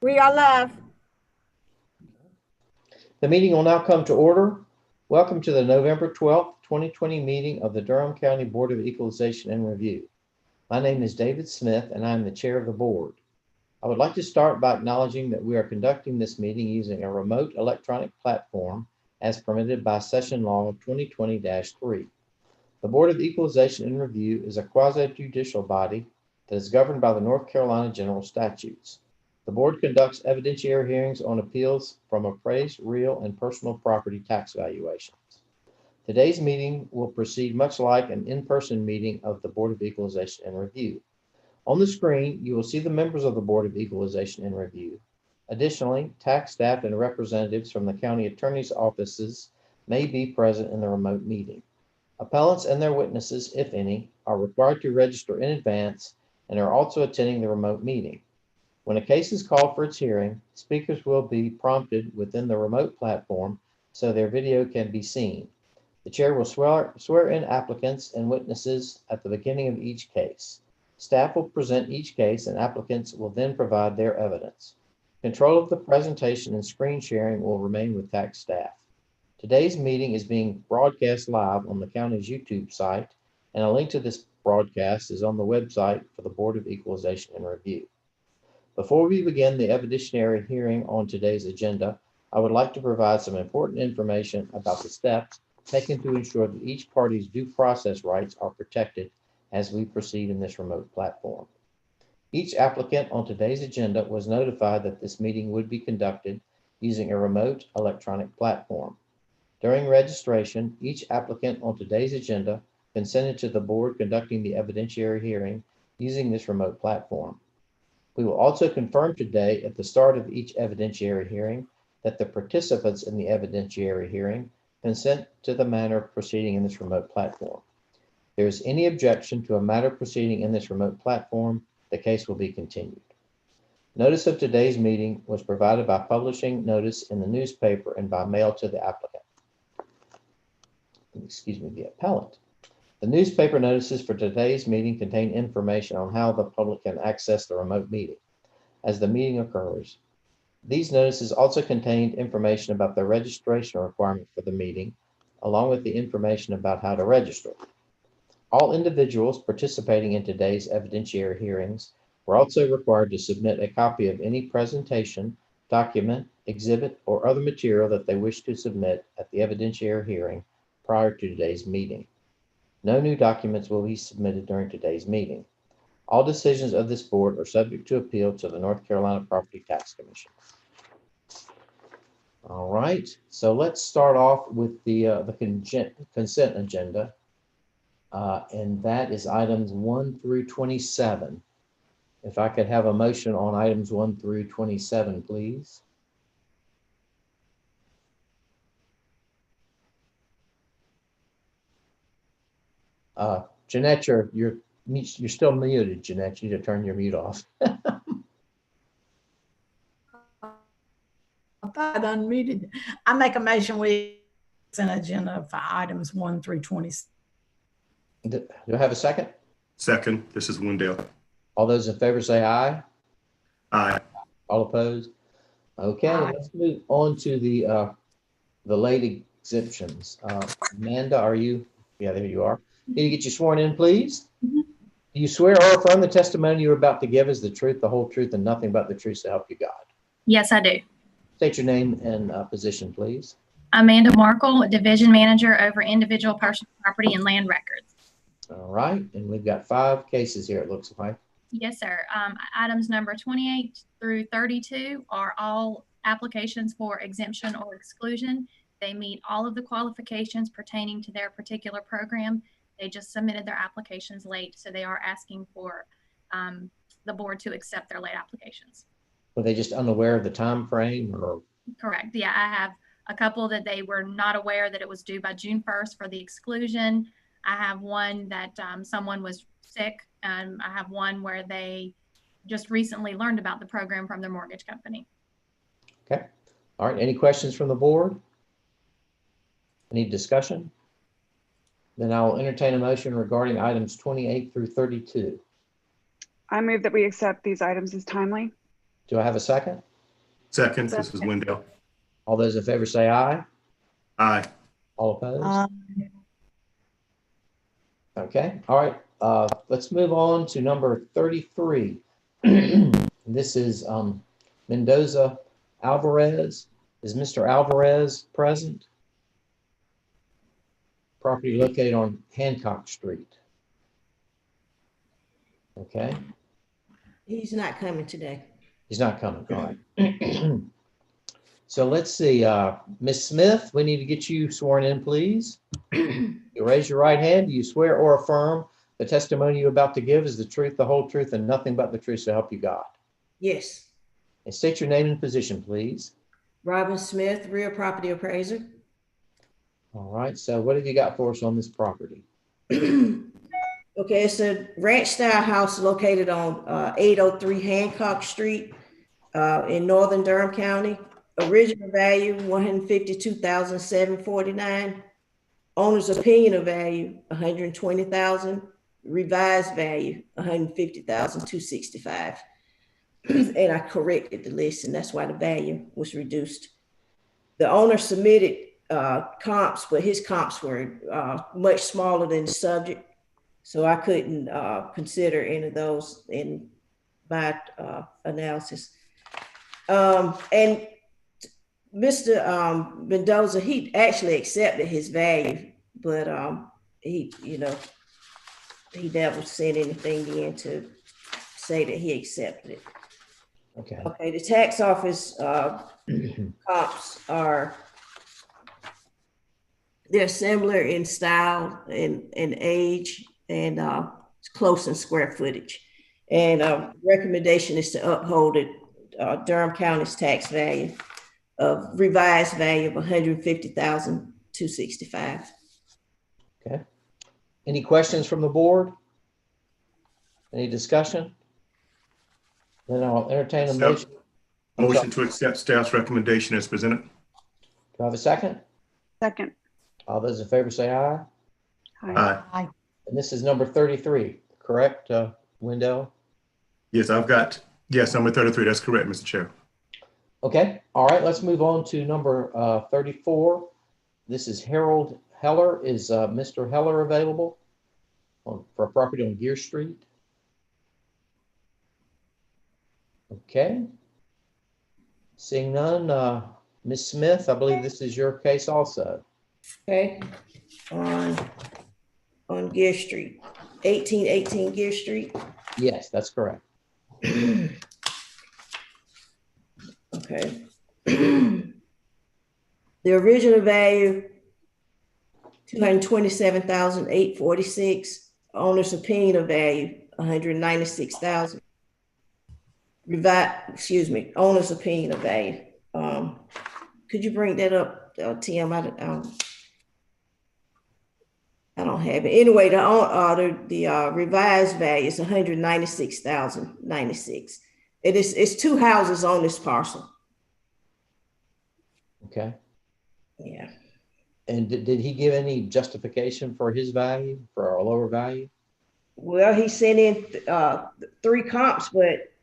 We are live. The meeting will now come to order. Welcome to the November 12th, 2020 meeting of the Durham County Board of Equalization and Review. My name is David Smith and I'm the chair of the board. I would like to start by acknowledging that we are conducting this meeting using a remote electronic platform as permitted by Session Law 2020-3. The Board of Equalization and Review is a quasi-judicial body that is governed by the North Carolina General Statutes. The board conducts evidentiary hearings on appeals from appraised, real, and personal property tax valuations. Today's meeting will proceed much like an in-person meeting of the Board of Equalization and Review. On the screen, you will see the members of the Board of Equalization and Review. Additionally, tax staff and representatives from the county attorney's offices may be present in the remote meeting. Appellants and their witnesses, if any, are required to register in advance and are also attending the remote meeting. When a case is called for its hearing, speakers will be prompted within the remote platform so their video can be seen. The chair will swear in applicants and witnesses at the beginning of each case. Staff will present each case and applicants will then provide their evidence. Control of the presentation and screen sharing will remain with tax staff. Today's meeting is being broadcast live on the county's YouTube site, and a link to this broadcast is on the website for the Board of Equalization and Review. Before we begin the evidentiary hearing on today's agenda, I would like to provide some important information about the steps taken to ensure that each party's due process rights are protected as we proceed in this remote platform. Each applicant on today's agenda was notified that this meeting would be conducted using a remote electronic platform. During registration, each applicant on today's agenda consented to the board conducting the evidentiary hearing using this remote platform. We will also confirm today at the start of each evidentiary hearing that the participants in the evidentiary hearing consent to the manner of proceeding in this remote platform. If there is any objection to a matter proceeding in this remote platform, the case will be continued. Notice of today's meeting was provided by publishing notice in the newspaper and by mail to the applicant. The appellant. The newspaper notices for today's meeting contain information on how the public can access the remote meeting as the meeting occurs. These notices also contained information about the registration requirement for the meeting, along with the information about how to register. All individuals participating in today's evidentiary hearings were also required to submit a copy of any presentation, document, exhibit, or other material that they wish to submit at the evidentiary hearing prior to today's meeting. No new documents will be submitted during today's meeting. All decisions of this board are subject to appeal to the North Carolina Property Tax Commission. All right, so let's start off with the consent agenda, and that is items 1 through 27. If I could have a motion on items 1 through 27, please. Jeanette, you're still muted, Jeanette. You need to turn your mute off. I thought I'd unmuted. I make a motion with an agenda for items 1 through 20. Do I have a second? Second. This is Wendell. All those in favor say aye. Aye. All opposed? Okay, Aye. Let's move on to the late exemptions. Amanda, are you? Yeah, there you are. Can you get you sworn in, please? Mhm. Do you swear or affirm the testimony you're about to give is the truth, the whole truth, and nothing but the truth so help you God? Yes, I do. State your name and position, please. Amanda Markle, Division Manager over Individual Personal Property and Land Records. All right, and we've got 5 cases here, it looks like. Yes, sir. Items number 28 through 32 are all applications for exemption or exclusion. They meet all of the qualifications pertaining to their particular program. They just submitted their applications late, so they are asking for the board to accept their late applications. Were they just unaware of the time frame, or? Correct. Yeah, I have a couple that they were not aware that it was due by June 1st for the exclusion. I have one that someone was sick, and I have one where they just recently learned about the program from their mortgage company. Okay. All right, any questions from the board? Any discussion? Then I will entertain a motion regarding items 28 through 32. I move that we accept these items as timely. Do I have a second? Second, this is Wendell. All those in favor say aye. Aye. All opposed? Aye. Okay, all right. Let's move on to number 33. This is Mendoza Alvarez. Is Mr. Alvarez present? Property located on Hancock Street. Okay, He's not coming today. he's not coming. All right. So let's see, Ms. Smith, we need to get you sworn in, please. You raise your right hand. Do you swear or affirm the testimony you're about to give is the truth, the whole truth, and nothing but the truth, so help you God? Yes. And state your name and position, please. Robin Smith, real property appraiser. All right, so what have you got for us on this property? Okay, it's a ranch style house located on 803 Hancock Street in northern Durham County. Original value $152,749. Owner's opinion of value $120,000. Revised value $150,265. And I corrected the list, and that's why the value was reduced. The owner submitted comps, but his comps were much smaller than the subject, so I couldn't consider any of those in my analysis. And Mr. Mendoza, he actually accepted his value, but he never sent anything in to say that he accepted it. Okay. Okay, the tax office comps they're similar in style and age, and it's close in square footage. And recommendation is to uphold it, Durham County's tax value of revised value of $150,265. Okay. Any questions from the board? Any discussion? Then I'll entertain a motion. Motion to accept staff's recommendation as presented. Do I have a second? Second. All those in favor say aye. Aye. Aye. And this is number 33, correct, Wendell? Yes, number 33. That's correct, Mr. Chair. Okay, all right, let's move on to number 34. This is Harold Heller. Is Mr. Heller available for a property on Gear Street? Okay. Seeing none, Ms. Smith, I believe this is your case also. Okay, on Gear Street, 1818 Gear Street. Yes, that's correct. Okay. The original value, $227,846. Owner's opinion of value, $196,000. Owner's opinion of value. Could you bring that up, Tim? I don't have it. Anyway, the revised value is $196,096. It's two houses on this parcel. Okay. Yeah. And did he give any justification for his value, for a lower value? Well, he sent in 3 comps, but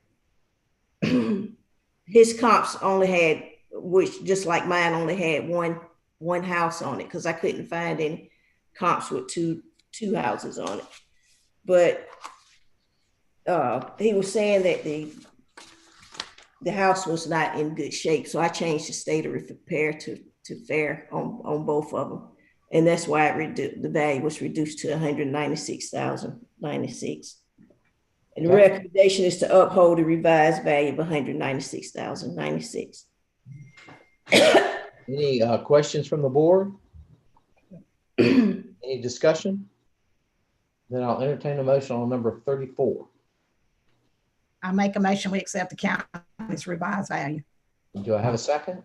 his comps only had, which just like mine only had one house on it, because I couldn't find any comps with two houses on it. But he was saying that the house was not in good shape, so I changed the state of repair to fair on both of them, and that's why the value was reduced to $196,096. And the recommendation is to uphold the revised value of $196,096. Any questions from the board? Any discussion? Then I'll entertain a motion on number 34. I make a motion, we accept the county's revised value. Do I have a second?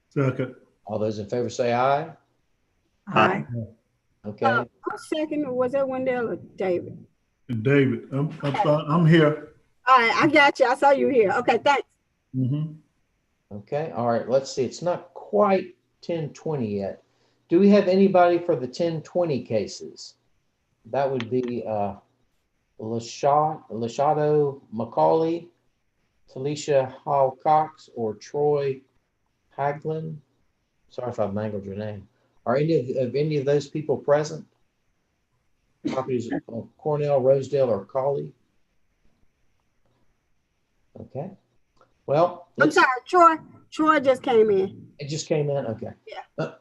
Second. All those in favor say aye. Aye. Okay. I'll second. Was that Wendell or David? David, I'm here. All right, I got you. I saw you here. Okay, thanks. Okay, all right, let's see. It's not quite 1020 yet. Do we have anybody for the 1020 cases? That would be Lashado McCauley, Talisha Hall Cox, or Troy Haglin. Sorry if I've mangled your name. Are any of those people present? Properties of Cornell, Rosedale, or Cawley? Okay. Well, I'm sorry, Troy. Troy just came in. it just came in. Okay. Yeah.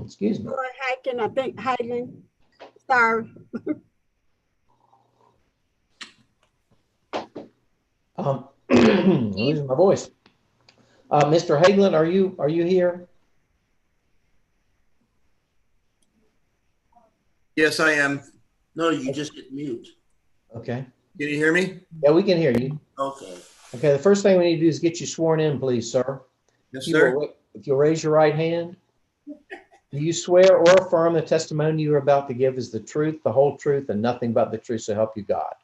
Excuse me. Troy Hiking, I think Highland. Sorry. I'm losing my voice. Mr. Haglin, are you here? Yes, I am. No, you just hit mute. Okay. Can you hear me? Yeah, we can hear you. Okay. Okay, the first thing we need to do is get you sworn in, please, sir. Yes, sir. If you'll raise your right hand. Do you swear or affirm the testimony you are about to give is the truth, the whole truth, and nothing but the truth, so help you God?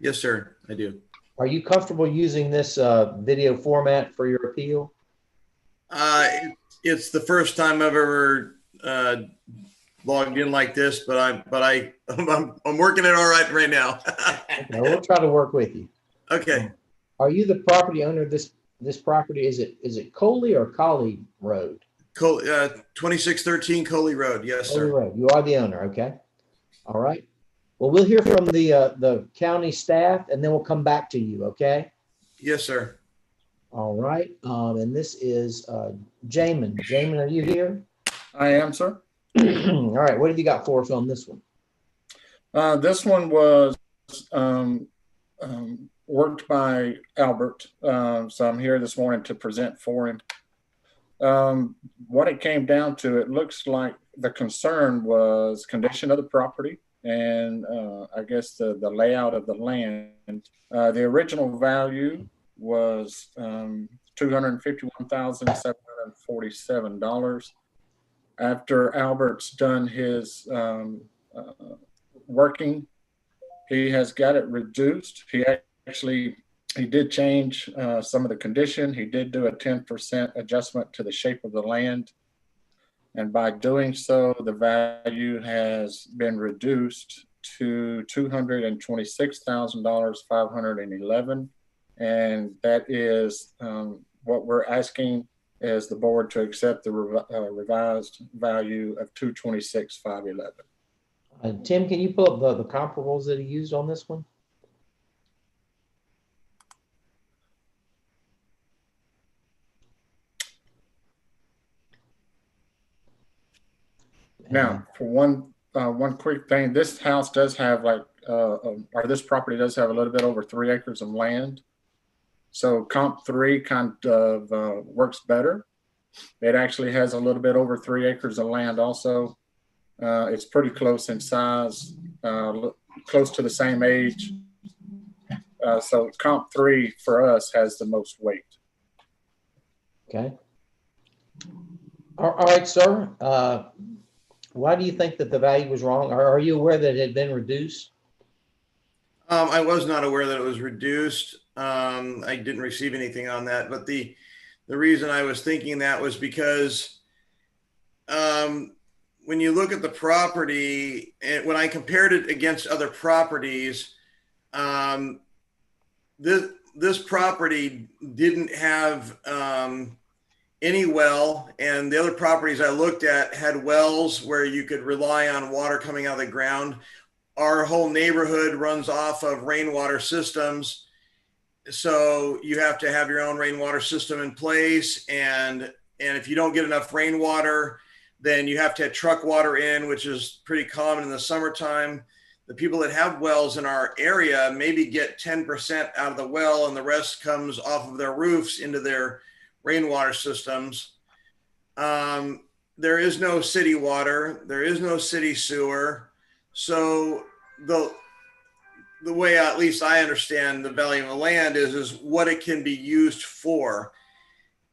Yes, sir. I do. Are you comfortable using this video format for your appeal? It's the first time I've ever logged in like this, but I'm working it all right now. Okay, we'll try to work with you. Okay. Are you the property owner of this property? Is it Coley or Collie Road? 2613 Coley Road. Yes, Coley sir. Road. You are the owner. Okay. All right. Well, we'll hear from the county staff, and then we'll come back to you. Okay. Yes, sir. All right. And this is Jamin. Jamin, are you here? I am, sir. All right. What have you got for us on this one? This one was worked by Albert. So I'm here this morning to present for him. What it came down to, it looks like the concern was condition of the property and I guess the layout of the land. The original value was $251,747. After Albert's done his working, he has got it reduced. He did change some of the condition. He did do a 10% adjustment to the shape of the land. And by doing so, the value has been reduced to $226,511. And that is what we're asking is the board to accept the revised value of $226,511. Tim, can you pull up the comparables that he used on this one? Now, for one quick thing, this house does have or this property does have a little bit over 3 acres of land. So comp 3 kind of works better. It actually has a little bit over 3 acres of land also. It's pretty close in size, close to the same age. So comp 3 for us has the most weight. Okay. All right, sir. Why do you think that the value was wrong? Are you aware that it had been reduced? I was not aware that it was reduced. I didn't receive anything on that, but the reason I was thinking that was because when you look at the property, and when I compared it against other properties, this property didn't have any well, and the other properties I looked at had wells where you could rely on water coming out of the ground. Our whole neighborhood runs off of rainwater systems, so you have to have your own rainwater system in place, and if you don't get enough rainwater, then you have to have truck water in, which is pretty common in the summertime. The people that have wells in our area maybe get 10% out of the well, and the rest comes off of their roofs into their rainwater systems. There is no city water. There is no city sewer. So the way, at least I understand the value of the land is what it can be used for.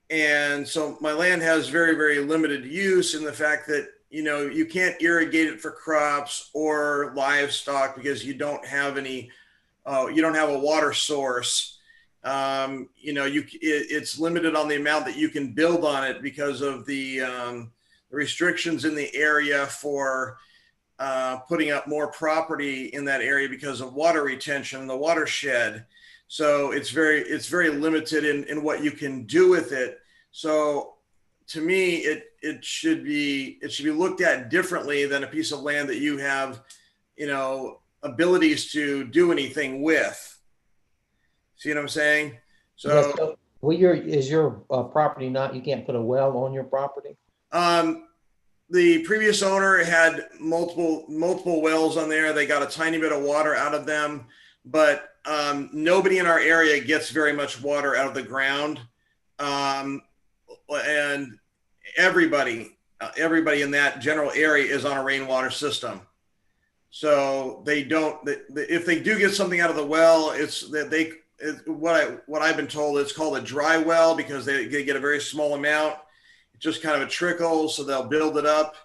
And so my land has very, very limited use in the fact that, you can't irrigate it for crops or livestock because you don't have any, you don't have a water source. You know, it's limited on the amount that you can build on it because of the restrictions in the area for putting up more property in that area because of water retention, the watershed. So it's very limited in what you can do with it. So to me, it should be looked at differently than a piece of land that you have, you know, abilities to do anything with. See what I'm saying? So, yes, so well, is your property not, you can't put a well on your property? The previous owner had multiple wells on there. They got a tiny bit of water out of them, but nobody in our area gets very much water out of the ground. And everybody in that general area is on a rainwater system. So they don't, if they do get something out of the well, it's that what I've been told, it's called a dry well because they get a very small amount. It's just kind of a trickle. So they'll build it up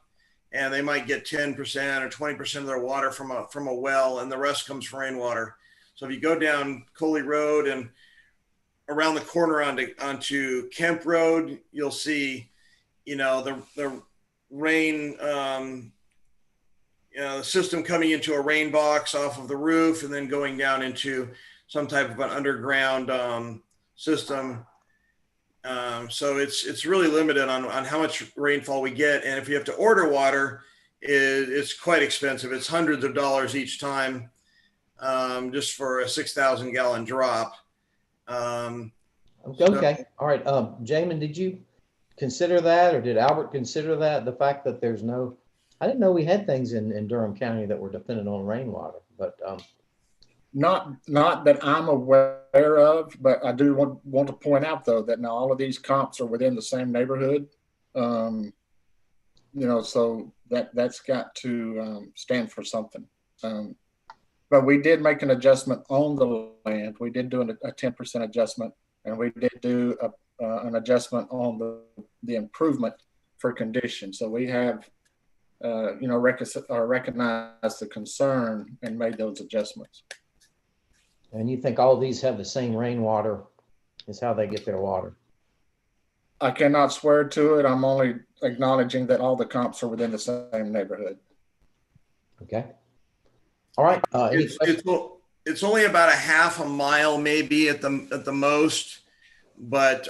and they might get 10% or 20% of their water from a well, and the rest comes from rainwater. So if you go down Coley Road and around the corner onto Kemp Road, you'll see, you know, the rain, the system coming into a rain box off of the roof and then going down into some type of an underground system. So it's really limited on how much rainfall we get. And if you have to order water, it's quite expensive. It's hundreds of dollars each time, just for a 6,000 gallon drop. Okay. So, all right. Jamin, did you consider that, or did Albert consider that? The fact that there's no, I didn't know we had things in Durham County that were dependent on rainwater, but not that I'm aware of, but I do want to point out though that now all of these comps are within the same neighborhood. You know, so that's got to stand for something. But we did make an adjustment on the land. We did do a 10% adjustment, and we did do an adjustment on the improvement for condition. So we have, you know, recognized the concern and made those adjustments. And you think all of these have the same rainwater is how they get their water? I cannot swear to it. I'm only acknowledging that all the comps are within the same neighborhood. Okay. All right. It's only about a half a mile, maybe at the most, but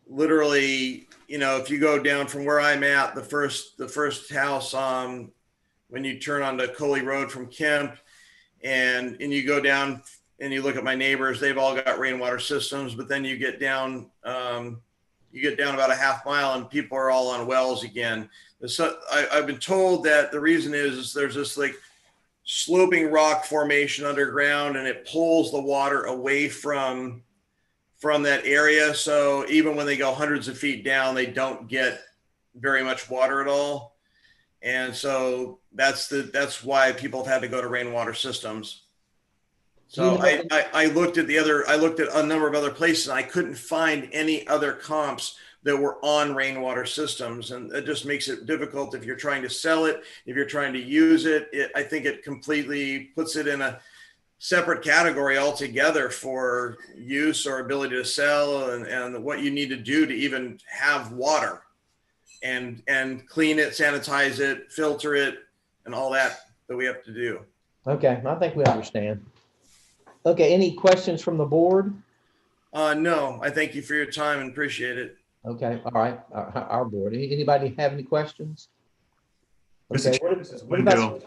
literally, you know, if you go down from where I'm at, the first house, when you turn onto Coley Road from Kemp, and you go down and you look at my neighbors, they've all got rainwater systems, but then you get down about a half mile and people are all on wells again. So I've been told that the reason is there's this like sloping rock formation underground, and it pulls the water away from that area. So even when they go hundreds of feet down, they don't get very much water at all. And so that's why people have had to go to rainwater systems. So I looked at a number of other places, and I couldn't find any other comps that were on rainwater systems. And it just makes it difficult if you're trying to sell it, if you're trying to use it. I think it completely puts it in a separate category altogether for use or ability to sell, and what you need to do to even have water and clean it, sanitize it, filter it, and all that we have to do. Okay, I think we understand. Okay, any questions from the board? No, I thank you for your time and appreciate it. Okay, all right, our board. Anybody have any questions? Okay, what about,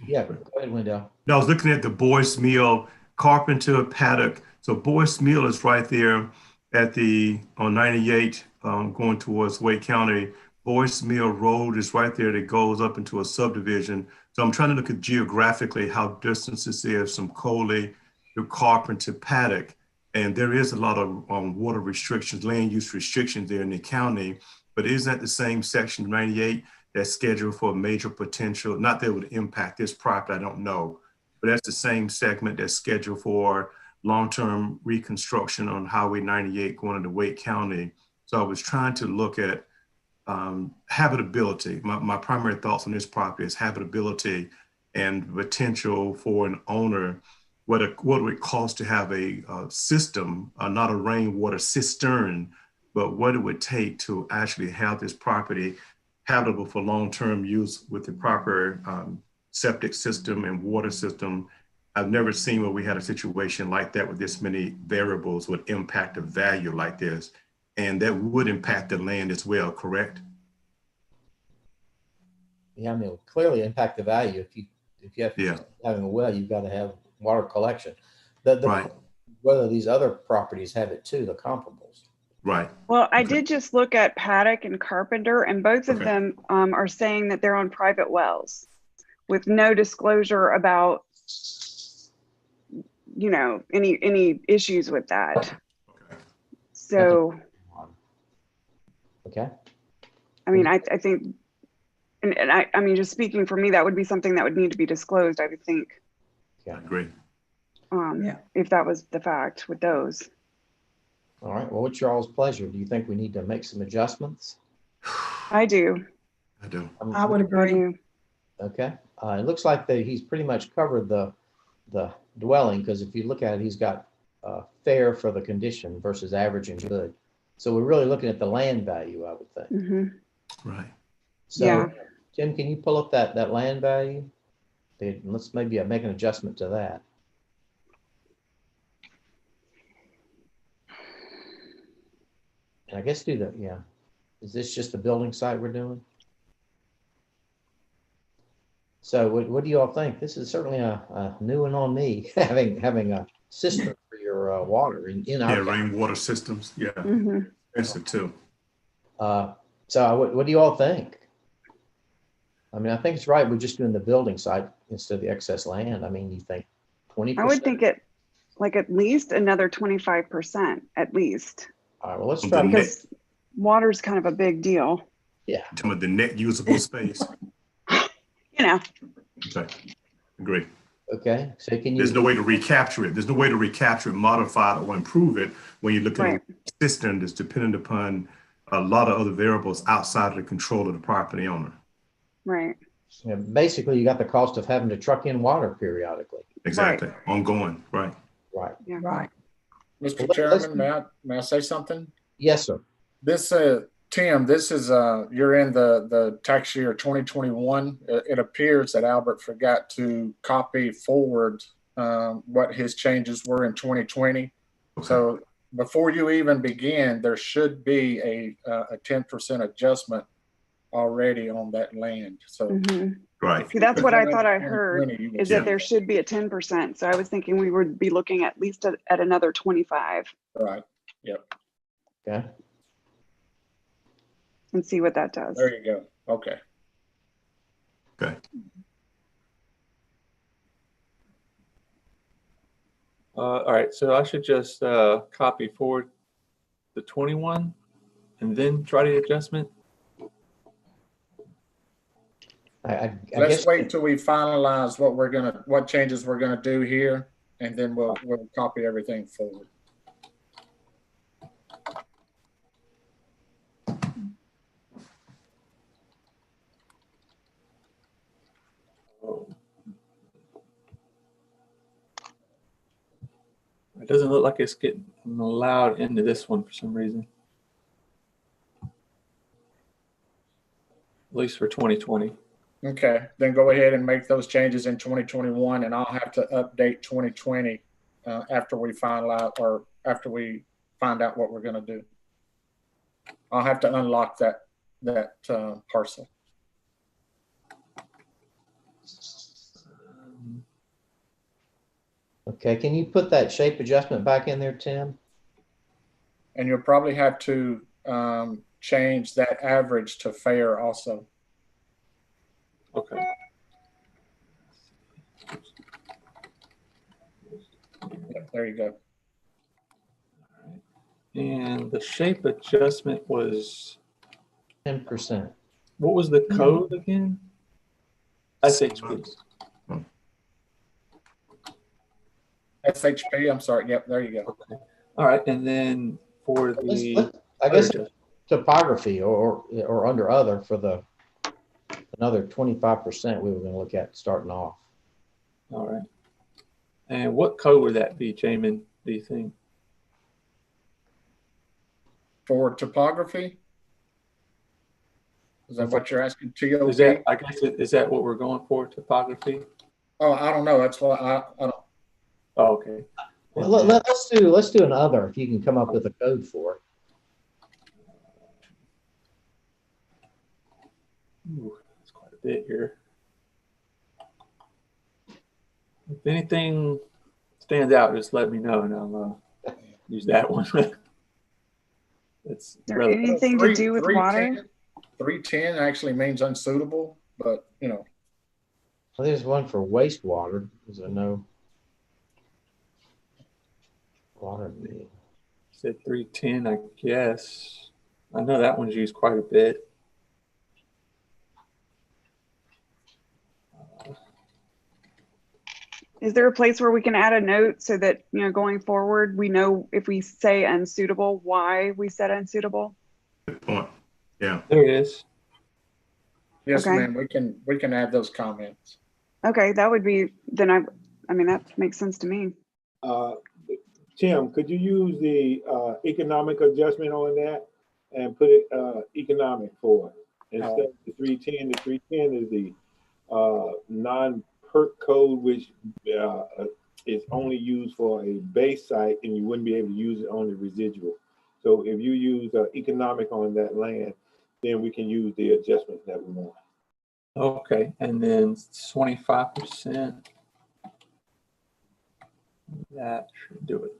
yeah, go ahead, Wendell. No, I was looking at the Boyce Mill Carpenter Paddock. So Boyce Mill is right there on 98, going towards Wake County. Boyce Mill Road is right there that goes up into a subdivision. So I'm trying to look at geographically how distances is from Coley to Carpenter Paddock. And there is a lot of water restrictions, land use restrictions there in the county. But isn't that the same section 98 that's scheduled for a major potential, not that it would impact this property, I don't know, but that's the same segment that's scheduled for long-term reconstruction on Highway 98 going into Wake County. So I was trying to look at habitability. My primary thoughts on this property is habitability and potential for an owner what it would cost to have a system, not a rainwater cistern, but what it would take to actually have this property habitable for long-term use with the proper septic system and water system. I've never seen where we had a situation like that with this many variables would impact the value like this. And that would impact the land as well, correct? Yeah, I mean, it will clearly impact the value. If you have Yeah. having a well, you've got to have water collection. Right. Whether these other properties have it too, the comparables. Right. Well, I Okay. did just look at Paddock and Carpenter, and both of Okay. them are saying that they're on private wells with no disclosure about, you know, any issues with that. Okay. So, Okay. I mean, I think, and I mean, just speaking for me, that would be something that would need to be disclosed, I would think, I agree. Yeah. if that was the fact with those. All right. Well, what's y'all's pleasure? Do you think we need to make some adjustments? I do. I do. I would I agree. do. Okay. It looks like that he's pretty much covered the dwelling, because if you look at it, he's got fair for the condition versus average and good. So we're really looking at the land value, I would think. Mhm. Right. So, Yeah. Tim, can you pull up that land value? Let's maybe make an adjustment to that. And I guess yeah. Is this just the building site we're doing? So what do you all think? This is certainly a new one on me, having a cistern for your water in our county. Rainwater systems. Yeah. Mhm. Expensive too. So what do you all think? I mean, I think it's right. We're just doing the building site instead of the excess land. I mean, you think 20%? I would think it like at least another 25% at least, All right, well, let's try. because water's kind of a big deal. Yeah. Some of the net usable space. You know. Okay. Agree. Okay. So can you? There's no way to recapture it. There's no way to recapture it, modify it, or improve it when you look at Right. a cistern that's dependent upon a lot of other variables outside of the control of the property owner. Right. Yeah, basically, you got the cost of having to truck in water periodically. Exactly. Ongoing. Right. Right. Yeah. Right. Mr. Well, Chairman, may I say something? Yes, sir. This, Tim, this is, you're in the tax year 2021. It appears that Albert forgot to copy forward what his changes were in 2020. Okay. So before you even begin, there should be a 10% adjustment already on that land. So Mhm. Right. See, that's what I thought I 2020, heard, you is would- that there should be a 10%. So I was thinking we would be looking at least at another 25 Right. Yep. Okay. and see what that does. There you go. Okay. Okay. All right, so I should just copy forward the 21 and then try the adjustment. I Let's guess. wait till we finalize what changes we're gonna do here, and then we'll copy everything forward. It doesn't look like it's getting allowed into this one for some reason. At least for 2020. Okay, then go ahead and make those changes in 2021, and I'll have to update 2020 after we finalize, or after we find out what we're gonna do. I'll have to unlock that parcel. Okay. Can you put that shape adjustment back in there, Tim? And you'll probably have to change that average to fair also. Okay. Yep, there you go. And the shape adjustment was, 10%. what was the code again? SHP. SHP, I'm sorry. Yep, there you go. Okay. All right, and then for the I guess other topography or under other for another 25% we were going to look at starting off. all right. And what code would that be, Jamin, do you think? For topography? Is that what you're asking? TOP? Is that, I guess, is that what we're going for, topography? Oh, I don't know. That's why I don't. Oh, okay. Well, let's do another, if you can come up with a code for it. Ooh, that's quite a bit here. If anything stands out, just let me know and I'll use that one. It's Is there anything to do with water? 310 actually means unsuitable, but you know. Well, there's one for wastewater. There's a no water meter. Said 310, I guess. I know that one's used quite a bit. Is there a place where we can add a note so that, you know, going forward, we know if we say unsuitable, why we said unsuitable? Good point. Yeah. There it is. Yes, Okay. ma'am. We can add those comments. Okay, that would be, then I mean, that makes sense to me. Tim, could you use the economic adjustment on that and put it economic for it? Instead of the 310, the 310 is the non-perk code, which is only used for a base site, and you wouldn't be able to use it on the residual. So if you use economic on that land, then we can use the adjustments that we want. Okay, and then 25%. That should do it.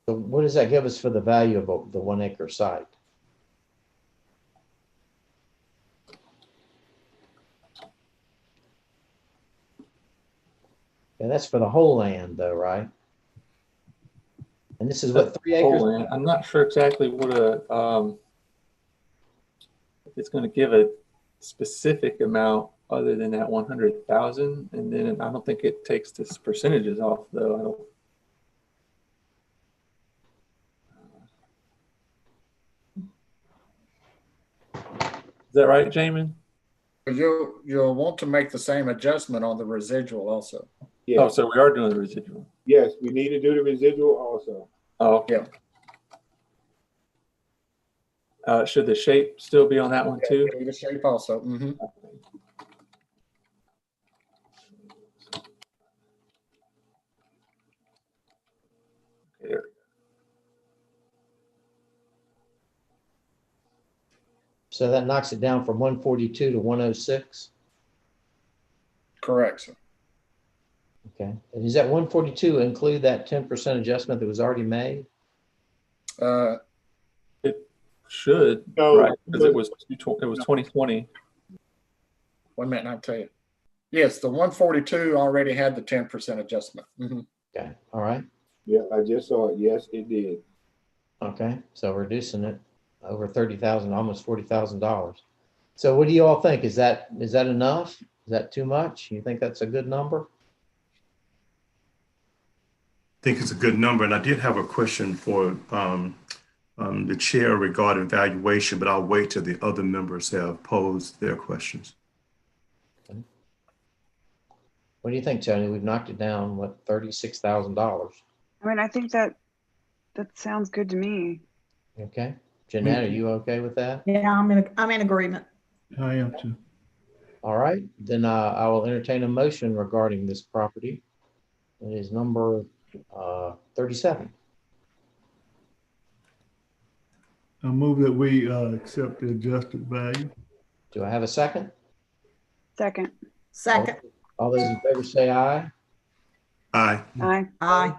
So what does that give us for the value of the 1 acre site? Yeah, that's for the whole land though, right? And this is what, 3 acres? Land. I'm not sure exactly what if it's going to give a specific amount other than that 100,000, and then I don't think it takes this percentages off though. I don't. Is that right, Jamin? You'll want to make the same adjustment on the residual also. Yes. Oh, so we are doing the residual. Yes, we need to do the residual also. Oh, okay. Yeah. Should the shape still be on that one too? The shape also. Mm-hmm. There. So that knocks it down from 142 to 106? Correct, sir. Okay. And does that 142 include that 10% adjustment that was already made? It should, No, right? Because it was 2020. 1 minute, I'll tell you. Yes, the 142 already had the 10% adjustment. Mm-hmm. Okay. All right. Yeah, I just saw it. Yes, it did. Okay. So reducing it over $30,000, almost $40,000. So what do you all think? Is that enough? Is that too much? You think that's a good number? I think it's a good number. And I did have a question for the chair regarding valuation, but I'll wait till the other members have posed their questions. Okay. What do you think, Tony? We've knocked it down, what, $36,000? I mean, I think that sounds good to me. Okay. Jeanette, are you okay with that? Yeah, I'm in agreement. I am too. All right, then I will entertain a motion regarding this property. It is number 37. I move that we accept the adjusted value. Do I have a second? Second. Second. All those in favor say aye. Aye. Aye. Aye.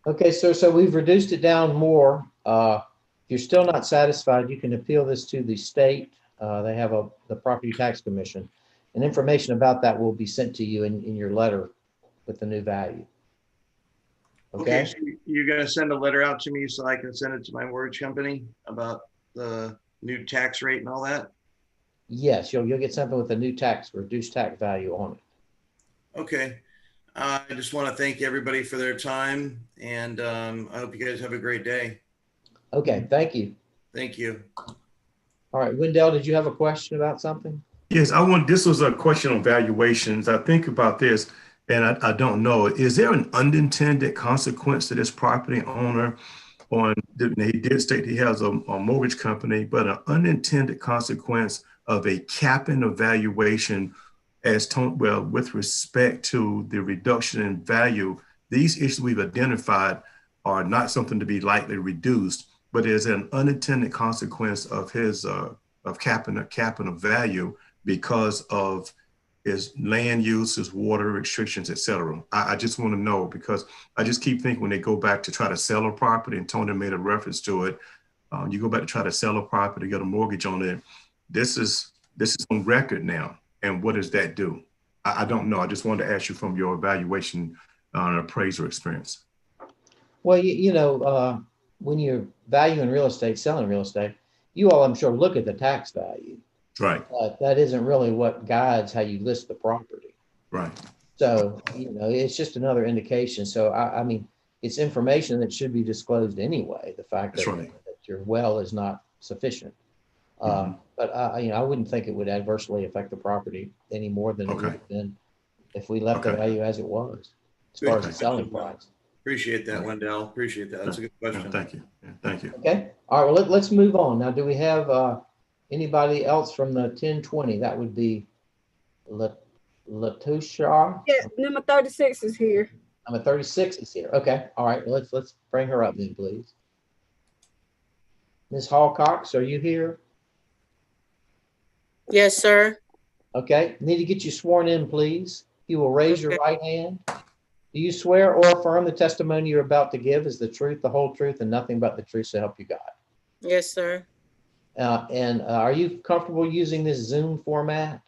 Okay, so we've reduced it down more. If you're still not satisfied, you can appeal this to the state. They have the Property Tax Commission, and information about that will be sent to you in your letter with the new value. Okay. So you're going to send a letter out to me so I can send it to my mortgage company about the new tax rate and all that? Yes, you'll get something with a new reduced tax value on it. Okay. I just want to thank everybody for their time, and I hope you guys have a great day. Okay, thank you. Thank you. All right, Wendell, did you have a question about something? Yes, this was a question on valuations. I think about this. And I don't know, is there an unintended consequence to this property owner he did state he has a mortgage company, but an unintended consequence of a capping evaluation with respect to the reduction in value? These issues we've identified are not something to be lightly reduced, but is an unintended consequence of his of capping of value because of his land use, his water restrictions, et cetera. I just want to know, because I just keep thinking when they go back to try to sell a property, and Tony made a reference to it, you go back to try to sell a property, get a mortgage on it. This is on record now. And what does that do? I don't know. I just wanted to ask you from your evaluation and appraiser experience. Well, when you're valuing real estate, selling real estate, you all, I'm sure, look at the tax value. Right. But that isn't really what guides how you list the property. Right. So, it's just another indication. So, I mean, it's information that should be disclosed anyway. The fact that your well is not sufficient. But I wouldn't think it would adversely affect the property any more than it would have been if we left the value as it was, as far as the selling price. Appreciate that, Wendell. Appreciate that. That's a good question. Thank you. Thank you. Okay. All right. Well, let's move on. Now, do we have anybody else from the 1020? That would be Latusha. Yeah, number 36 is here. Number 36 is here. Okay. All right. Well, let's bring her up then, please. Ms. Hallcox, are you here? Yes, sir. Okay. Need to get you sworn in, please. You will raise your right hand. Do you swear or affirm the testimony you're about to give is the truth, the whole truth, and nothing but the truth, so help you God? Yes, sir. And are you comfortable using this Zoom format?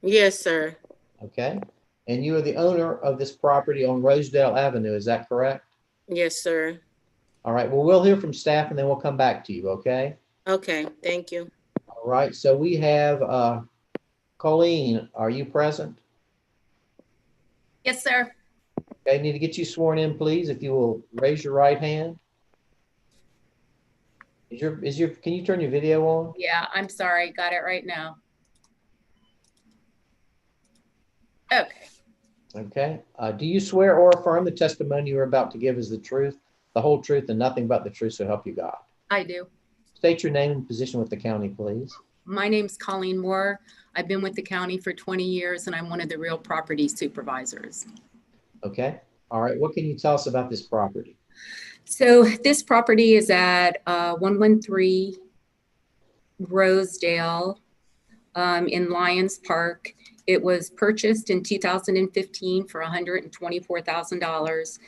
Yes, sir. Okay. And you are the owner of this property on Rosedale Avenue, is that correct? Yes, sir. All right. Well, we'll hear from staff and then we'll come back to you, okay? Okay, thank you. All right. So we have Colleen, are you present? Yes, sir. Okay, need to get you sworn in, please. If you will raise your right hand. Can you turn your video on? Yeah, I'm sorry. Got it right now. Okay. Okay. Do you swear or affirm the testimony you're about to give is the truth, the whole truth, and nothing but the truth, so help you God? I do. State your name and position with the county, please. My name's Colleen Moore. I've been with the county for 20 years and I'm one of the real property supervisors. Okay. All right. What can you tell us about this property? So this property is at 113 Rosedale in Lyons Park. It was purchased in 2015 for $124,000.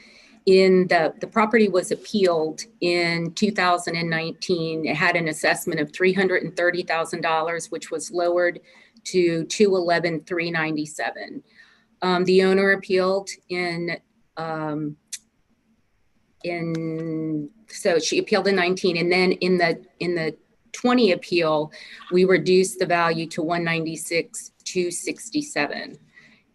The property was appealed in 2019. It had an assessment of $330,000, which was lowered to $211,397. The owner appealed so she appealed in 19, and then in the 20 appeal, we reduced the value to $196,267.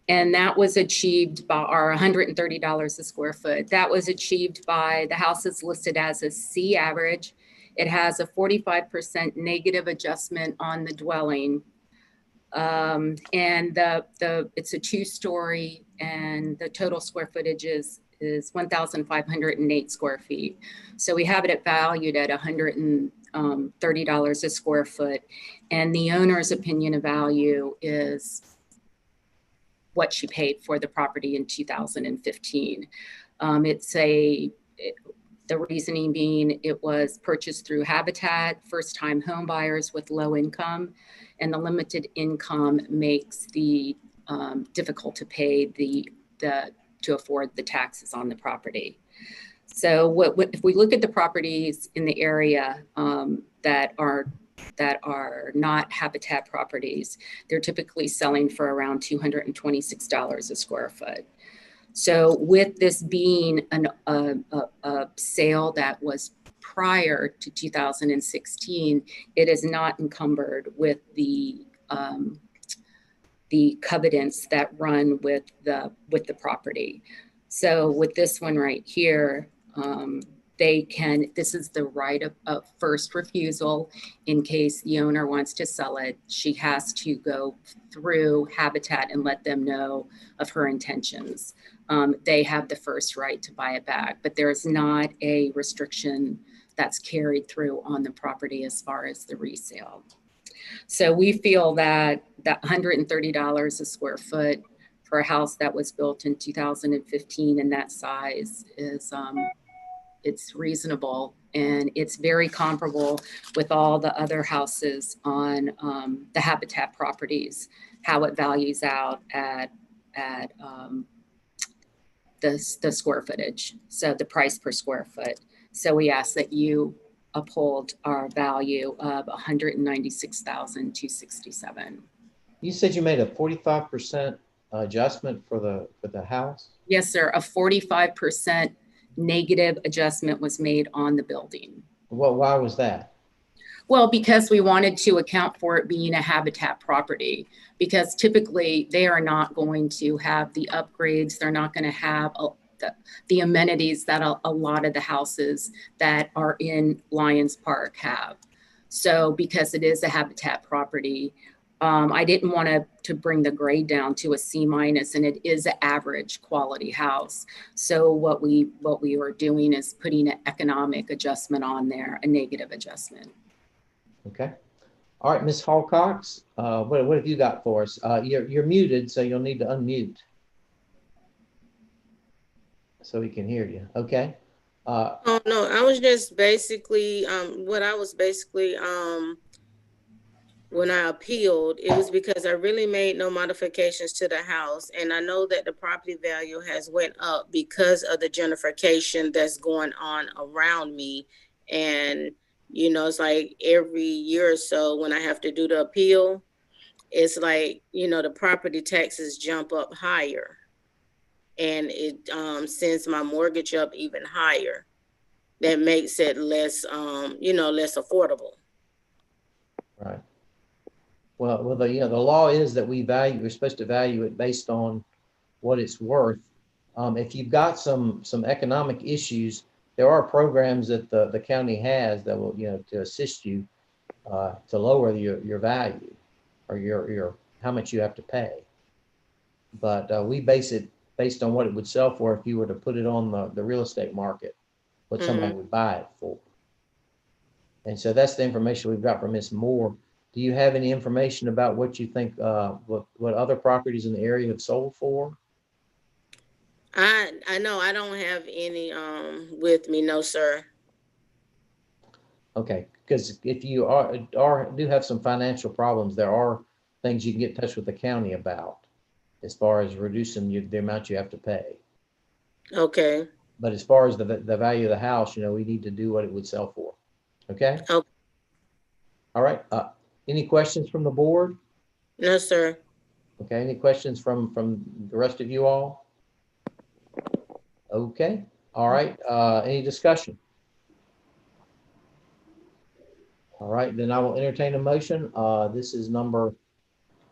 And that was achieved by our $130 a square foot. That was achieved by, the house is listed as a C average. It has a 45% negative adjustment on the dwelling. And it's a 2-story, and the total square footage is 1,508 square feet. So we have it valued at $130 a square foot. And the owner's opinion of value is what she paid for the property in 2015. The reasoning being it was purchased through Habitat, first-time home buyers with low income, and the limited income makes the difficult to pay to afford the taxes on the property. So if we look at the properties in the area that are not Habitat properties, they're typically selling for around $226 a square foot. So with this being a sale that was prior to 2016, it is not encumbered with the covenants that run with the property. So with this one right here, this is the right of first refusal in case the owner wants to sell it. She has to go through Habitat and let them know of her intentions. They have the first right to buy it back, but there's not a restriction that's carried through on the property as far as the resale. So we feel that $130 a square foot for a house that was built in 2015 and that size is, it's reasonable, and it's very comparable with all the other houses on the Habitat properties, how it values out at the square footage, so the price per square foot. So we ask that you uphold our value of $196,267. You said you made a 45% adjustment for the house? Yes, sir. A 45% negative adjustment was made on the building. Well, why was that? Well, because we wanted to account for it being a Habitat property, because typically they are not going to have the upgrades. They're not going to have the amenities that a lot of the houses that are in Lions Park have. So because it is a Habitat property, I didn't want to bring the grade down to a C-, and it is an average quality house. So what we were doing is putting an economic adjustment on there, a negative adjustment. Okay. All right, Ms. Hallcox, what have you got for us? You're muted, so you'll need to unmute so we can hear you. Okay. Oh no, I was just basically when I appealed, it was because I really made no modifications to the house. And I know that the property value has went up because of the gentrification that's going on around me. And, you know, it's like every year or so when I have to do the appeal, it's like, you know, the property taxes jump up higher. And it sends my mortgage up even higher. That makes it less, you know, less affordable. Right. Well, the law is that we're supposed to value it based on what it's worth. If you've got some economic issues, there are programs that the county has that will, you know, to assist you to lower your value or your how much you have to pay. But we base it based on what it would sell for if you were to put it on the real estate market, what somebody would buy it for. And so that's the information we've got from Ms. Moore. Do you have any information about what you think, what other properties in the area have sold for? I know I don't have any with me, no, sir. Okay, because if you do have some financial problems, there are things you can get in touch with the county about as far as reducing the amount you have to pay. Okay. But as far as the value of the house, you know, we need to do what it would sell for. Okay. Okay. All right. Any questions from the board? No, sir. Okay. Any questions from the rest of you all? Okay. All right. Any discussion? All right. Then I will entertain a motion. This is number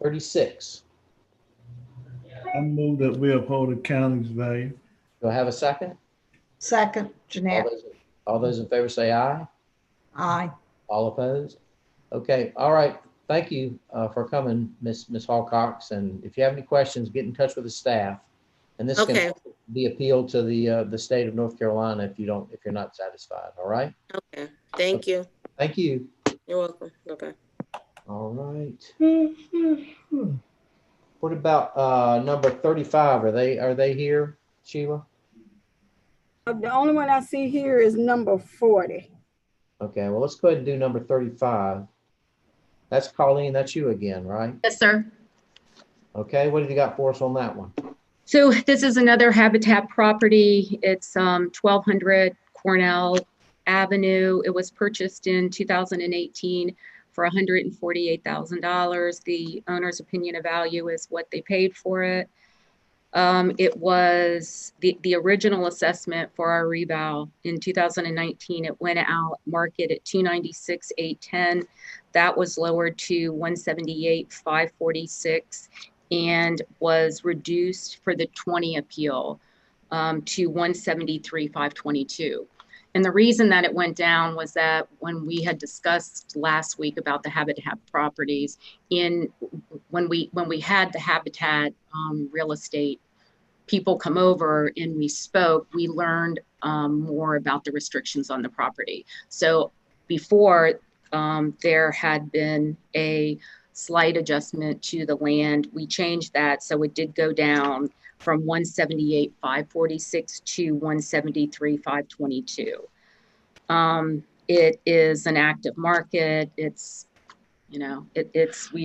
36. I move that we uphold the county's value. Do I have a second? Second, Jeanette. All those in favor say aye. Aye. All opposed? Okay. All right. Thank you for coming, Ms. Hallcox. And if you have any questions, get in touch with the staff. And this can be appealed to the state of North Carolina if you're not satisfied. All right. Okay. Thank you. Thank you. You're welcome. Bye-bye. All right. What about number 35? Are they here, Sheila? The only one I see here is number 40. Okay, well, let's go ahead and do number 35. That's Colleen, that's you again, right? Yes, sir. Okay, what have you got for us on that one? So this is another Habitat property. It's 1200 Cornell Avenue. It was purchased in 2018 for $148,000. The owner's opinion of value is what they paid for it. It was the original assessment for our reval in 2019. It went out market at $296,810. That was lowered to $178,546 and was reduced for the 20 appeal to $173,522. And the reason that it went down was that when we had discussed last week about the habitat properties, when we had the habitat real estate people come over and we spoke, we learned more about the restrictions on the property. So before there had been a slight adjustment to the land, we changed that. So it did go down from 178,546 to 173,522. It is an active market. It's, you know,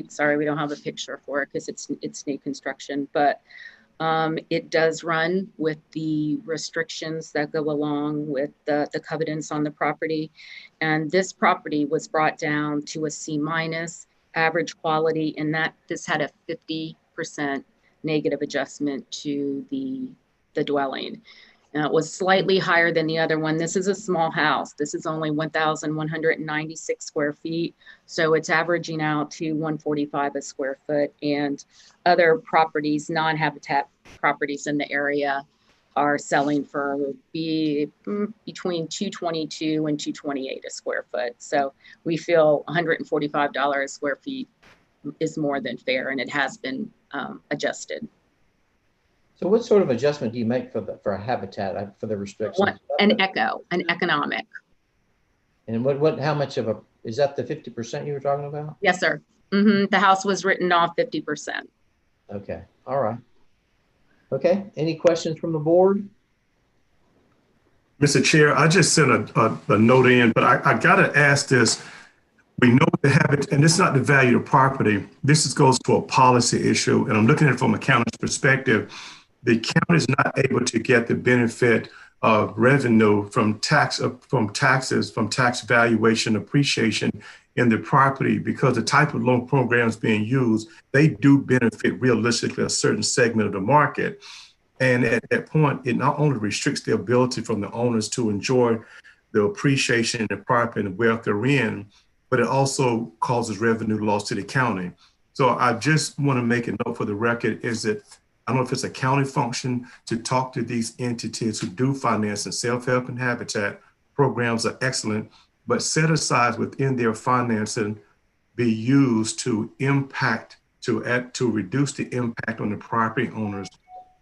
sorry, we don't have a picture for it because it's new construction, but it does run with the restrictions that go along with the covenants on the property. And this property was brought down to a C- average quality, and that this had a 50% negative adjustment to the dwelling. It was slightly higher than the other one. This is a small house. This is only 1,196 square feet. So it's averaging out to 145 a square foot. And other properties, non-habitat properties in the area are selling for between 222 and 228 a square foot. So we feel $145 a square feet is more than fair, and it has been adjusted. So what sort of adjustment do you make for a habitat, for the restrictions? An economic. And how much of is that the 50% you were talking about? Yes, sir. Mm-hmm. The house was written off 50%. Okay, all right. Okay, any questions from the board? Mr. Chair, I just sent a note in, but I gotta ask this. We know the habit, and it's not the value of property. This goes to a policy issue, and I'm looking at it from a county's perspective. The county is not able to get the benefit of revenue from taxes, from tax valuation appreciation in the property, because the type of loan programs being used, they do benefit realistically a certain segment of the market. And at that point, it not only restricts the ability from the owners to enjoy the appreciation in the property and the wealth they're in, but it also causes revenue loss to the county. So I just want to make a note for the record is that I don't know if it's a county function to talk to these entities who do finance, and self-help and habitat programs are excellent, but set aside within their financing be used to reduce the impact on the property owners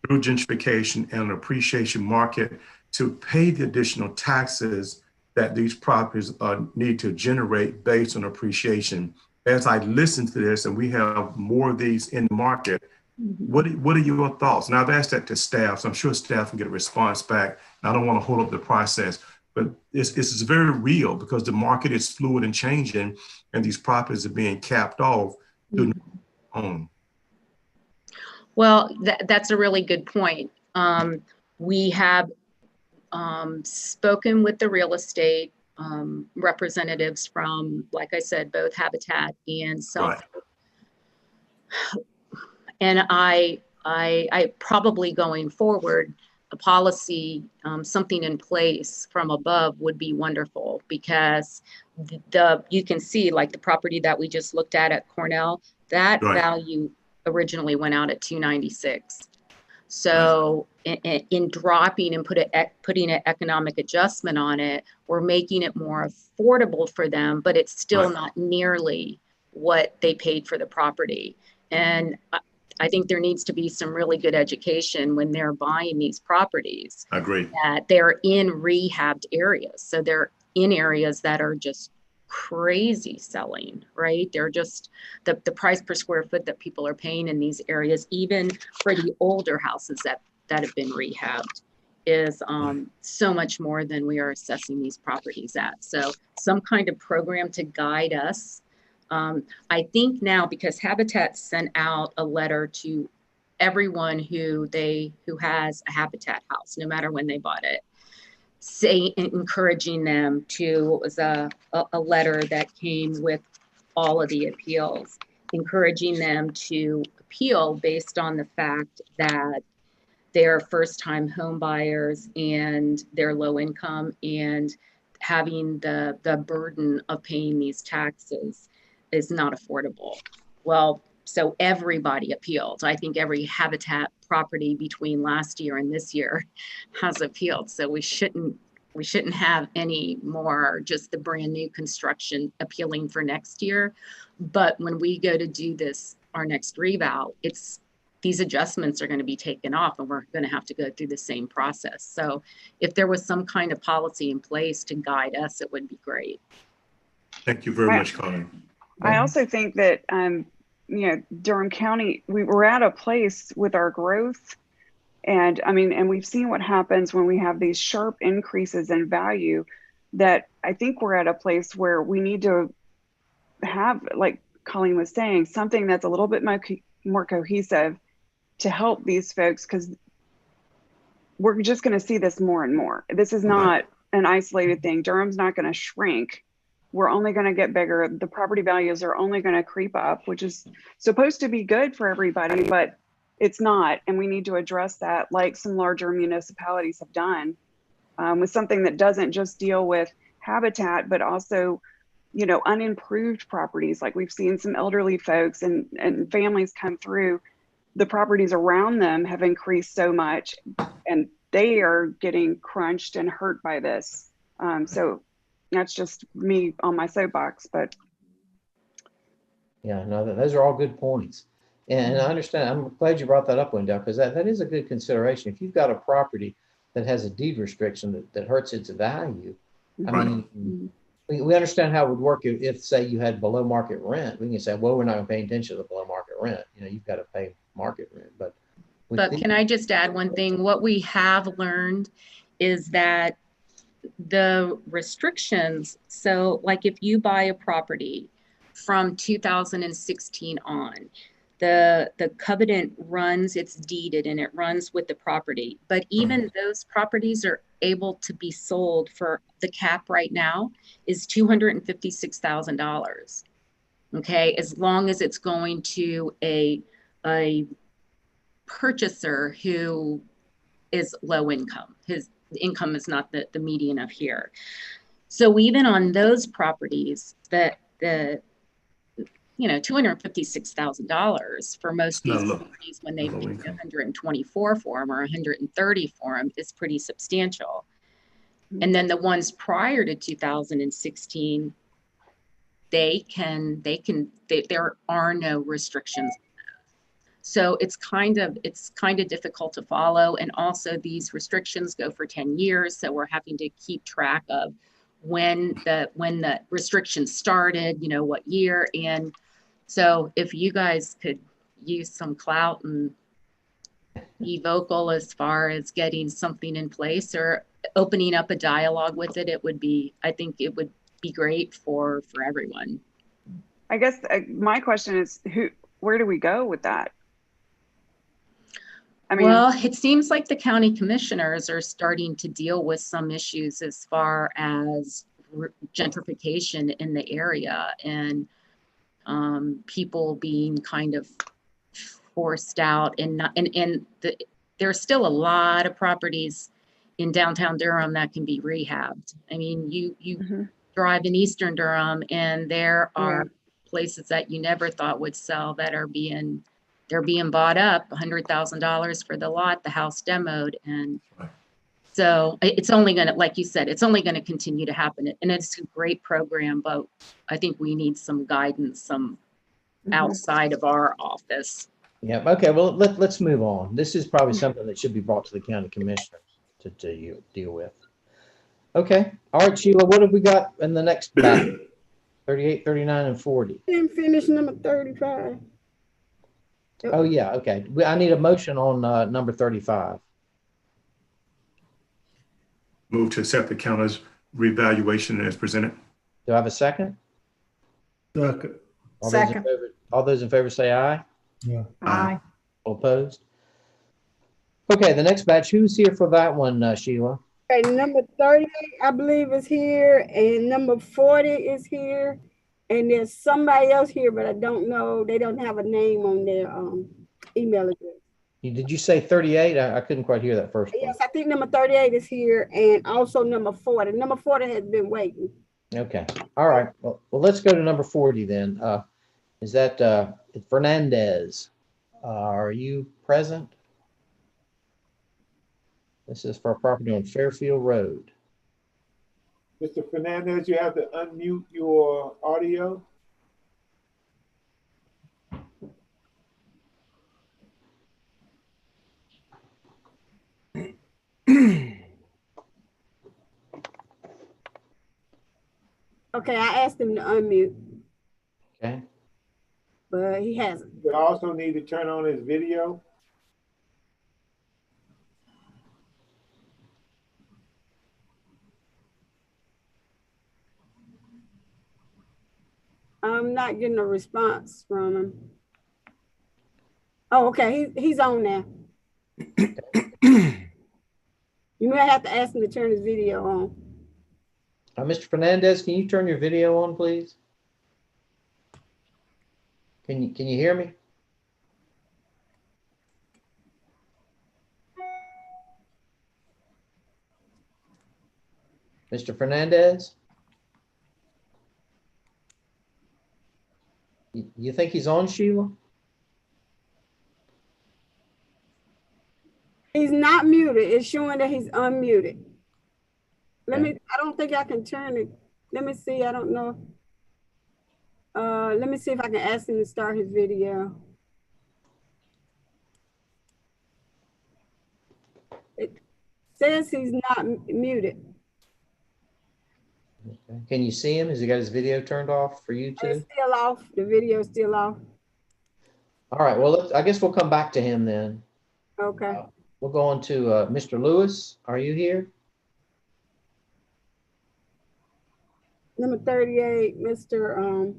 through gentrification and an appreciation market, to pay the additional taxes that these properties need to generate based on appreciation. As I listen to this, and we have more of these in the market, what are your thoughts? And I've asked that to staff, so I'm sure staff can get a response back. I don't want to hold up the process, but it's very real because the market is fluid and changing, and these properties are being capped off to own. Well, that's a really good point. We have spoken with the real estate representatives from, like I said, both Habitat and Self. Right. And I probably going forward, a policy, something in place from above would be wonderful, because you can see, like the property that we just looked at Cornell, that right. value originally went out at 296. So right. in dropping and putting an economic adjustment on it, we're making it more affordable for them, but it's still right. not nearly what they paid for the property. And I think there needs to be some really good education when they're buying these properties. I agree. That they're in rehabbed areas. So they're in areas that are just crazy selling, right? They're just, the price per square foot that people are paying in these areas, even for the older houses that have been rehabbed, is so much more than we are assessing these properties at. So some kind of program to guide us. I think now, because Habitat sent out a letter to everyone who has a Habitat house, no matter when they bought it, encouraging them to, it was a letter that came with all of the appeals, encouraging them to appeal based on the fact that they're first-time home buyers and they're low income, and having the burden of paying these taxes is not affordable. Well, so everybody appealed. I think every Habitat property between last year and this year has appealed. So we shouldn't we shouldn't have any more just the brand new construction appealing for next year. But when we go to do this, our next revow, these adjustments are going to be taken off and we're going to have to go through the same process. So if there was some kind of policy in place to guide us, it would be great. Thank you very much, Colin. I also think that, Durham County, we were at a place with our growth. And I mean, and we've seen what happens when we have these sharp increases in value, that I think we're at a place where we need to have, like Colleen was saying, something that's a little bit more cohesive to help these folks, because we're just going to see this more and more. This is not an isolated thing. Durham's not going to shrink. We're only going to get bigger. The property values are only going to creep up, which is supposed to be good for everybody, but it's not. And we need to address that, like some larger municipalities have done, with something that doesn't just deal with habitat, but also, unimproved properties. Like we've seen some elderly folks and families come through. The properties around them have increased so much and they are getting crunched and hurt by this. So that's just me on my soapbox, but. Yeah, no, those are all good points. And I understand, I'm glad you brought that up, Wendell, because that is a good consideration. If you've got a property that has a deed restriction that hurts its value, I mean, we understand how it would work if, say, you had below market rent. We can say, well, we're not going to pay attention to the below market rent. You've got to pay market rent. But can I just add one thing? What we have learned is that the restrictions, so like if you buy a property from 2016 on, the covenant runs, it's deeded and it runs with the property. But even those properties are able to be sold for, the cap right now is $256,000. Okay, as long as it's going to a purchaser who is low income. His income is not the median of here. So even on those properties, the $256,000 for most of these properties when they pay 124 for them or 130 for them is pretty substantial. And then the ones prior to 2016, there are no restrictions. So it's kind of difficult to follow. And also these restrictions go for 10 years. So we're having to keep track of when the restrictions started, what year. And so if you guys could use some clout and be vocal as far as getting something in place or opening up a dialogue with it, I think it would be great for everyone. I guess my question is, where do we go with that? I mean, well, it seems like the county commissioners are starting to deal with some issues as far as gentrification in the area and people being kind of forced out, and there's still a lot of properties in downtown Durham that can be rehabbed. I mean, you drive in Eastern Durham and there are places that you never thought would sell that are being bought up, $100,000 for the lot, the house demoed. And so it's only going to, like you said, it's only going to continue to happen. And it's a great program, but I think we need some guidance, some outside of our office. Yeah. Okay. Well, let's move on. This is probably something that should be brought to the county commissioners to deal with. Okay. All right, Sheila, what have we got in the next batch? 38, 39, and 40. Didn't finish number 35. Oh, yeah. Okay. I need a motion on number 35. Move to accept the county's revaluation as presented. Do I have a second? Second. All those in favor say aye. Yeah. Aye. All opposed? Okay, the next batch, who's here for that one, Sheila? Okay, number 38, I believe, is here, and number 40 is here, and there's somebody else here, but I don't know. They don't have a name on their email address. Did you say 38? I couldn't quite hear that first one. Yes, I think number 38 is here, and also number 40. Number 40 has been waiting. Okay. All right. Well, let's go to number 40 then. Is that Fernandez? Are you present? This is for a property on Fairfield Road. Mr. Fernandez, you have to unmute your audio. Okay, I asked him to unmute, Okay. but he hasn't. You also need to turn on his video. I'm not getting a response from him. Oh, okay, he's on now. You may have to ask him to turn his video on. Mr. Fernandez, can you turn your video on, please? Can you hear me? Mr. Fernandez? You think he's on, Sheila? He's not muted. It's showing that he's unmuted. I don't think I can turn it. Let me see. I don't know. Let me see if I can ask him to start his video. It says he's not muted. Okay. Can you see him? Has he got his video turned off for you too? It's still off. The video is still off. All right. Well, I guess we'll come back to him then. Okay. We'll go on to Mr. Lewis. Are you here? Number 38, Mr.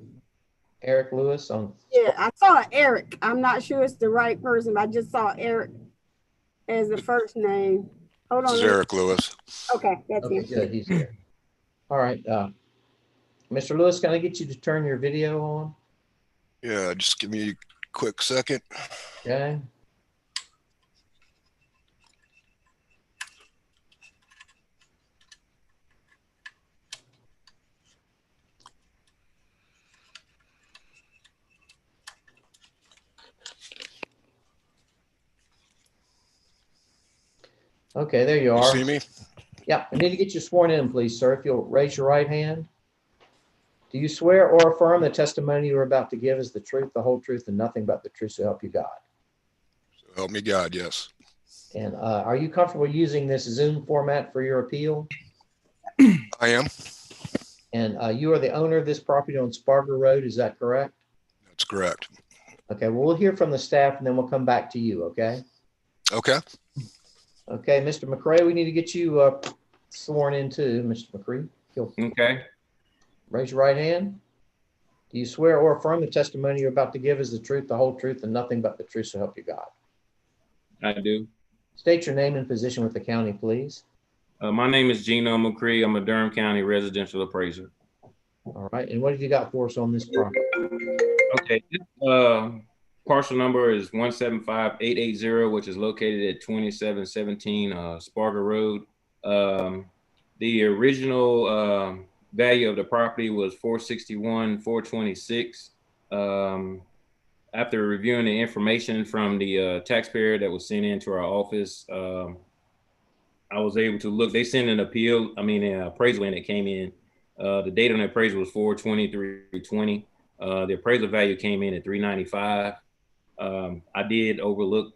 Eric Lewis on. Yeah, I saw Eric. I'm not sure it's the right person, but I just saw Eric as the first name. Hold on. This is Eric Lewis. Okay, that's Okay, him. good. He's here. All right. Mr. Lewis, can I get you to turn your video on? Yeah, just give me a quick second. Okay. Okay, there you are. You see me? Yeah, I need to get you sworn in, please, sir. If you'll raise your right hand. Do you swear or affirm the testimony you are about to give is the truth, the whole truth, and nothing but the truth, so help you God? So help me God, yes. And are you comfortable using this Zoom format for your appeal? I am. And you are the owner of this property on Sparger Road, is that correct? That's correct. Okay, well, we'll hear from the staff and then we'll come back to you, okay? Okay. Okay, Mr. McCray, we need to get you sworn in too, Mr. McCray. Okay. Raise your right hand. Do you swear or affirm the testimony you're about to give is the truth, the whole truth, and nothing but the truth, so help you God? I do. State your name and position with the county, please. My name is Gino McCree. I'm a Durham County residential appraiser. All right, and what have you got for us on this property? Okay, parcel number is 175880, which is located at 2717 Sparger Road. The original value of the property was $461,426. After reviewing the information from the taxpayer that was sent into our office, I was able to look. They sent an appraisal in that came in. The date on the appraisal was 4/23/20. The appraisal value came in at $395. I did look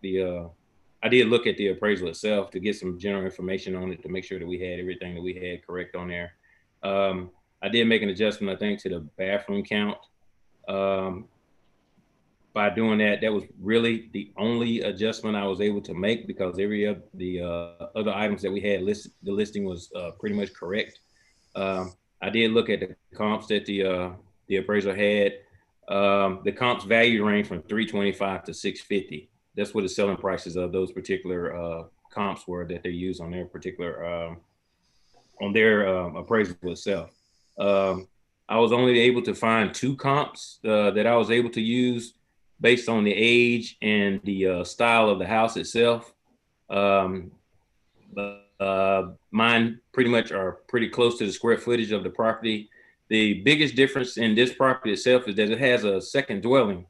at the appraisal itself to get some general information on it to make sure that we had everything that we had correct on there. I did make an adjustment, I think, to the bathroom count. By doing that, that was really the only adjustment I was able to make because every of the other items that we had listed, the listing was pretty much correct. I did look at the comps that the appraiser had. The comps value range from $325 to $650. That's what the selling prices of those particular comps were that they used on their particular appraisal itself. I was only able to find two comps that I was able to use based on the age and the style of the house itself. Mine pretty much are pretty close to the square footage of the property. The biggest difference in this property itself is that it has a second dwelling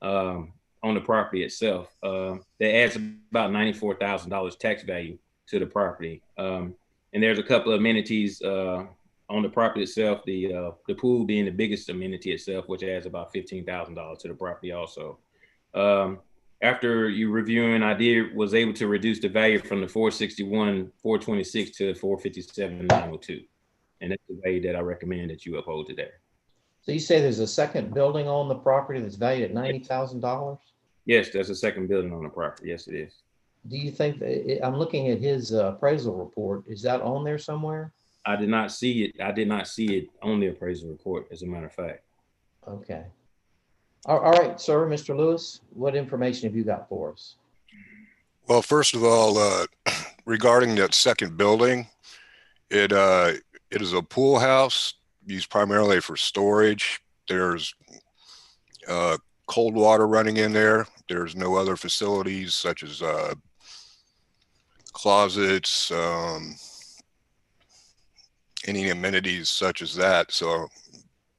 on the property itself. That adds about $94,000 tax value to the property. And there's a couple of amenities on the property itself, the pool being the biggest amenity itself, which adds about $15,000 to the property also. After you reviewing, I was able to reduce the value from the 461,426 to 457,902. And that's the value that I recommend that you uphold today. So you say there's a second building on the property that's valued at $90,000? Yes, there's a second building on the property. Yes, it is. Do you think that I'm looking at his appraisal report? Is that on there somewhere? I did not see it. I did not see it on the appraisal report, as a matter of fact. Okay. All right, sir, Mr. Lewis, what information have you got for us? Well, first of all, regarding that second building, it is a pool house used primarily for storage. There's cold water running in there. There's no other facilities such as closets, any amenities such as that. So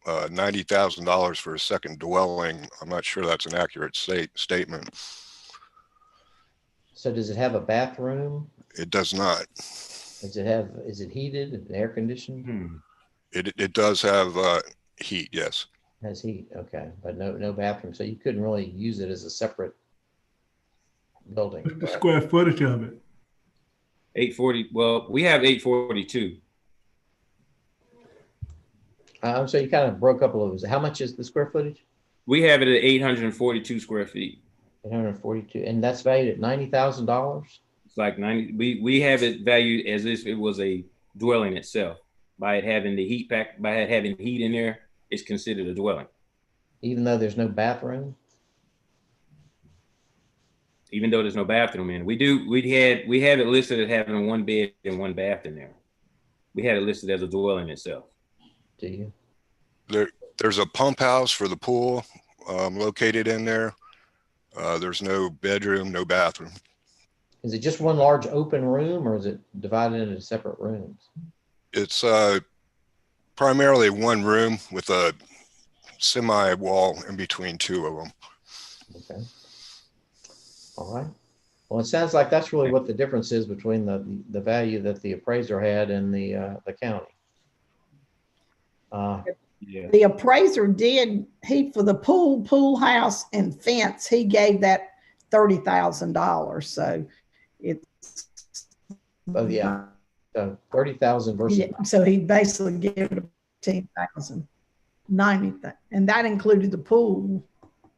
$90,000 for a second dwelling, I'm not sure that's an accurate statement. So does it have a bathroom? It does not. Is it heated and air conditioned? It does have heat, yes. Has heat, okay, but no bathroom. So you couldn't really use it as a separate building. What's the square footage of it? 840, well, we have 842. So you kind of broke up a little bit. How much is the square footage? We have it at 842 square feet. 842, and that's valued at $90,000? It's like 90, we have it valued as if it was a dwelling itself. By it having the heat by it having heat in there, it's considered a dwelling. Even though there's no bathroom? Even though there's no bathroom in, we have it listed as having one bed and one bath in there. We had it listed as a dwelling itself. Do you? There's a pump house for the pool located in there. There's no bedroom, no bathroom. Is it just one large open room, or is it divided into separate rooms? It's primarily one room with a semi-wall in between two of them. Okay. All right. Well, it sounds like that's really what the difference is between the value that the appraiser had and the county. Yeah. The appraiser did, for the pool house and fence, he gave that $30,000. So it's. Oh yeah. So 30,000 versus. Yeah, so he basically gave it 15,000, 90, and that included the pool,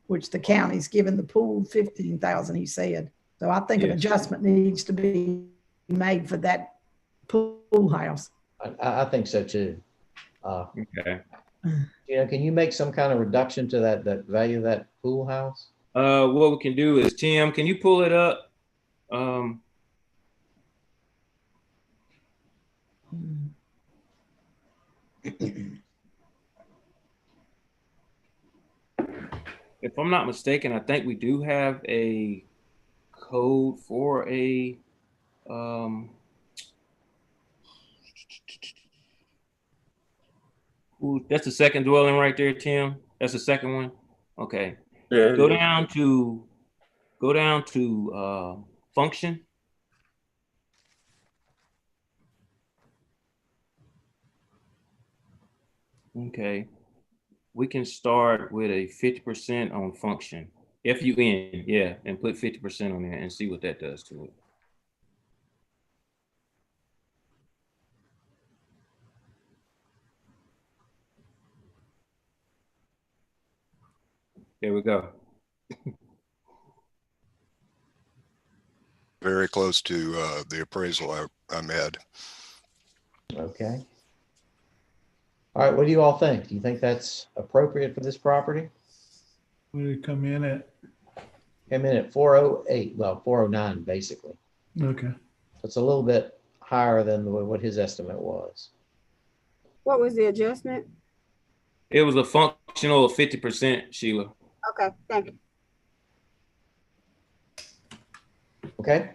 which the county's given the pool 15,000. He said. So I think an adjustment needs to be made for that pool house. I think so too. Okay. Can you make some kind of reduction to that value of that pool house? What we can do is, Tim, can you pull it up? If I'm not mistaken, I think we do have a code for a ooh, that's the second dwelling right there, Tim. That's the second one. Okay. Yeah. Go down to function. Okay. We can start with a 50% on function. FUN, yeah, and put 50% on there and see what that does to it. There we go. Very close to the appraisal I made. Okay. All right, what do you all think? Do you think that's appropriate for this property? What did it come in at? Came in at 408, well, 409 basically. Okay. So it's a little bit higher than what his estimate was. What was the adjustment? It was a functional of 50%, Sheila. Okay, thank you. Okay.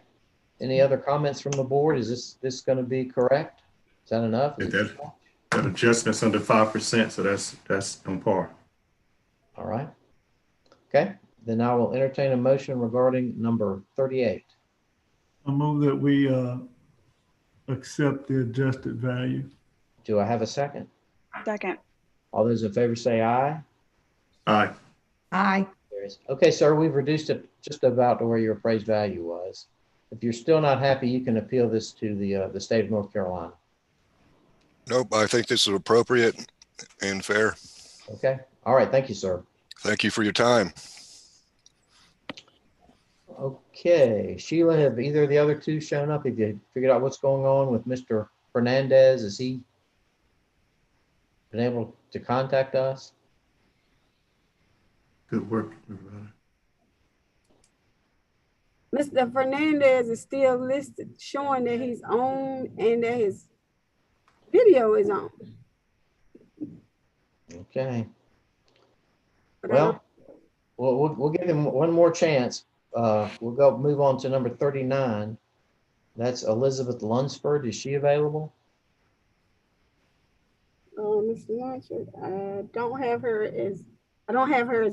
Any other comments from the board? Is this going to be correct? Is that enough? That adjustment's under 5%, so that's on par. All right. Okay. Then I will entertain a motion regarding number 38. I move that we accept the adjusted value. Do I have a second? Second. All those in favor say aye. Aye. Aye. Okay, sir, we've reduced it just about to where your appraised value was. If you're still not happy, you can appeal this to the state of North Carolina. Nope, I think this is appropriate and fair. Okay. All right. Thank you, sir. Thank you for your time. Okay. Sheila, have either of the other two shown up? Have you figured out what's going on with Mr. Fernandez? Has he been able to contact us? Good work, everybody. Mr. Fernandez is still listed, showing that he's on and that his video is on. Okay. Well, we'll give him one more chance. We'll move on to number 39. That's Elizabeth Lunsford. Is she available? Ms. Lunsford, I don't have her as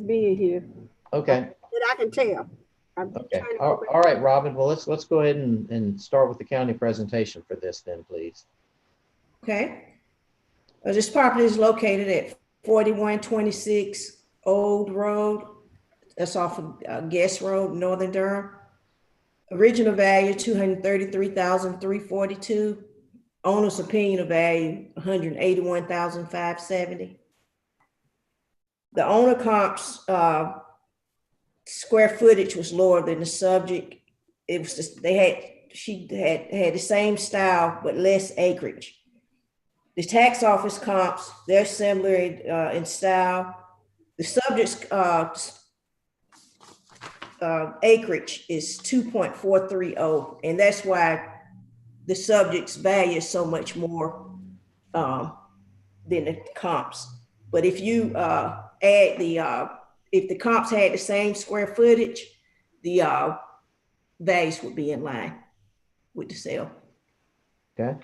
being here. Okay. That I can tell. Okay. All right, Robin. Well, let's go ahead and start with the county presentation for this then, please. Okay. This property is located at 4126 Old Road. That's off of Guest Road, Northern Durham. Original value, $233,342. Owner's opinion of value, $181,570. The owner comps square footage was lower than the subject. It was just, she had the same style but less acreage. The tax office comps, they're similar in style. The subject's acreage is 2.430, and that's why the subject's value is so much more than the comps. But if you add if the comps had the same square footage, the values would be in line with the sale. Okay.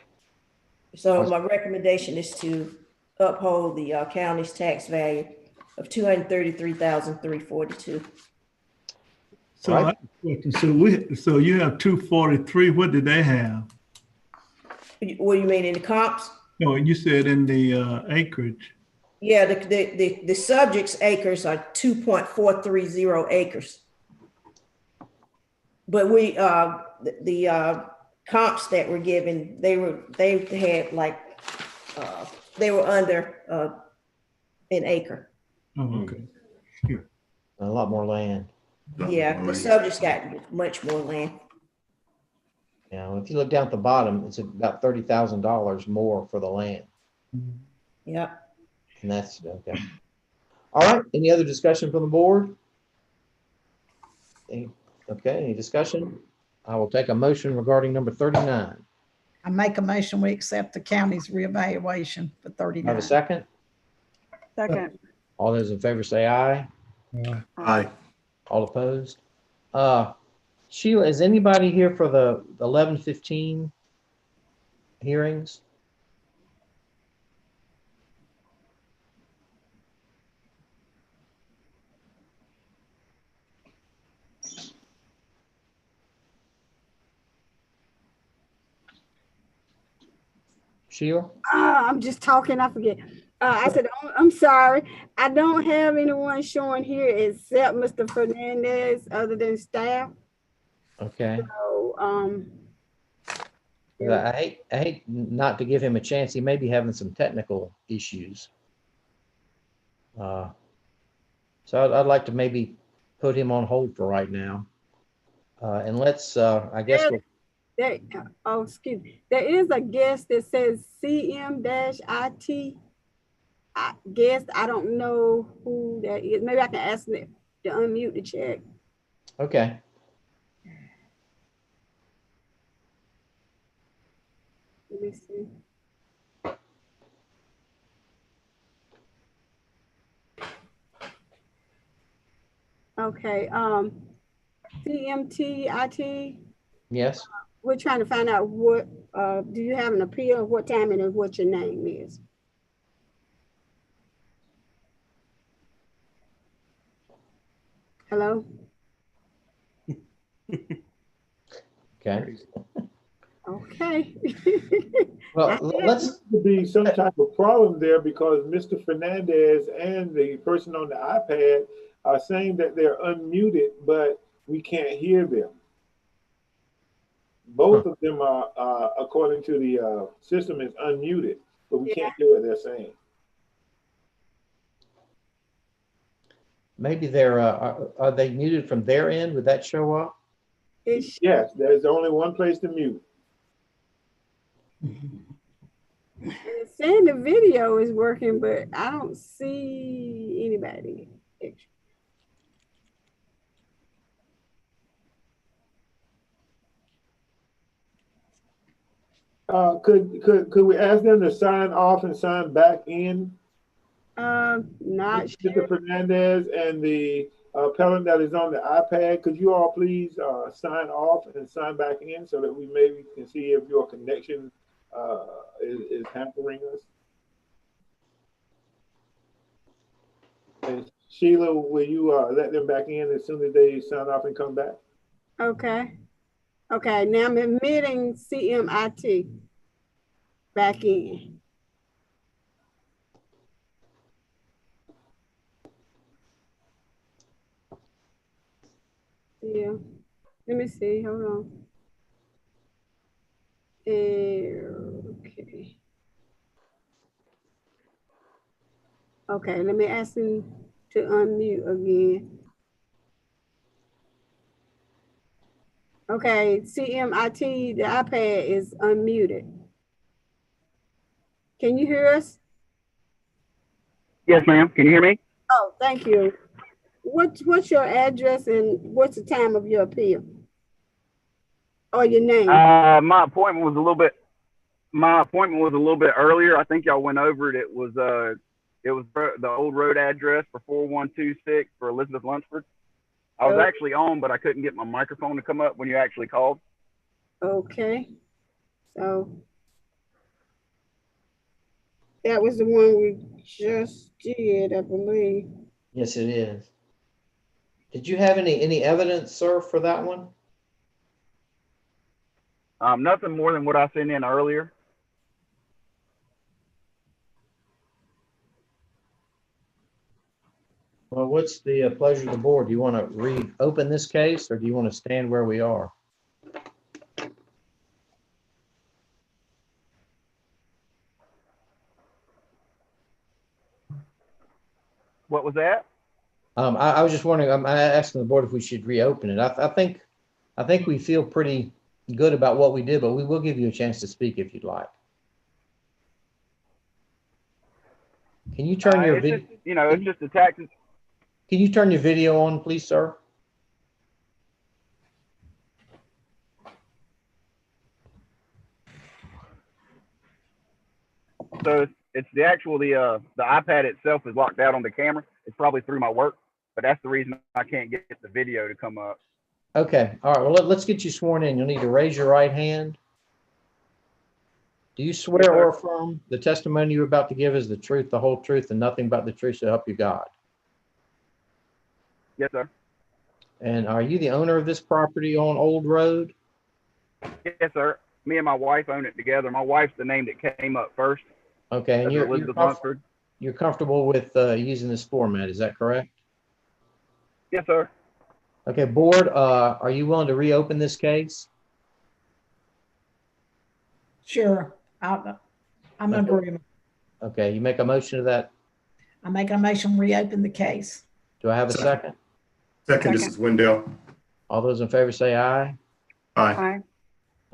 So my recommendation is to uphold the county's tax value of $233,342. So, Right. so you have 243. What did they have? What do you mean in the comps? No, you said in the acreage. Yeah, the subject's acres are 2.430 acres. But we the comps that were given, they had like they were under an acre. Oh, okay. A lot more land. Yeah, the subject's got much more land. Yeah, if you look down at the bottom, it's about $30,000 more for the land. Yeah. And that's okay. All right. Any other discussion from the board? Okay. Any discussion? I will take a motion regarding number 39. I make a motion, we accept the county's reevaluation for 39. Have a second? Second. All those in favor say aye. Aye. All opposed? Sheila, is anybody here for the 11:15 hearings? Sheila? I'm just talking, I forget. I said, I'm sorry. I don't have anyone showing here except Mr. Fernandez other than staff. Okay. So, I hate not to give him a chance. He may be having some technical issues. So I'd like to maybe put him on hold for right now. And let's, I guess. Excuse me. There is a guest that says CM-IT. I guess I don't know who that is. Maybe I can ask them to unmute the check. Okay. Let me see. Okay. CMTIT. Yes. We're trying to find out what do you have an appeal, what time and what your name is. Hello? Okay. Okay. Well, let's to be some type of problem there because Mr. Fernandez and the person on the iPad are saying that they're unmuted, but we can't hear them. Both of them are according to the system, is unmuted, but we can't hear what they're saying. maybe they're are they muted from their end? Would that show up? Yes, there's only one place to mute. It's saying the video is working, but I don't see anybody. Could we ask them to sign off and sign back in? Not Mr. sure. Fernandez and the appellant that is on the iPad, could you all please sign off and sign back in so that we maybe can see if your connection is hampering us? And Sheila, will you let them back in as soon as they sign off and come back? Okay. Okay, now I'm admitting CMIT back in. Yeah, let me see, hold on. Okay. Okay, let me ask him to unmute again. Okay, CMIT, the iPad is unmuted. Can you hear us? Yes, ma'am. Can you hear me? Oh, thank you. What's your address and what's the time of your appeal? Or your name? My appointment was a little bit earlier. I think y'all went over it. It was the old road address for 4126 for Elizabeth Lunsford. I was actually on, but I couldn't get my microphone to come up when you actually called. Okay. So that was the one we just did, I believe. Yes, it is. Did you have any evidence, sir, for that one? Nothing more than what I sent in earlier. Well, what's the pleasure of the board? Do you want to reopen this case or do you want to stand where we are? What was that? I was just wondering, I'm asking the board if we should reopen it. I think we feel pretty good about what we did, but we will give you a chance to speak if you'd like. Can you turn your video? It's just a tax. Can you turn your video on, please, sir? So it's the iPad itself is locked out on the camera. It's probably through my work, but that's the reason I can't get the video to come up. Okay. All right. Well, let's get you sworn in. You'll need to raise your right hand. Do you swear or affirm the testimony you're about to give is the truth, the whole truth, and nothing but the truth to help you God? Yes, sir. And are you the owner of this property on Old Road? Yes, sir. Me and my wife own it together. My wife's the name that came up first. Okay. And you're comfortable with using this format, is that correct? Yes, sir. Okay, board, are you willing to reopen this case? Sure. I'm in agreement. Okay, you make a motion to that. I make a motion to reopen the case. Do I have a second? Second, this is Wendell. All those in favor say aye. Aye. Aye.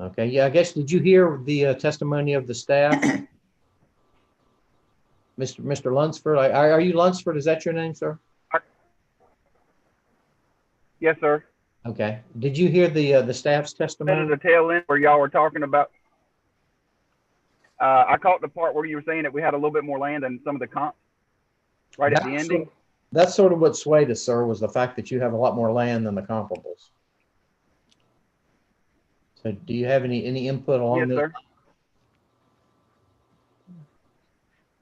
Okay, yeah, I guess, did you hear the testimony of the staff? Mr. Lunsford, are you Lunsford? Is that your name, sir? Yes, sir. Okay. Did you hear the staff's testimony? The tail end where y'all were talking about. I caught the part where you were saying that we had a little bit more land than some of the comps right at the ending. That's sort of what swayed us, sir, was the fact that you have a lot more land than the comparables. So do you have any input along this? Yes,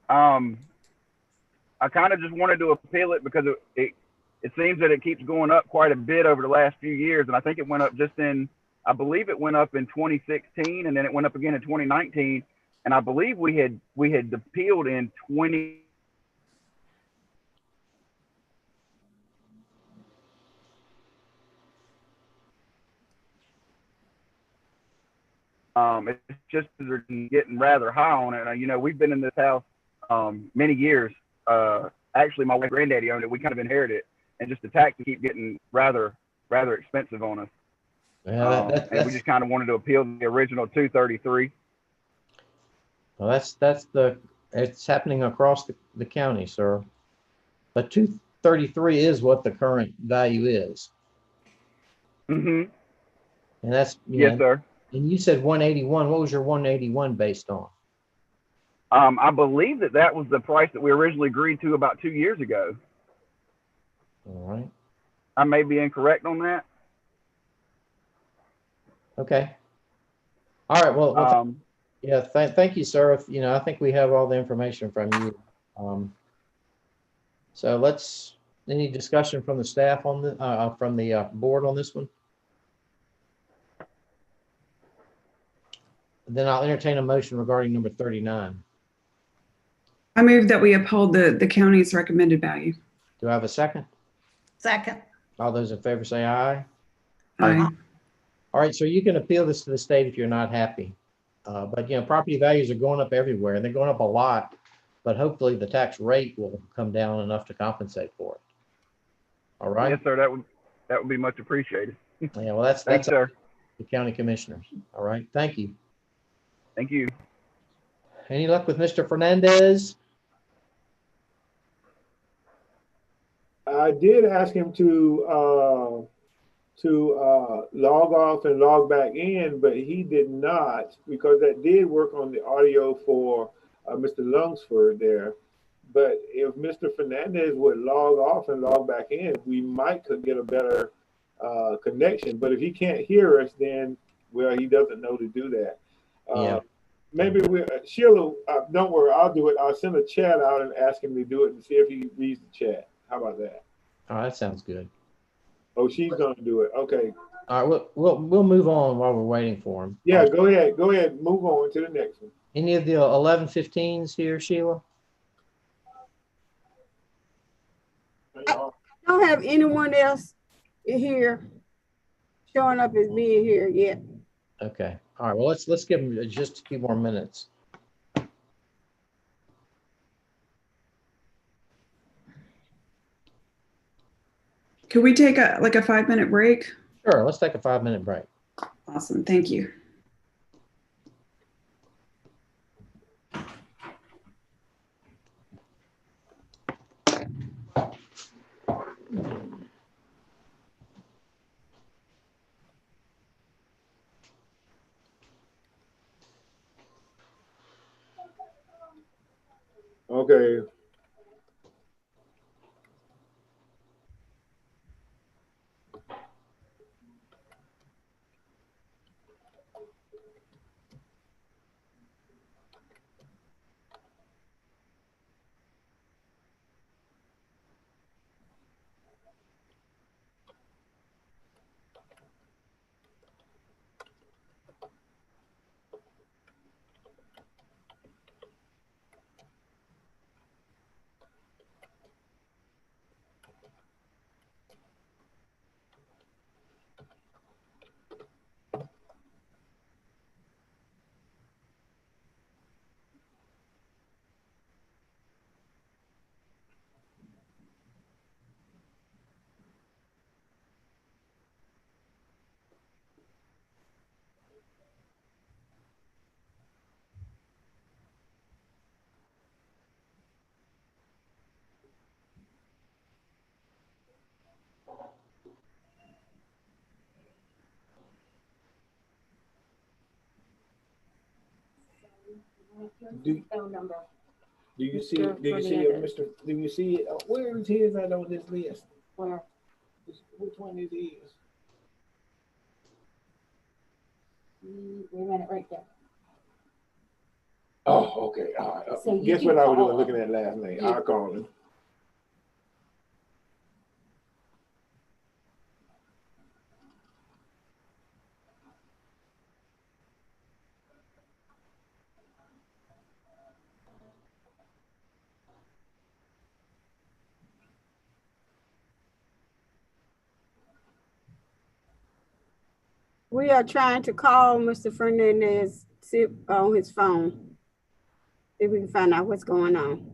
sir. I kind of just wanted to appeal it because it seems that it keeps going up quite a bit over the last few years. And I think it went up just in I believe it went up in 2016, and then it went up again in 2019. And I believe we had appealed in 20. It's just they're getting rather high on it. You know, we've been in this house many years. Actually, my granddaddy owned it. We kind of inherited it, and just the taxes keep getting rather expensive on us. Yeah, and we just kind of wanted to appeal the original 233. Well, it's happening across the county, sir. But 233 is what the current value is. Mm-hmm. And that's yes, sir. And you said 181. What was your 181 based on? I believe that was the price that we originally agreed to about 2 years ago. All right. I may be incorrect on that. Okay. All right. Well, yeah. Thank you, sir. I think we have all the information from you. So any discussion from the staff on from the board on this one? Then I'll entertain a motion regarding number 39. I move that we uphold the county's recommended value. Do I have a second? Second. All those in favor say aye. Aye. All right, so you can appeal this to the state if you're not happy. But property values are going up everywhere, and they're going up a lot. But hopefully the tax rate will come down enough to compensate for it. All right. Yes, sir. That would be much appreciated. Yeah. Well, that's Thanks, sir. The county commissioners. All right. Thank you. Thank you. Any luck with Mr. Fernandez? I did ask him to log off and log back in, but he did not, because that did work on the audio for Mr. Lunsford there. But if Mr. Fernandez would log off and log back in, we could get a better connection. But if he can't hear us, then, well, he doesn't know to do that. Yeah. Maybe Sheila, don't worry, I'll do it. I'll send a chat out and ask him to do it and see if he reads the chat. How about that? Oh, that sounds good. Oh, she's going to do it. Okay. All right, we'll move on while we're waiting for him. Yeah, go ahead. Go ahead. Move on to the next one. Any of the 1115s here, Sheila? I don't have anyone else here showing up as being here yet. Okay. All right. Well, let's give him just a few more minutes. Could we take a 5-minute break? Sure. Let's take a 5-minute break. Awesome. Thank you. Okay. Do you see Mr. Do you see it? Where is his at on this list? Where? Which one is his? Wait a minute, right there. Oh, okay. All right. So guess what I was doing looking at last night? I'll call him. We are trying to call Mr. Fernandez on his phone. If we can find out what's going on.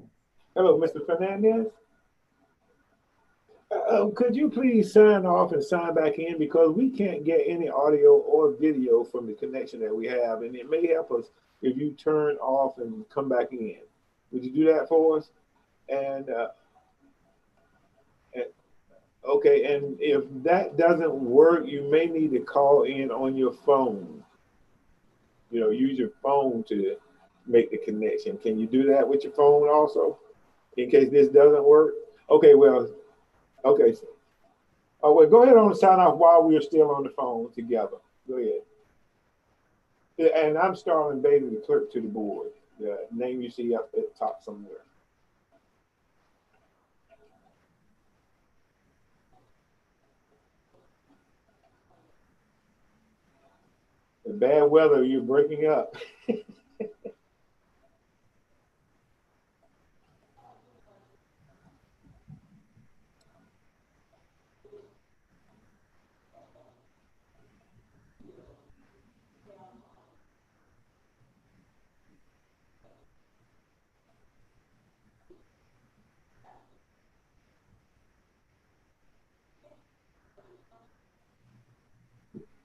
Hello, Mr. Fernandez. Could you please sign off and sign back in, because we can't get any audio or video from the connection that we have, and it may help us if you turn off and come back in. Would you do that for us? And okay, and if that doesn't work, you may need to call in on your phone. You know, use your phone to make the connection. Can you do that with your phone also, in case this doesn't work? Okay, well, okay. Oh, well, go ahead on and sign off while we're still on the phone together. Go ahead. And I'm Starlin Bailey, the clerk to the board. The name you see up at the top somewhere. The bad weather, you're breaking up.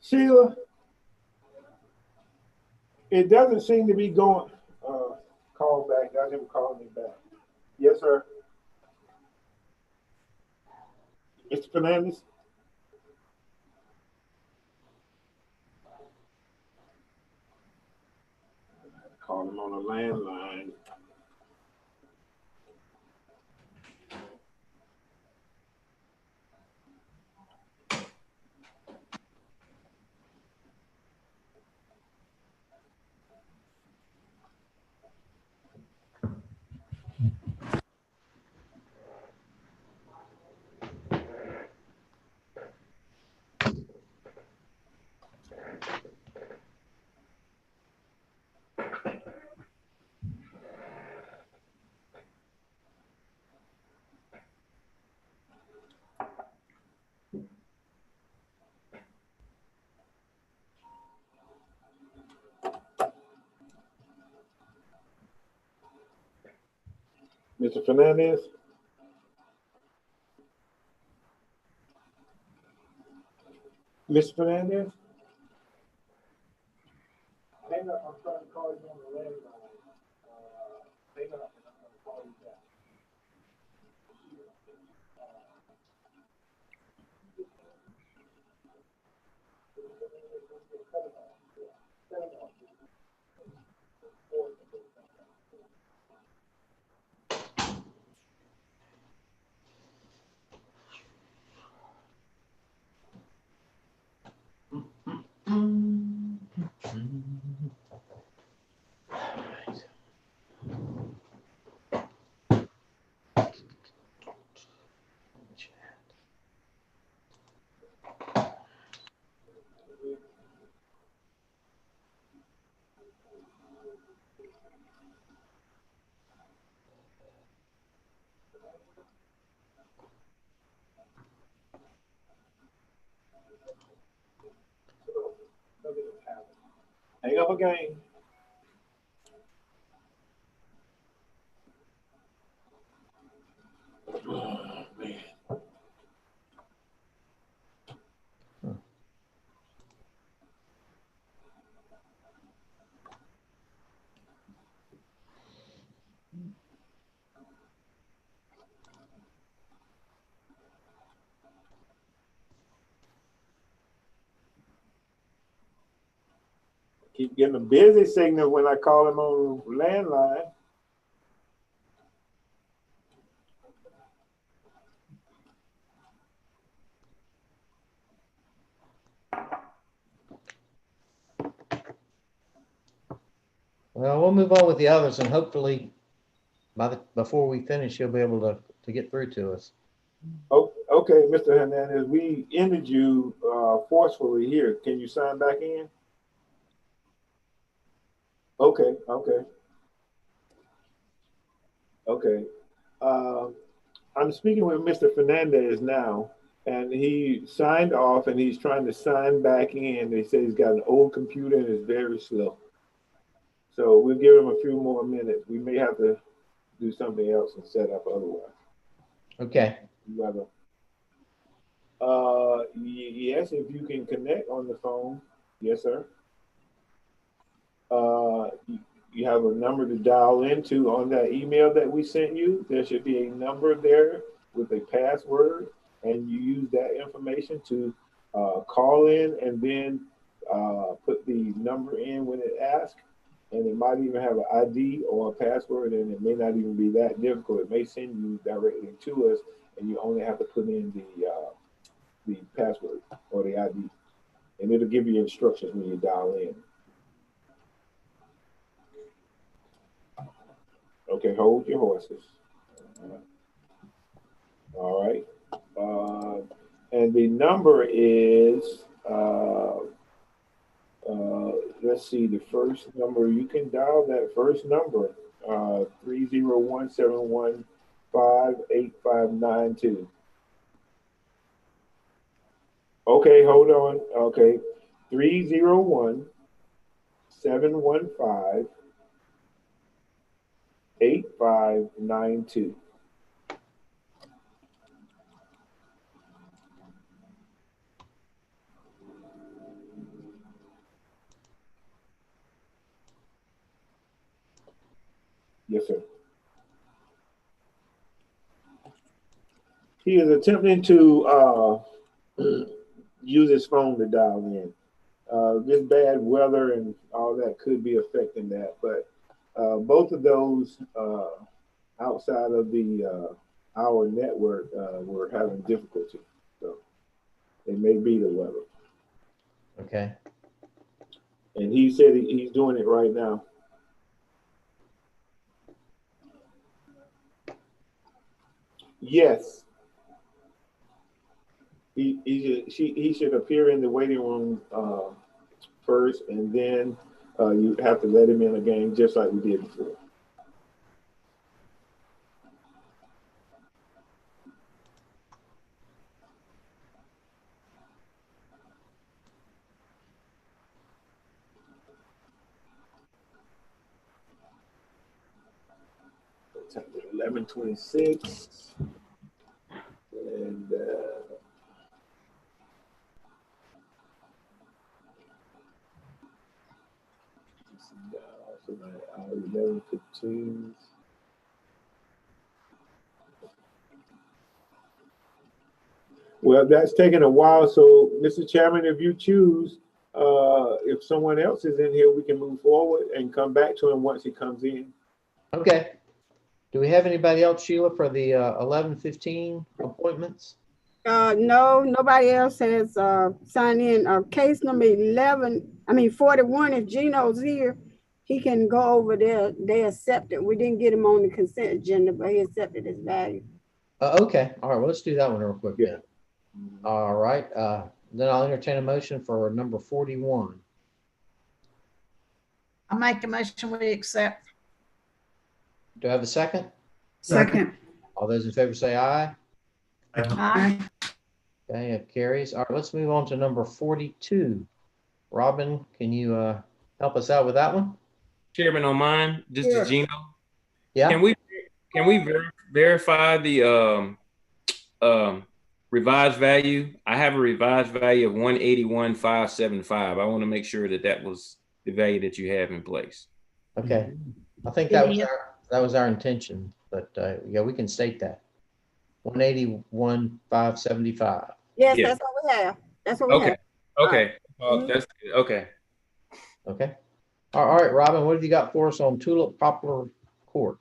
Sheila, it doesn't seem to be going. Call back. Got him calling me back. Yes, sir. Mr. Fernandez. Call him on a landline. Mr. Fernandez. Mr. Fernandez. Hang up. I'm trying to call you on the landline. Hang up. I'm going to call you back. Hang up again. Oh, man. Keep getting a busy signal when I call him on landline. Well, we'll move on with the others, and hopefully before we finish, you'll be able to get through to us. Oh, okay, Mr. Hernandez, we ended you forcefully here. Can you sign back in? Okay, okay. Okay. I'm speaking with Mr. Fernandez now. And he signed off and he's trying to sign back in. They say he's got an old computer and it's very slow. So we'll give him a few more minutes. We may have to do something else and set up otherwise. Okay. Yes, if you can connect on the phone. Yes, sir. You have a number to dial into on that email that we sent you. There should be a number there with a password, and you use that information to call in and then put the number in when it asks. And it might even have an ID or a password, and it may not even be that difficult. It may send you directly to us, and you only have to put in the password or the ID, and it'll give you instructions when you dial in. Okay, hold your horses. All right. And the number is, let's see, the first number, you can dial that first number, 301-715-8592. Okay, hold on. Okay, 301-715-8592. Yes, sir. He is attempting to use his phone to dial in. This bad weather and all that could be affecting that, but both of those outside of the our network were having difficulty. So it may be the weather. Okay. And he said he's doing it right now. Yes. He should appear in the waiting room first, and then you have to let him in again, just like we did before. It's at 11:26, and 11:15. Well, that's taking a while. So, Mr. Chairman, if you choose, if someone else is in here, we can move forward and come back to him once he comes in. Okay. Do we have anybody else, Sheila, for the 11:15 appointments? No, nobody else has signed in. Case number 41, if Gino's here, he can go over there. They accepted. We didn't get him on the consent agenda, but he accepted his value. Okay. All right. Well, let's do that one real quick. Yeah. Then. All right. Then I'll entertain a motion for number 41. I make a motion we accept. Do I have a second? Second. All those in favor say aye. Aye. Okay, it carries. All right, let's move on to number 42. Robin, can you help us out with that one? Chairman, on mine, just Sure. the Gino. Yeah. Can we verify the revised value? I have a revised value of 181,575. I want to make sure that that was the value that you have in place. Okay. I think that was our intention, but yeah, we can state that. 181,575. Yes, Yeah. that's what we have. That's what we have. Okay. Right. That's good. Okay. Okay. All right, Robin, what have you got for us on Tulip Poplar Court?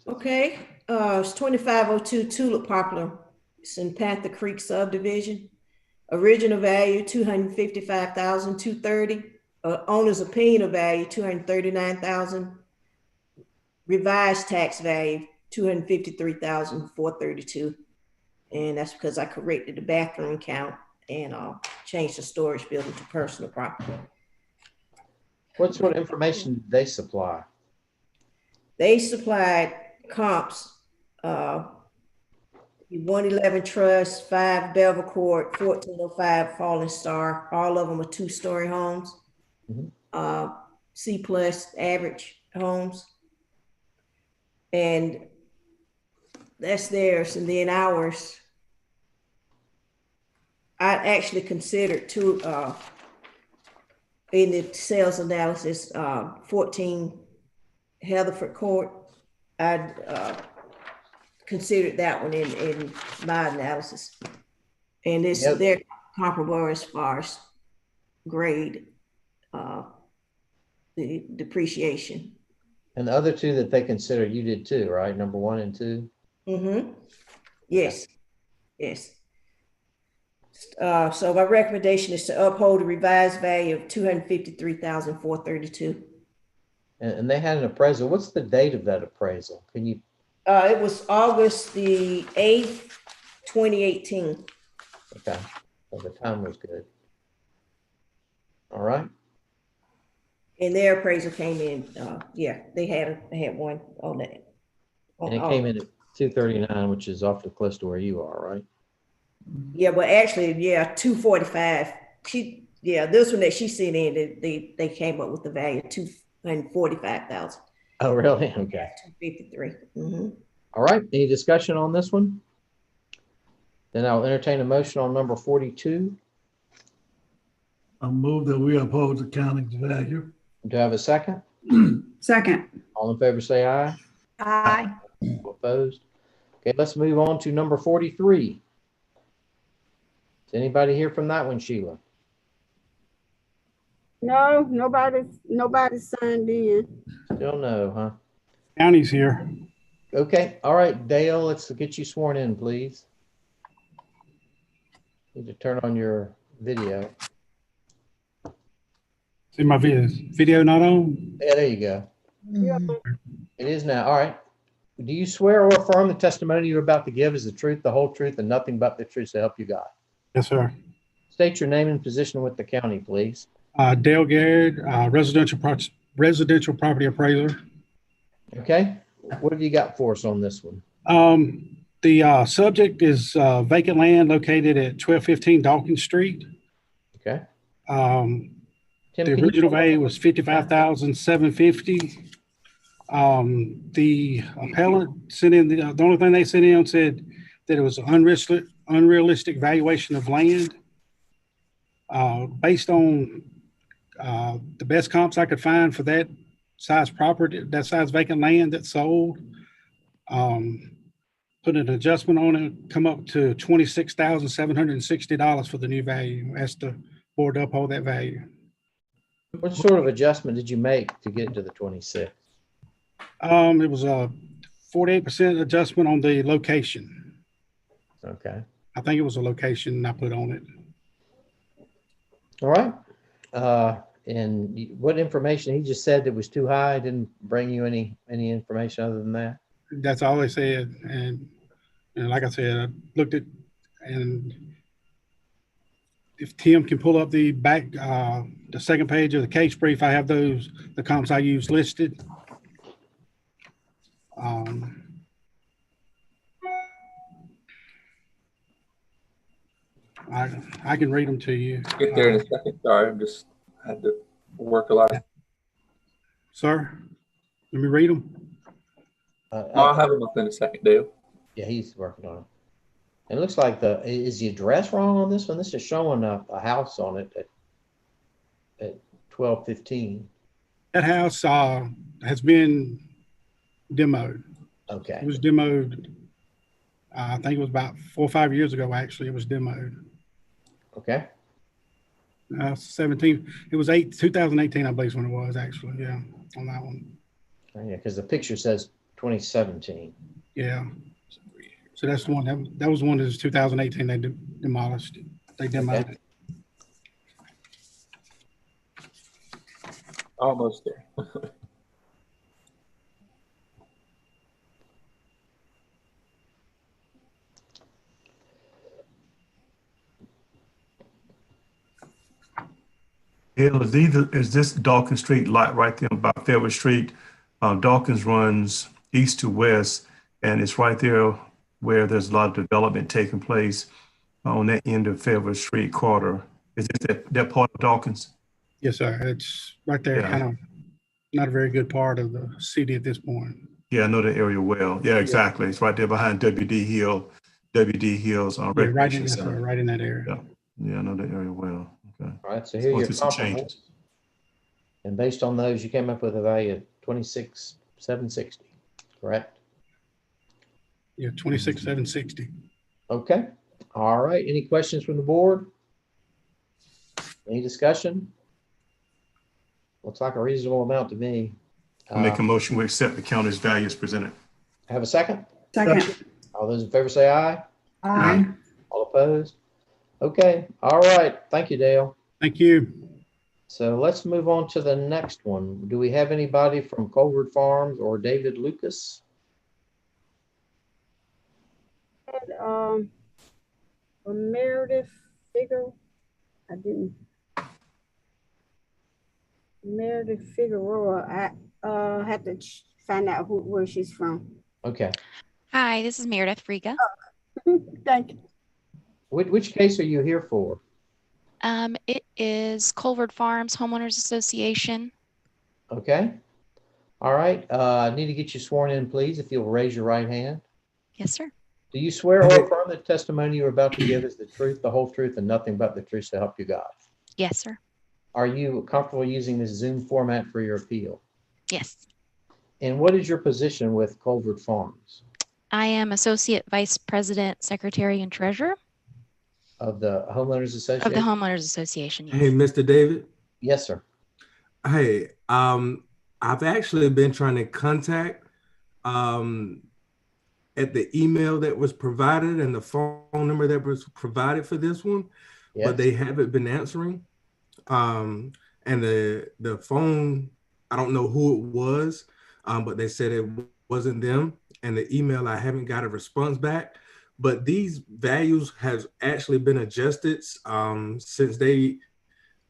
Okay, it's 2502 Tulip Poplar. It's in Panther Creek subdivision. Original value $255,230. Owner's opinion value $239,000. Revised tax value $253,432. And that's because I corrected the bathroom count and changed the storage building to personal property. What sort of information did they supply? They supplied comps. 111 Trust, 5 Belvoir Court, 1405 Falling Star. All of them are 2-story homes. C plus average homes. And that's theirs. And then ours, I actually considered two in the sales analysis, 14 Heatherford Court. I considered that one in my analysis. And it's they're comparable as far as grade, the depreciation. And the other two that they consider, you did too, right? Number 1 and 2? Mm-hmm. Yes. Yes. So my recommendation is to uphold a revised value of $253,432. And they had an appraisal. What's the date of that appraisal? Can you? It was August the 8th, 2018. Okay. So the time was good. All right. And their appraisal came in, yeah, they had one on that. And it came in at 239, which is awfully close to where you are, right? Yeah, but actually, yeah, 245. This one that she sent in, they came up with the value of 245,000. Oh, really? Okay. 253. Mm-hmm. All right. Any discussion on this one? Then I'll entertain a motion on number 42. I move that we uphold the county's value. Do I have a second? Second. All in favor say aye. Aye. All opposed? Okay, let's move on to number 43. Is anybody here from that one, Sheila? No, nobody's signed in. Still no, huh? County's here. Okay, all right, Dale, let's get you sworn in, please. Need to turn on your video. See my video not on? Yeah, there you go. Yeah. It is now. All right. Do you swear or affirm the testimony you're about to give is the truth, the whole truth, and nothing but the truth to help you God? Yes, sir. State your name and position with the county, please. Dale Garrett, residential property appraiser. Okay. What have you got for us on this one? The subject is vacant land located at 1215 Dawkins Street. Okay. The original value was $55,750. The appellant sent in, the only thing they sent in said that it was an unrealistic valuation of land. Based on the best comps I could find for that size property, that size vacant land that sold, put an adjustment on it, come up to $26,760 for the new value. Asked the board to uphold that value. What sort of adjustment did you make to get to the 26? It was a 48% adjustment on the location. Okay. I think it was a location I put on it. All right. And what information? He just said it was too high. Didn't bring you any information other than that? That's all they said. And like I said, I looked at, and if Tim can pull up the back, the second page of the case brief, I have the comps I used listed. I can read them to you. Get there in a second. Sorry, I had to work a lot. Sir, let me read them. I'll have them up in a second, Dale. Yeah, he's working on it. It looks like is the address wrong on this one? This is showing a house on it at 1215. That house has been demoed. Okay. It was demoed. I think it was about 4 or 5 years ago. Actually, it was demoed. Okay. 17. It was 2018, I believe, is when it was actually. Yeah, on that one. Yeah, because the picture says 2017. Yeah. So that's the one that was one that was 2018. They demolished it. They demoed it. Almost there. Is this Dawkins Street lot right there by Fairwood Street? Dawkins runs east to west, and it's right there where there's a lot of development taking place on that end of Fairville Street corridor. Is it that part of Dawkins? Yes, sir. It's right there, Yeah. kind of not a very good part of the city at this point. Yeah, I know the area well. Yeah, exactly. It's right there behind WD Hill's Yeah, right in, Recreation yes, sir, Center. right in that area. Yeah, yeah, I know the area well. Okay. All right, so here are your comparables. And based on those, you came up with a value of 26,760, correct? Yeah, 26,760. Okay. All right. Any questions from the board? Any discussion? Looks like a reasonable amount to me. I'll make a motion to accept the county's values presented. Have a second? Second. All those in favor say aye. Aye. All opposed? Okay. All right. Thank you, Dale. Thank you. So let's move on to the next one. Do we have anybody from Colbert Farms or David Lucas? And, Meredith Figure. I didn't. Meredith Figueroa. I had to find out where she's from. Okay. Hi, this is Meredith Friga. Thank you. Which case are you here for? It is Colvard Farms Homeowners Association. Okay. All right. I need to get you sworn in, please, if you'll raise your right hand. Yes, sir. Do you swear or affirm the testimony you're about to give is the truth, the whole truth, and nothing but the truth to help you God? Yes, sir. Are you comfortable using this Zoom format for your appeal? Yes. And what is your position with Colvard Farms? I am Associate Vice President, Secretary, and Treasurer Of the Homeowners Association? of the Homeowners Association. Yes. Hey, Mr. David. Yes, sir. Hey, I've actually been trying to contact at the email that was provided and the phone number that was provided for this one, Yes. but they haven't been answering. And the phone, I don't know who it was, but they said it wasn't them. And the email, I haven't got a response back. But these values have actually been adjusted since they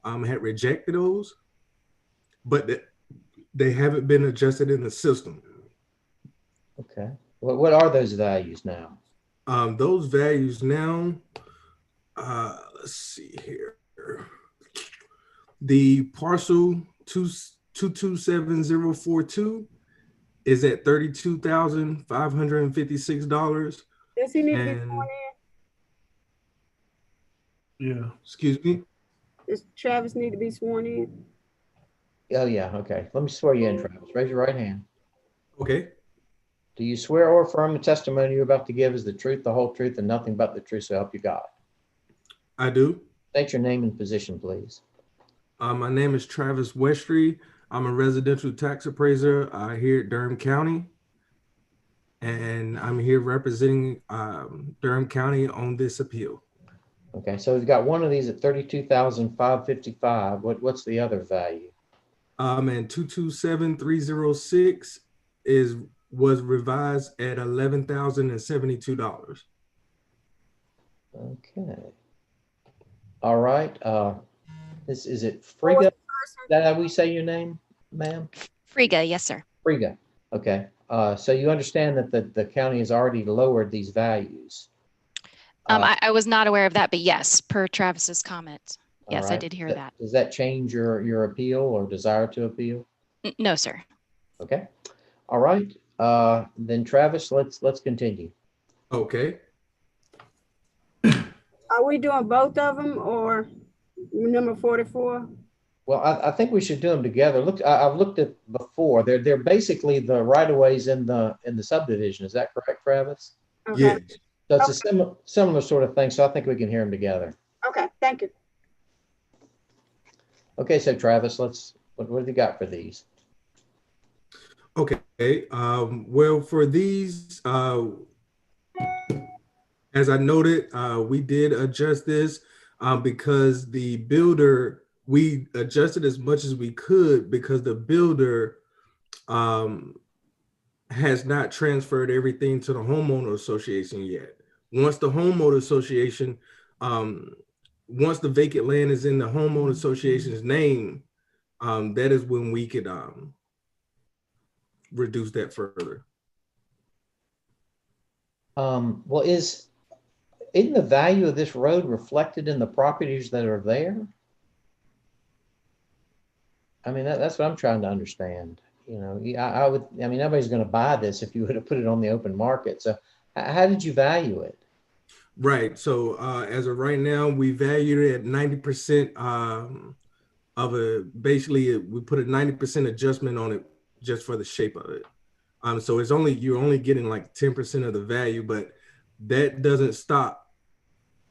had rejected those, but they haven't been adjusted in the system. Okay. What are those values now? Those values now, let's see here. The parcel 227042 is at $32,556. Does he need to be sworn in? Yeah. Excuse me? Does Travis need to be sworn in? Oh, yeah. Okay. Let me swear you in, Travis. Raise your right hand. Okay. Do you swear or affirm the testimony you're about to give is the truth, the whole truth, and nothing but the truth, so help you God? I do. State your name and position, please. My name is Travis Westry. I'm a residential tax appraiser here at Durham County. And I'm here representing Durham County on this appeal. Okay, so we've got one of these at $32,555. What's the other value? And 227306 was revised at $11,072. Okay. All right. Is it Friga? Is that how we say your name, ma'am? Friga, yes, sir. Friga. Okay. So you understand that the county has already lowered these values. I was not aware of that, but yes, per Travis's comment. Yes, I did hear that. Does that change your appeal or desire to appeal? No, sir. Okay. All right. Then Travis, let's continue. Okay. Are we doing both of them or number 44? Well, I think we should do them together. Look, I've looked at before. They're basically the right-of-ways in the subdivision. Is that correct, Travis? Okay. Yeah. So it's a similar sort of thing. So I think we can hear them together. Okay, thank you. Okay, so Travis, what have you got for these? Okay. Well, for these, as I noted, we did adjust this because the builder, we adjusted as much as we could because the builder has not transferred everything to the homeowner association yet. Once the homeowner association, once the vacant land is in the homeowner association's name, that is when we could reduce that further. Well, isn't the value of this road reflected in the properties that are there? I mean, that's what I'm trying to understand. You know, I mean, nobody's going to buy this if you would have put it on the open market. So how did you value it? Right. So as of right now, we value it at 90% basically we put a 90% adjustment on it just for the shape of it. So you're only getting like 10% of the value, but that doesn't stop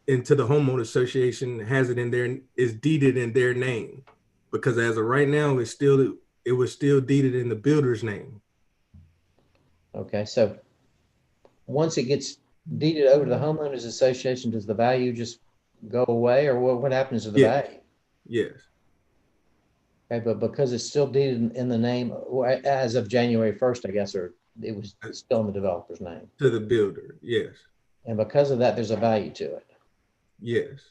until the homeowner association has it in there, is deeded in their name, because as of right now, it was still deeded in the builder's name. Okay, so once it gets deeded over to the homeowners association, does the value just go away, or what happens to the value? Yes. Okay, but because it's still deeded in the name as of January 1st, I guess, or it was still in the developer's name. To the builder, yes. And because of that, there's a value to it. Yes.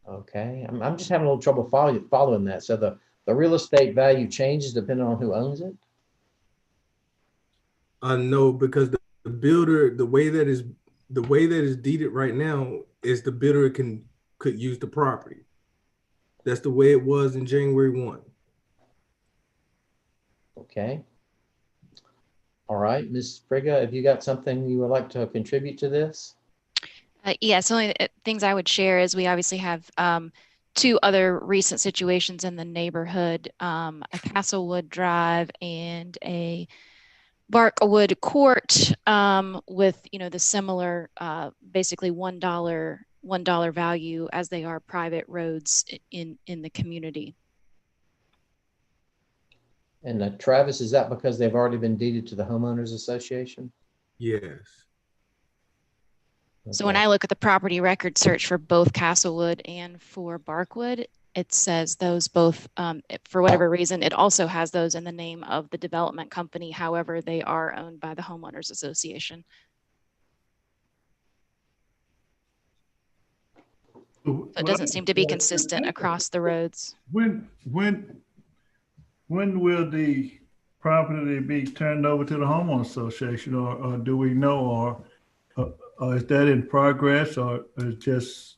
Okay, I'm just having a little trouble following that. So the real estate value changes depending on who owns it? No, because the builder, the way that is deeded right now is the builder could use the property. That's the way it was in January 1. Okay. All right, Ms. Frigga, have you got something you would like to contribute to this? Yes, only things I would share is we obviously have two other recent situations in the neighborhood, a Castlewood Drive and a Barkwood Court, with the similar basically $1 value as they are private roads in the community. And Travis, is that because they've already been deeded to the homeowners association? Yes. Okay. So when I look at the property record search for both Castlewood and for Barkwood, it says those both, for whatever reason, it also has those in the name of the development company. However, they are owned by the homeowners association. So it doesn't seem to be consistent across the roads. When will the property be turned over to the homeowner association, or do we know, or is that in progress, or is just?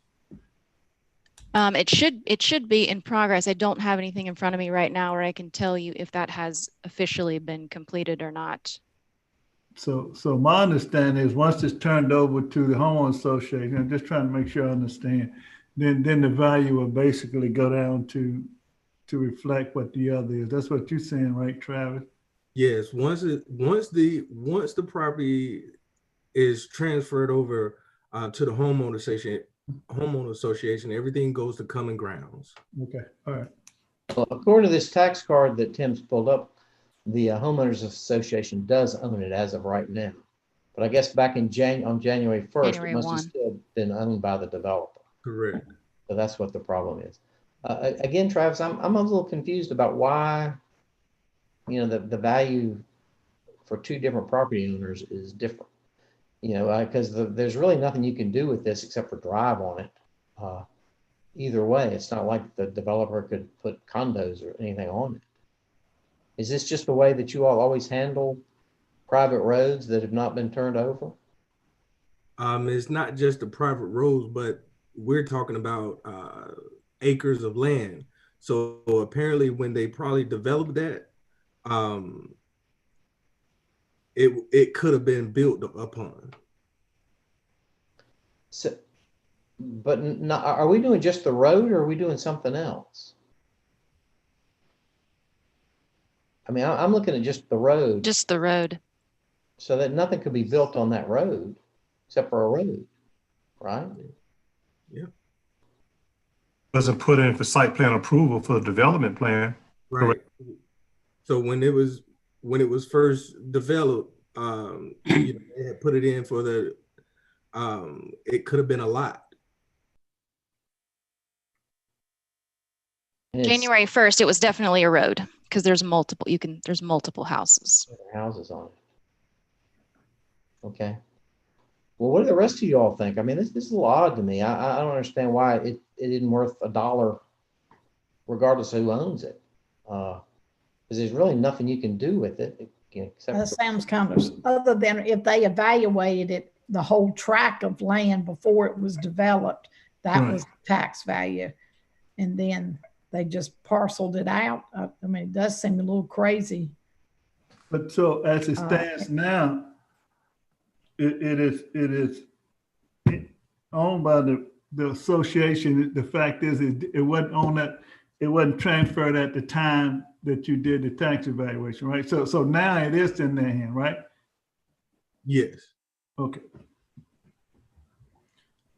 It should be in progress. I don't have anything in front of me right now where I can tell you if that has officially been completed or not. So my understanding is once it's turned over to the homeowner association, I'm just trying to make sure I understand, then the value will basically go down to reflect what the other is. That's what you're saying, right, Travis? Yes. Once the property is transferred over to the homeowner association, everything goes to common grounds. Okay. All right. Well, according to this tax card that Tim's pulled up, the homeowners association does own it as of right now. But I guess back on January 1st, it must have still been owned by the developer. Correct. So that's what the problem is. Again, Travis, I'm a little confused about why, the value for two different property owners is different. Because there's really nothing you can do with this except for drive on it. Either way, it's not like the developer could put condos or anything on it. Is this just the way that you all always handle private roads that have not been turned over? It's not just the private roads, but we're talking about acres of land. So apparently when they probably developed that, it could have been built upon. So, but are we doing just the road, or are we doing something else? I mean, I'm looking at just the road. Just the road. So that nothing could be built on that road except for a road, right? Yeah. Wasn't put in for site plan approval for the development plan. Right. Correct. So when it was first developed, they had put it in for the, it could have been a lot. January 1st, it was definitely a road because there's multiple houses. Houses on it. Okay. Well, what do the rest of you all think? I mean, this is a little odd to me. I don't understand why it isn't worth $1 regardless of who owns it. Because there's really nothing you can do with it. That sounds kind of, other than if they evaluated it the whole tract of land before it was developed. That Right. was tax value. And then they just parceled it out. I mean, it does seem a little crazy. But so as it stands now, it is owned by the association. The fact is, it wasn't on that, it wasn't transferred at the time that you did the tax evaluation, right? So now it is in their hand, right? Yes. Okay.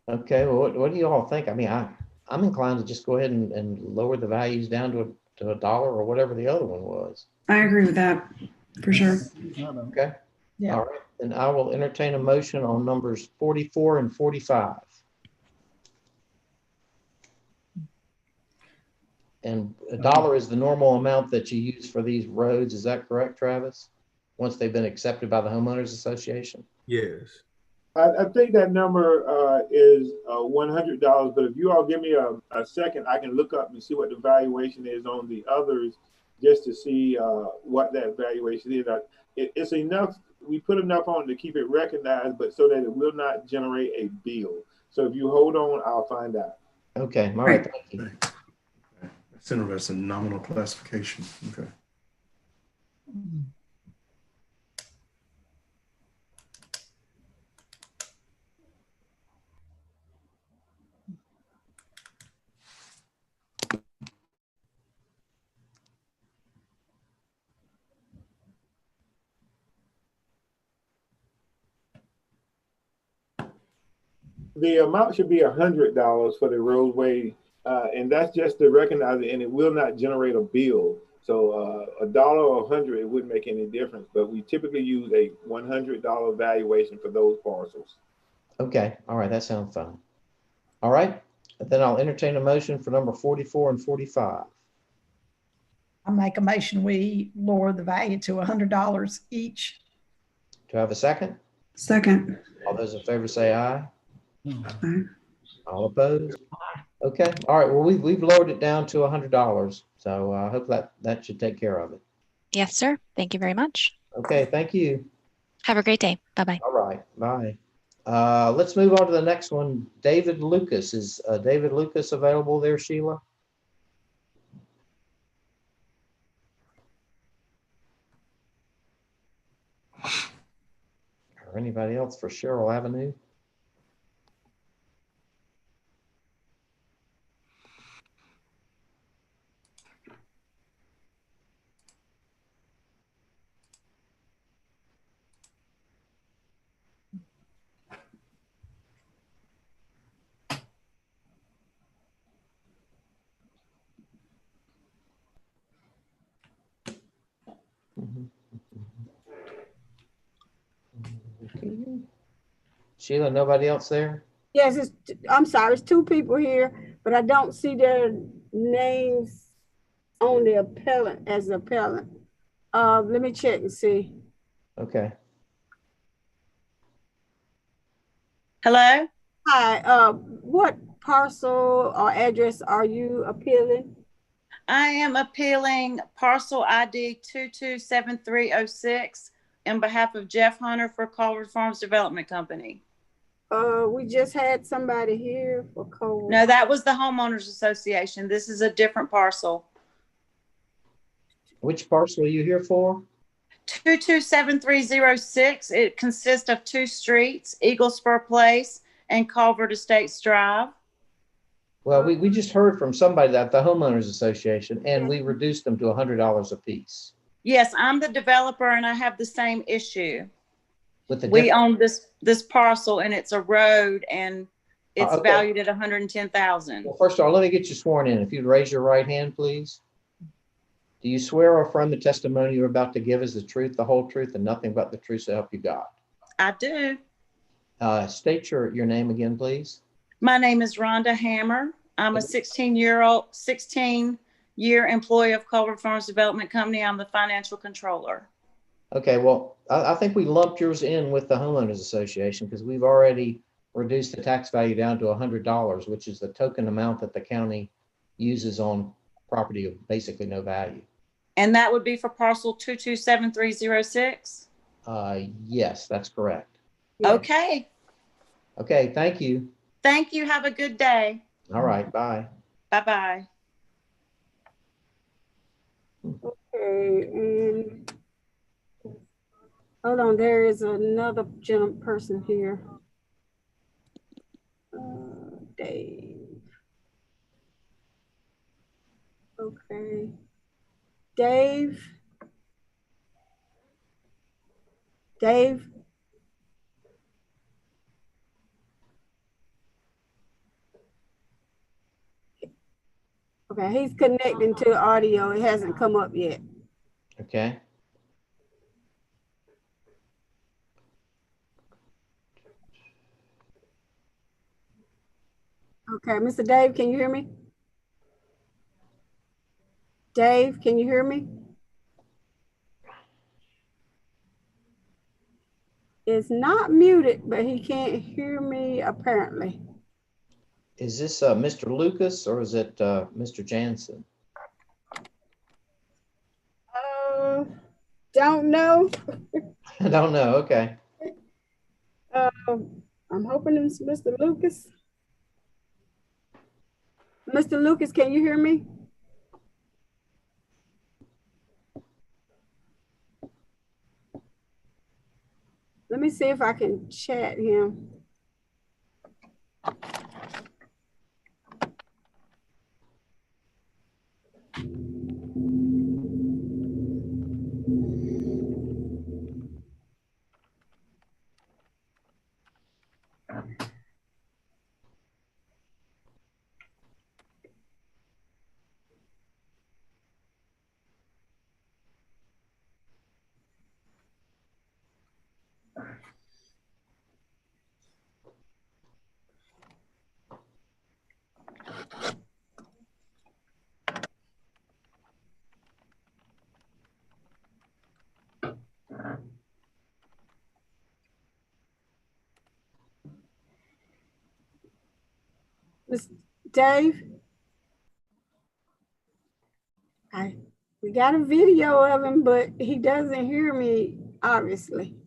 Okay, well, what do you all think? I mean, I'm inclined to just go ahead and lower the values down to $1 or whatever the other one was. I agree with that for sure. Okay. Yeah. All right. Then I will entertain a motion on numbers 44 and 45. And $1 is the normal amount that you use for these roads. Is that correct, Travis? Once they've been accepted by the homeowners association? Yes. I think that number is $100, but if you all give me a second, I can look up and see what the valuation is on the others, just to see what that valuation is. It's enough, we put enough on to keep it recognized, but so that it will not generate a bill. So if you hold on, I'll find out. Okay, all right, thank you. That's interesting, nominal classification, okay. The amount should be $100 for the roadway, and that's just to recognize it, and it will not generate a bill. So $1 or $100, it wouldn't make any difference, but we typically use a $100 valuation for those parcels. Okay, all right, that sounds fine. All right, then I'll entertain a motion for number 44 and 45. I make a motion, we lower the value to $100 each. Do I have a second? Second. All those in favor say aye. All opposed? Okay, all right, well, we've lowered it down to $100, so I hope that should take care of it. Yes, sir. Thank you very much. Okay, thank you. Have a great day. Bye-bye. All right, bye. Let's move on to the next one. David Lucas. Is David Lucas available there, Sheila? Or anybody else for Cheryl Avenue? Sheila, nobody else there? Yes, I'm sorry, it's two people here, but I don't see their names on the appellant as the appellant. Let me check and see. Okay. Hello? Hi, what parcel or address are you appealing? I am appealing parcel ID 227306 on behalf of Jeff Hunter for Culver Farms Development Company. We just had somebody here for Culver. No, that was the homeowners association. This is a different parcel. Which parcel are you here for? 227306. It consists of two streets, Eagle Spur Place and Culver Estates Drive. Well, we just heard from somebody at the homeowners association, and we reduced them to $100 a piece. Yes, I'm the developer and I have the same issue. With the We own this parcel and it's a road and it's okay. valued at $110,000. Well, first of all, let me get you sworn in. If you'd raise your right hand, please. Do you swear or affirm the testimony you're about to give is the truth, the whole truth, and nothing but the truth, so help you God? I do. State your name again, please. My name is Rhonda Hammer. I'm a 16-year employee of Culver Farms Development Company. I'm the financial controller. Okay, well, I think we lumped yours in with the homeowners association because we've already reduced the tax value down to $100, which is the token amount that the county uses on property of basically no value. And that would be for parcel 227306? Yes, that's correct. Okay. Okay, thank you. Thank you. Have a good day. All right, bye. Bye-bye. Okay, and hold on, there is another person here. Dave. Okay. Dave. Dave. Okay, he's connecting to the audio. It hasn't come up yet. Okay. Okay, Mr. Dave, can you hear me? Dave, can you hear me? It's not muted, but he can't hear me apparently. Is this Mr. Lucas or is it Mr. Jansen? Don't know. I don't know. Okay. I'm hoping it's Mr. Lucas. Mr. Lucas, can you hear me? Let me see if I can chat him. Mr. Dave? We got a video of him, but he doesn't hear me, obviously.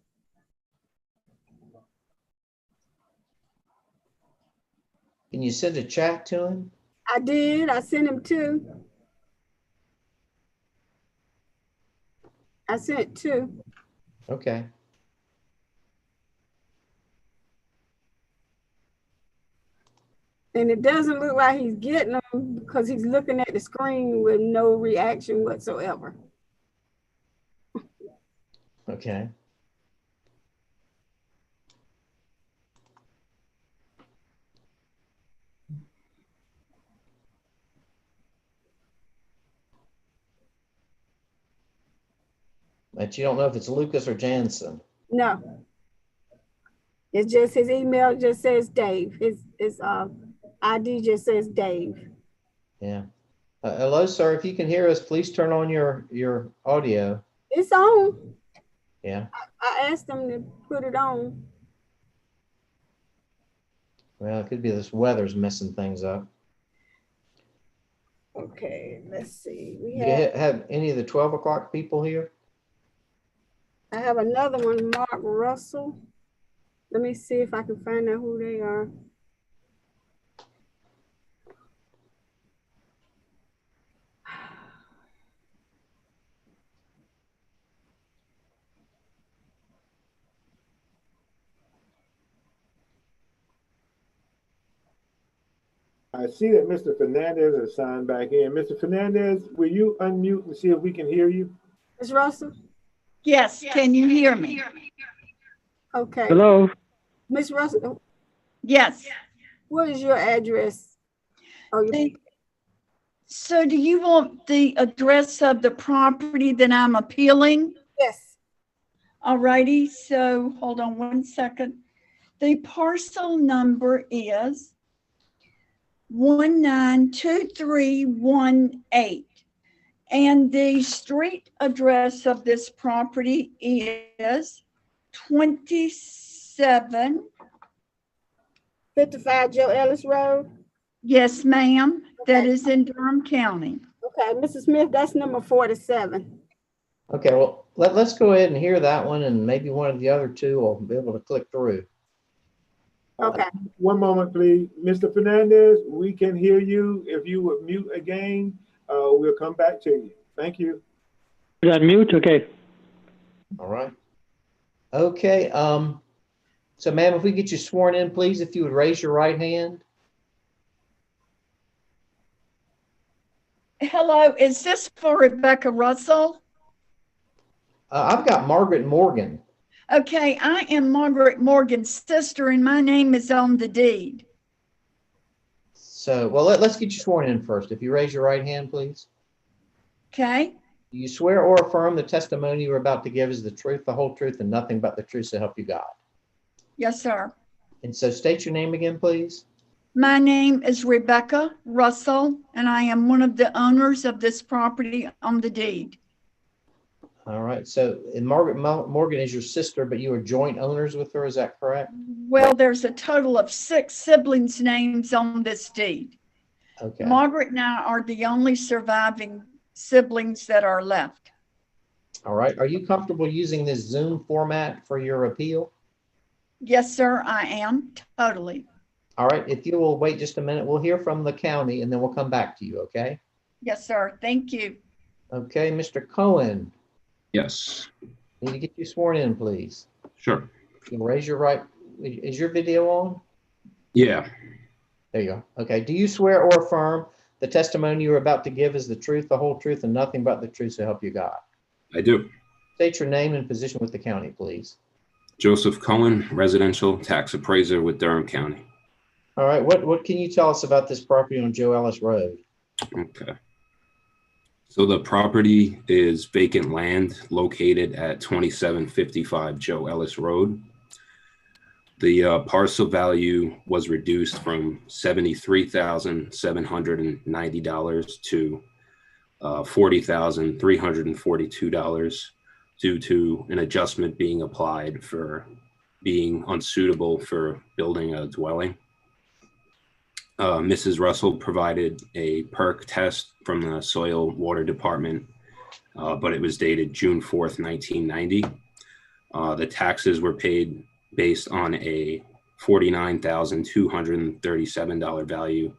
Can you send a chat to him? I did. I sent him two. I sent two. Okay. And it doesn't look like he's getting them because he's looking at the screen with no reaction whatsoever. Okay. But you don't know if it's Lucas or Jansen. No. It's just his email just says Dave. His ID just says Dave. Yeah. Hello, sir. If you can hear us, please turn on your audio. It's on. Yeah. I asked him to put it on. Well, it could be this weather's messing things up. Okay, let's see. We You have any of the 12 o'clock people here? I have another one, Mark Russell. Let me see if I can find out who they are. I see that Mr. Fernandez has signed back in. Mr. Fernandez, will you unmute and see if we can hear you? Ms. Russell? Yes, can you hear me? Okay. Hello? Ms. Russell? Yes. What is your address? Oh, So do you want the address of the property that I'm appealing? Yes. All righty, so hold on one second. The parcel number is 192318. And the street address of this property is 5755 Joe Ellis Road? Yes, ma'am. Okay. That is in Durham County. Okay, Mrs. Smith, that's number 47. Okay, well, let's go ahead and hear that one, and maybe one of the other two will be able to click through. Okay. One moment, please. Mr. Fernandez, we can hear you. If you would mute again, we'll come back to you. Thank you. Is that mute? Okay. All right. Okay. So, ma'am, if we get you sworn in, please, if you would raise your right hand. Hello, is this for Rebecca Russell? I've got Margaret Morgan. Okay, I am Margaret Morgan's sister, and my name is on the deed. So, well, let's get you sworn in first. If you raise your right hand, please. Okay. Do you swear or affirm the testimony you are about to give is the truth, the whole truth, and nothing but the truth, so help you God? Yes, sir. And so state your name again, please. My name is Rebecca Russell, and I am one of the owners of this property on the deed. All right. So, and Margaret Morgan is your sister, but you are joint owners with her. Is that correct? Well, there's a total of 6 siblings' names on this deed. Okay. Margaret and I are the only surviving siblings that are left. All right. Are you comfortable using this Zoom format for your appeal? Yes, sir, I am. Totally. All right. If you will wait just a minute, we'll hear from the county and then we'll come back to you. Okay. Yes, sir. Thank you. Okay. Mr. Cohen. Yes. Need to get you sworn in, please. Sure. You can raise your right. Is your video on? Yeah. There you go. Okay. Do you swear or affirm the testimony you are about to give is the truth, the whole truth, and nothing but the truth, so help you God? I do. State your name and position with the county, please. Joseph Cohen, residential tax appraiser with Durham County. All right. What can you tell us about this property on Joe Ellis Road? Okay. So the property is vacant land located at 2755 Joe Ellis Road. The parcel value was reduced from $73,790 to $40,342 due to an adjustment being applied for being unsuitable for building a dwelling. Mrs. Russell provided a perk test from the Soil Water Department, but it was dated June 4th, 1990. The taxes were paid based on a $49,237 value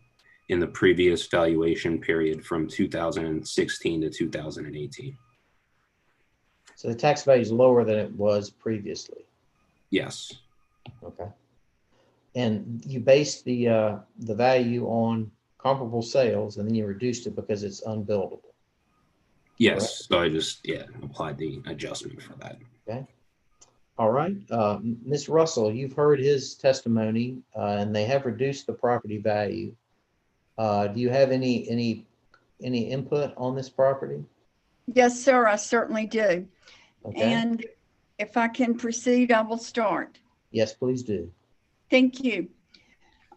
in the previous valuation period from 2016 to 2018. So the tax value is lower than it was previously. Yes. Okay. And you based the value on comparable sales, and then you reduced it because it's unbuildable. Yes. Correct? So I just applied the adjustment for that. Okay. All right. Ms. Russell, you've heard his testimony, and they have reduced the property value. Do you have any input on this property? Yes, sir, I certainly do. Okay. And if I can proceed, I will start. Yes, please do. Thank you.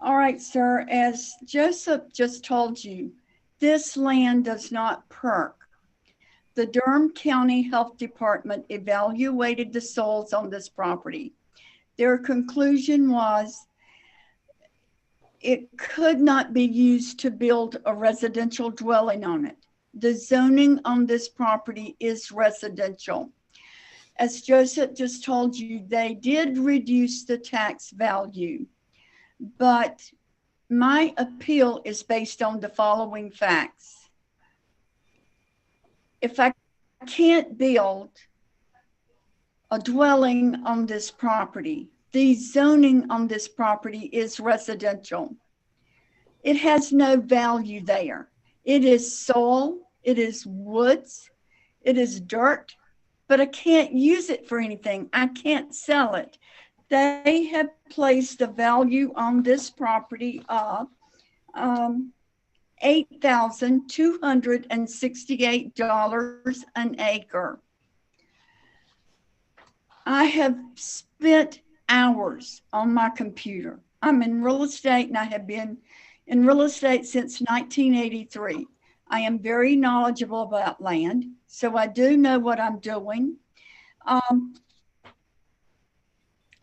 All right, sir, as Joseph just told you, this land does not perk. The Durham County Health Department evaluated the soils on this property. Their conclusion was it could not be used to build a residential dwelling on it. The zoning on this property is residential. As Joseph just told you, they did reduce the tax value, but my appeal is based on the following facts. If I can't build a dwelling on this property, the zoning on this property is residential. It has no value there. It is soil, it is woods, it is dirt, but I can't use it for anything. I can't sell it. They have placed a value on this property of $8,268 an acre. I have spent hours on my computer. I'm in real estate, and I have been in real estate since 1983. I am very knowledgeable about land, so I do know what I'm doing.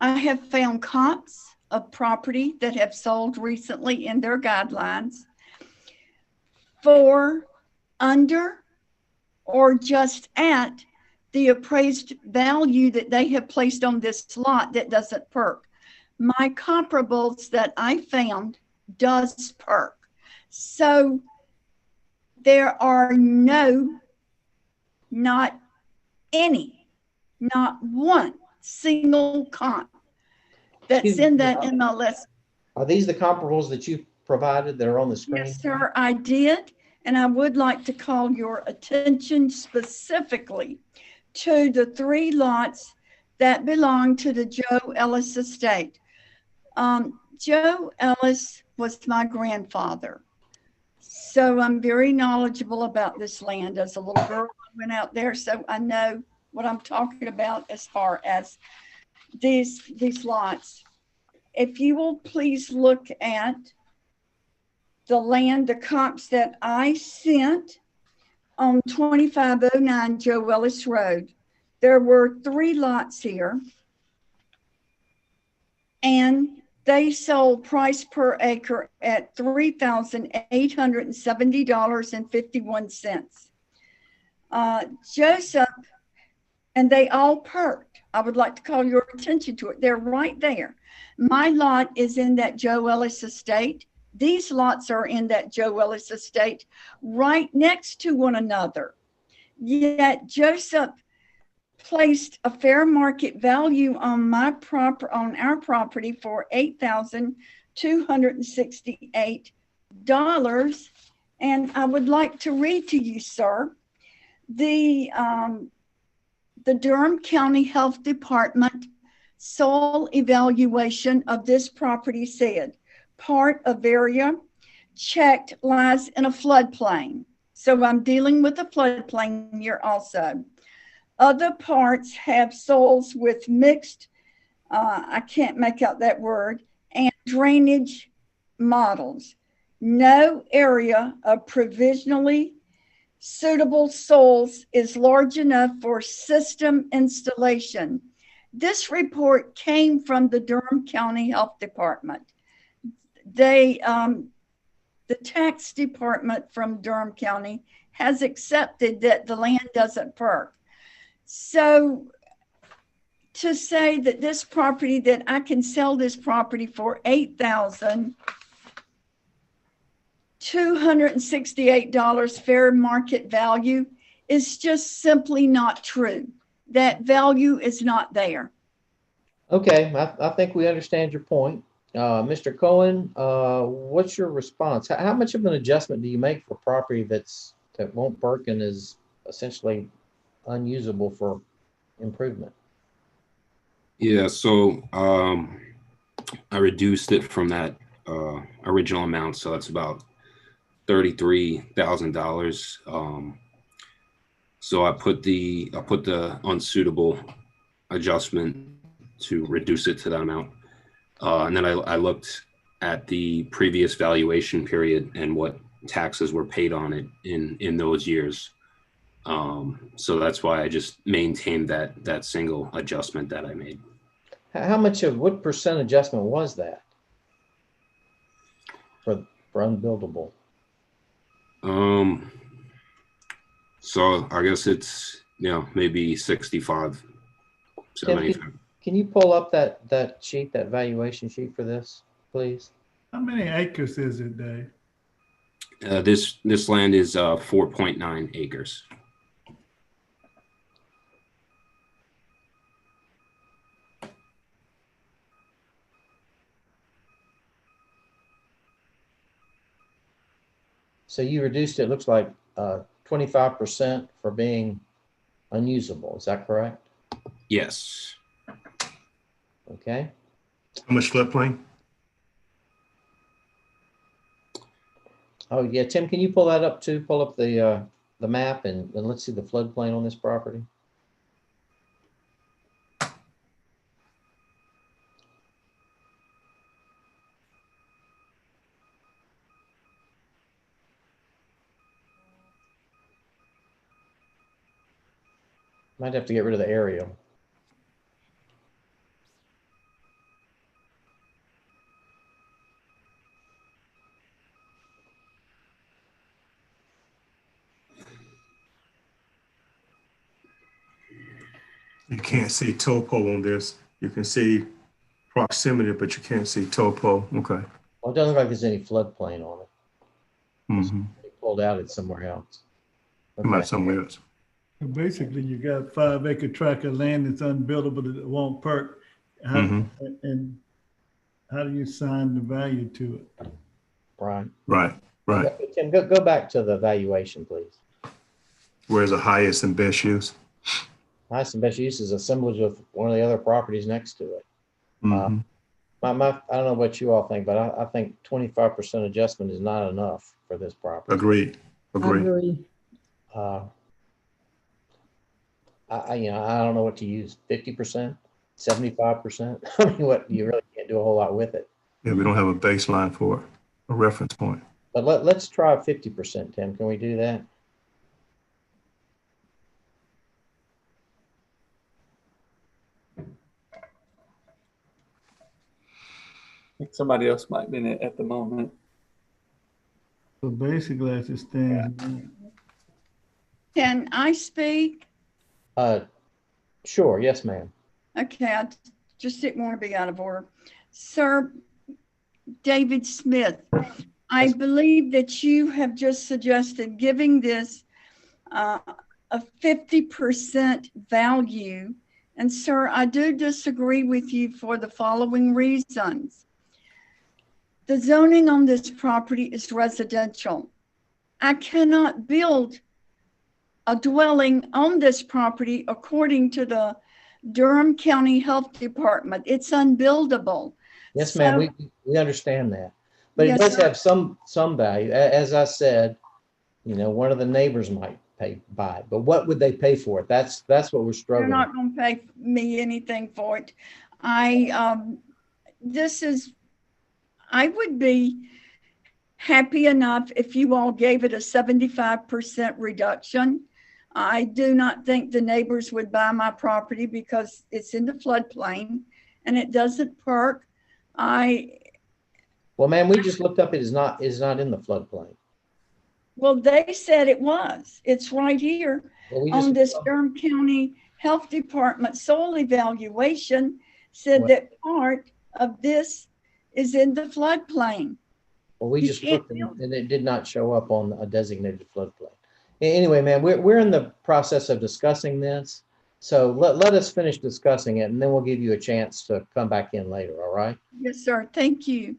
I have found comps of property that have sold recently in their guidelines for under or just at the appraised value that they have placed on this lot that doesn't perk. my comparables that I found does perk. So there are not one single comp that's in that MLS. Are these the comparables that you provided that are on the screen? Yes, sir, I did. And I would like to call your attention specifically to the 3 lots that belong to the Joe Ellis estate. Joe Ellis was my grandfather. So I'm very knowledgeable about this land. As a little girl, I went out there, so I know what I'm talking about as far as these lots. If you will please look at the comps that I sent on 2509 Joe Ellis Road. There were 3 lots here, and they sold price per acre at $3,870.51. Joseph, and they all perked. I would like to call your attention to it. They're right there. My lot is in that Joe Ellis estate. These lots are in that Joe Ellis estate right next to one another. Yet Joseph placed a fair market value on our property for $8,268. And I would like to read to you, sir, the Durham County Health Department soil evaluation of this property said, part of area checked lies in a floodplain. So I'm dealing with a floodplain here also. Other parts have soils with mixed, I can't make out that word, and drainage models. No area of provisionally suitable soils is large enough for system installation. This report came from the Durham County Health Department. The tax department from Durham County has accepted that the land doesn't perk. So to say that this property, that I can sell this property for $8,268 fair market value is just simply not true. That value is not there. Okay, I think we understand your point. Mr. Cohen, what's your response? How much of an adjustment do you make for property that won't perk and is essentially unusable for improvement? Yeah, so I reduced it from that original amount, so that's about $33,000. So I put the unsuitable adjustment to reduce it to that amount. And then I looked at the previous valuation period and what taxes were paid on it in those years. So that's why I just maintained that single adjustment that I made. What percent adjustment was that for unbuildable? So I guess it's, maybe 65, 75. Can you pull up that sheet, that valuation sheet for this, please? How many acres is it, Dave? This land is 4.9 acres. So you reduced it, looks like 25% for being unusable. Is that correct? Yes. Okay. How much floodplain? Oh yeah, Tim, can you pull that up too? Pull up the map and let's see the floodplain on this property. Might have to get rid of the aerial. You can't see topo on this. You can see proximity, but you can't see topo. Okay. Well, it doesn't look like there's any floodplain on it. Mm-hmm. They pulled out it somewhere else. About somewhere else. So basically, you got a 5-acre tract of land that's unbuildable that won't perk. And how do you assign the value to it? Right. Right. Right. Okay, Tim, go back to the valuation, please. Where's the highest and best use? Highest and best use is assemblage of one of the other properties next to it. Mm-hmm. I don't know what you all think, but I think 25% adjustment is not enough for this property. Agreed. Agree. I don't know what to use. 50%, 75%. I mean, what you really can't do a whole lot with it. Yeah, we don't have a baseline for it, a reference point. But let's try 50%, Tim. Can we do that? I think somebody else might be in it at the moment. So basically, as it stands. Can I speak? Sure. Yes, ma'am. Okay, I just didn't want to be out of order. Sir David Smith, I believe that you have just suggested giving this a 50% value. And sir, I do disagree with you for the following reasons. The zoning on this property is residential. I cannot build a dwelling on this property according to the Durham County Health Department. It's unbuildable. Yes, ma'am. We understand that, but Yes, it does sir. have some value. As I said, one of the neighbors might buy it, but what would they pay for it? That's what we're They're struggling. not going to pay me anything for it. I would be happy enough if you all gave it a 75% reduction. I do not think the neighbors would buy my property because it's in the floodplain and it doesn't perk. Well, ma'am, we just looked up. It is not in the floodplain. Well, they said it was. It's right here on this just- Durham County Health Department soil evaluation said that part of this is in the floodplain. Well, we You just can't looked and it did not show up on a designated floodplain. Anyway, ma'am, we're in the process of discussing this. So let us finish discussing it and then we'll give you a chance to come back in later. All right? Yes, sir. Thank you.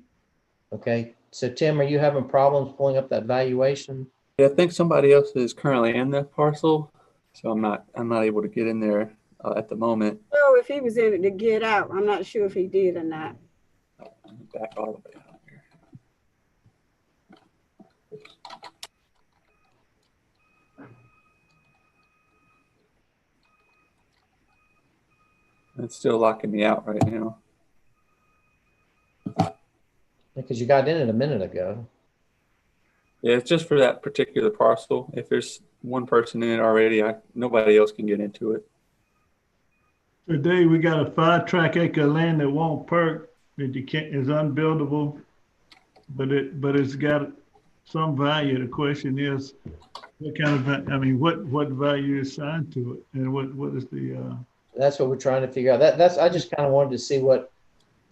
Okay. So Tim, are you having problems pulling up that valuation? Yeah, I think somebody else is currently in that parcel, so I'm not able to get in there at the moment. So if he was in it to get out, I'm not sure if he did or not. Back all the way out here. It's still locking me out right now. Because you got in it a minute ago. Yeah, it's just for that particular parcel. If there's one person in it already, nobody else can get into it. Today, we got a 5 acre land that won't perk, that you can't, is unbuildable, but it's got some value. The question is, what kind of, what value is assigned to it, and what is the? That's what we're trying to figure out. I just kind of wanted to see what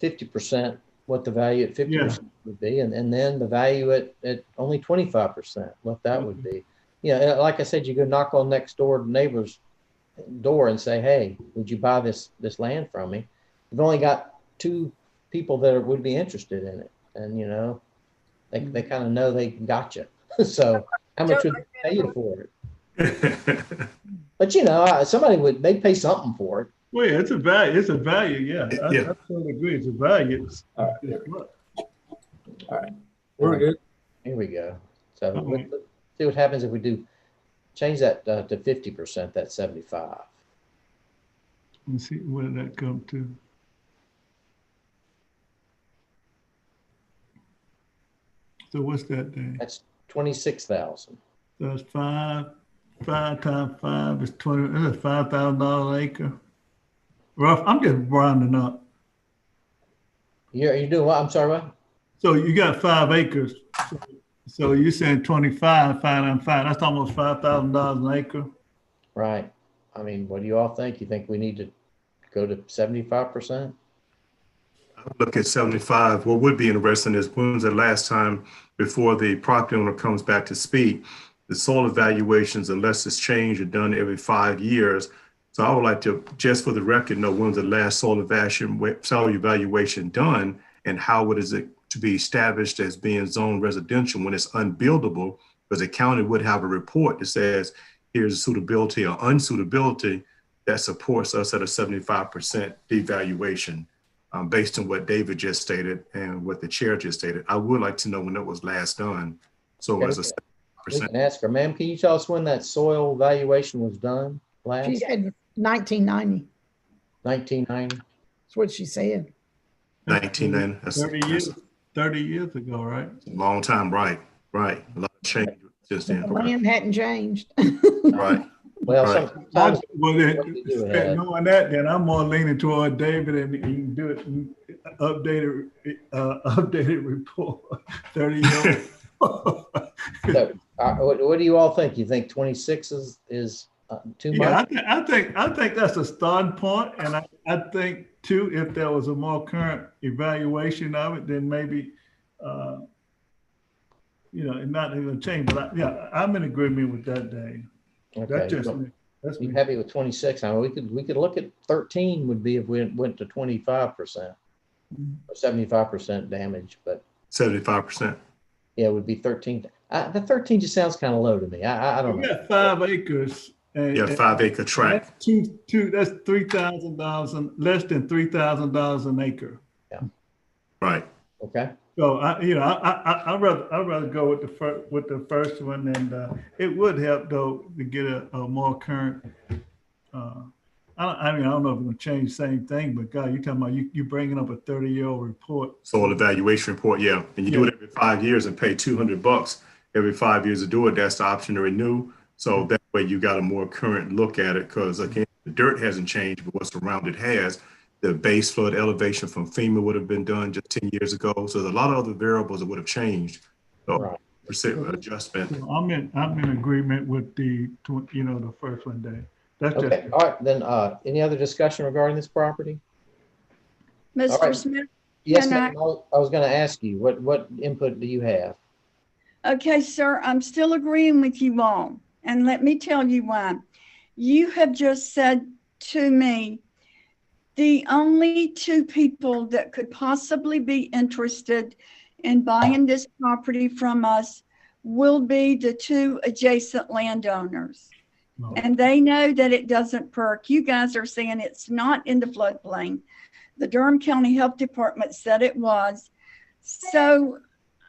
50%, what the value at 50% would be, and then the value at only 25%, what that would be. Like I said, you go knock on next door neighbor's door and say, hey, would you buy this land from me? You've only got 2 people that would be interested in it, and they kind of know they got you. So how much would they pay you for it? But they'd pay something for it. Well, yeah, it's a value. Yeah, I totally agree. It's a value. All right. We're good. Here we go. So let's see what happens if we do change that to 50%, that's 75. Let's see, what did that come to? So what's that then? That's 26,000. So it's 5 times 5 is 20. That's $5,000 an acre. Rough. I'm just rounding up. You're doing what? I'm sorry, what? So you got 5 acres. So you're saying 25, 5 times 5. That's almost $5,000 an acre. Right. What do you all think? You think we need to go to 75%? Look at 75. What would be interesting is when's the last time before the property owner comes back to speak, the soil evaluations, unless it's changed, are done every 5 years. So I would like to, just for the record, know when's the last soil evaluation done, and how is it to be established as being zone residential when it's unbuildable, because the county would have a report that says here's suitability or unsuitability that supports us at a 75% devaluation. Based on what David just stated and what the chair just stated. I would like to know when it was last done. So Okay. as a We can ask her, ma'am, can you tell us when that soil evaluation was done last? She said 1990. 1990? That's what she said. 1990. That's 30 years ago, right? a long time, right? Right. A lot of change since then. The land hadn't changed. Right. Well, right. sometimes knowing that, then I'm more leaning toward David, and you can do it updated report. 30 years. So, what do you all think? You think 26 is too much? Yeah, I think that's a starting point, and I think too, if there was a more current evaluation of it, then maybe it's not going to change. But I'm in agreement with that, Dave. Okay. That's just me. That's You me. happy with 26? I mean, we could look at 13 would be if we went to 25% or 75% damage, but 75%. yeah, it would be 13. The 13 just sounds kind of low to me. I don't know. We got 5 acres. And, Yeah, 5 acre tract. That's $3,000, less than $3,000 an acre. Yeah. Right. Okay. So I'd rather go with the first one, and it would help though to get a more current. I don't know if it's gonna change the same thing, but God, you're talking about you bringing up a 30-year-old report. Soil evaluation report, yeah. And you do it every 5 years and pay $200 every 5 years to do it. That's the option to renew. So that way you got a more current look at it, because again, the dirt hasn't changed, but what's around it has. The base flood elevation from FEMA would have been done just 10 years ago. So there's a lot of other variables that would have changed. So percent adjustment. So I'm in agreement with the first one, Dave. That's Okay. just All right. Then any other discussion regarding this property? Mr. Right. Smith? Yes, ma'am. I was going to ask you, what input do you have? Okay, sir, I'm still agreeing with you all. And let me tell you why. You have just said to me, the only 2 people that could possibly be interested in buying this property from us will be the 2 adjacent landowners. No. And they know that it doesn't perk. You guys are saying it's not in the floodplain. The Durham County Health Department said it was. So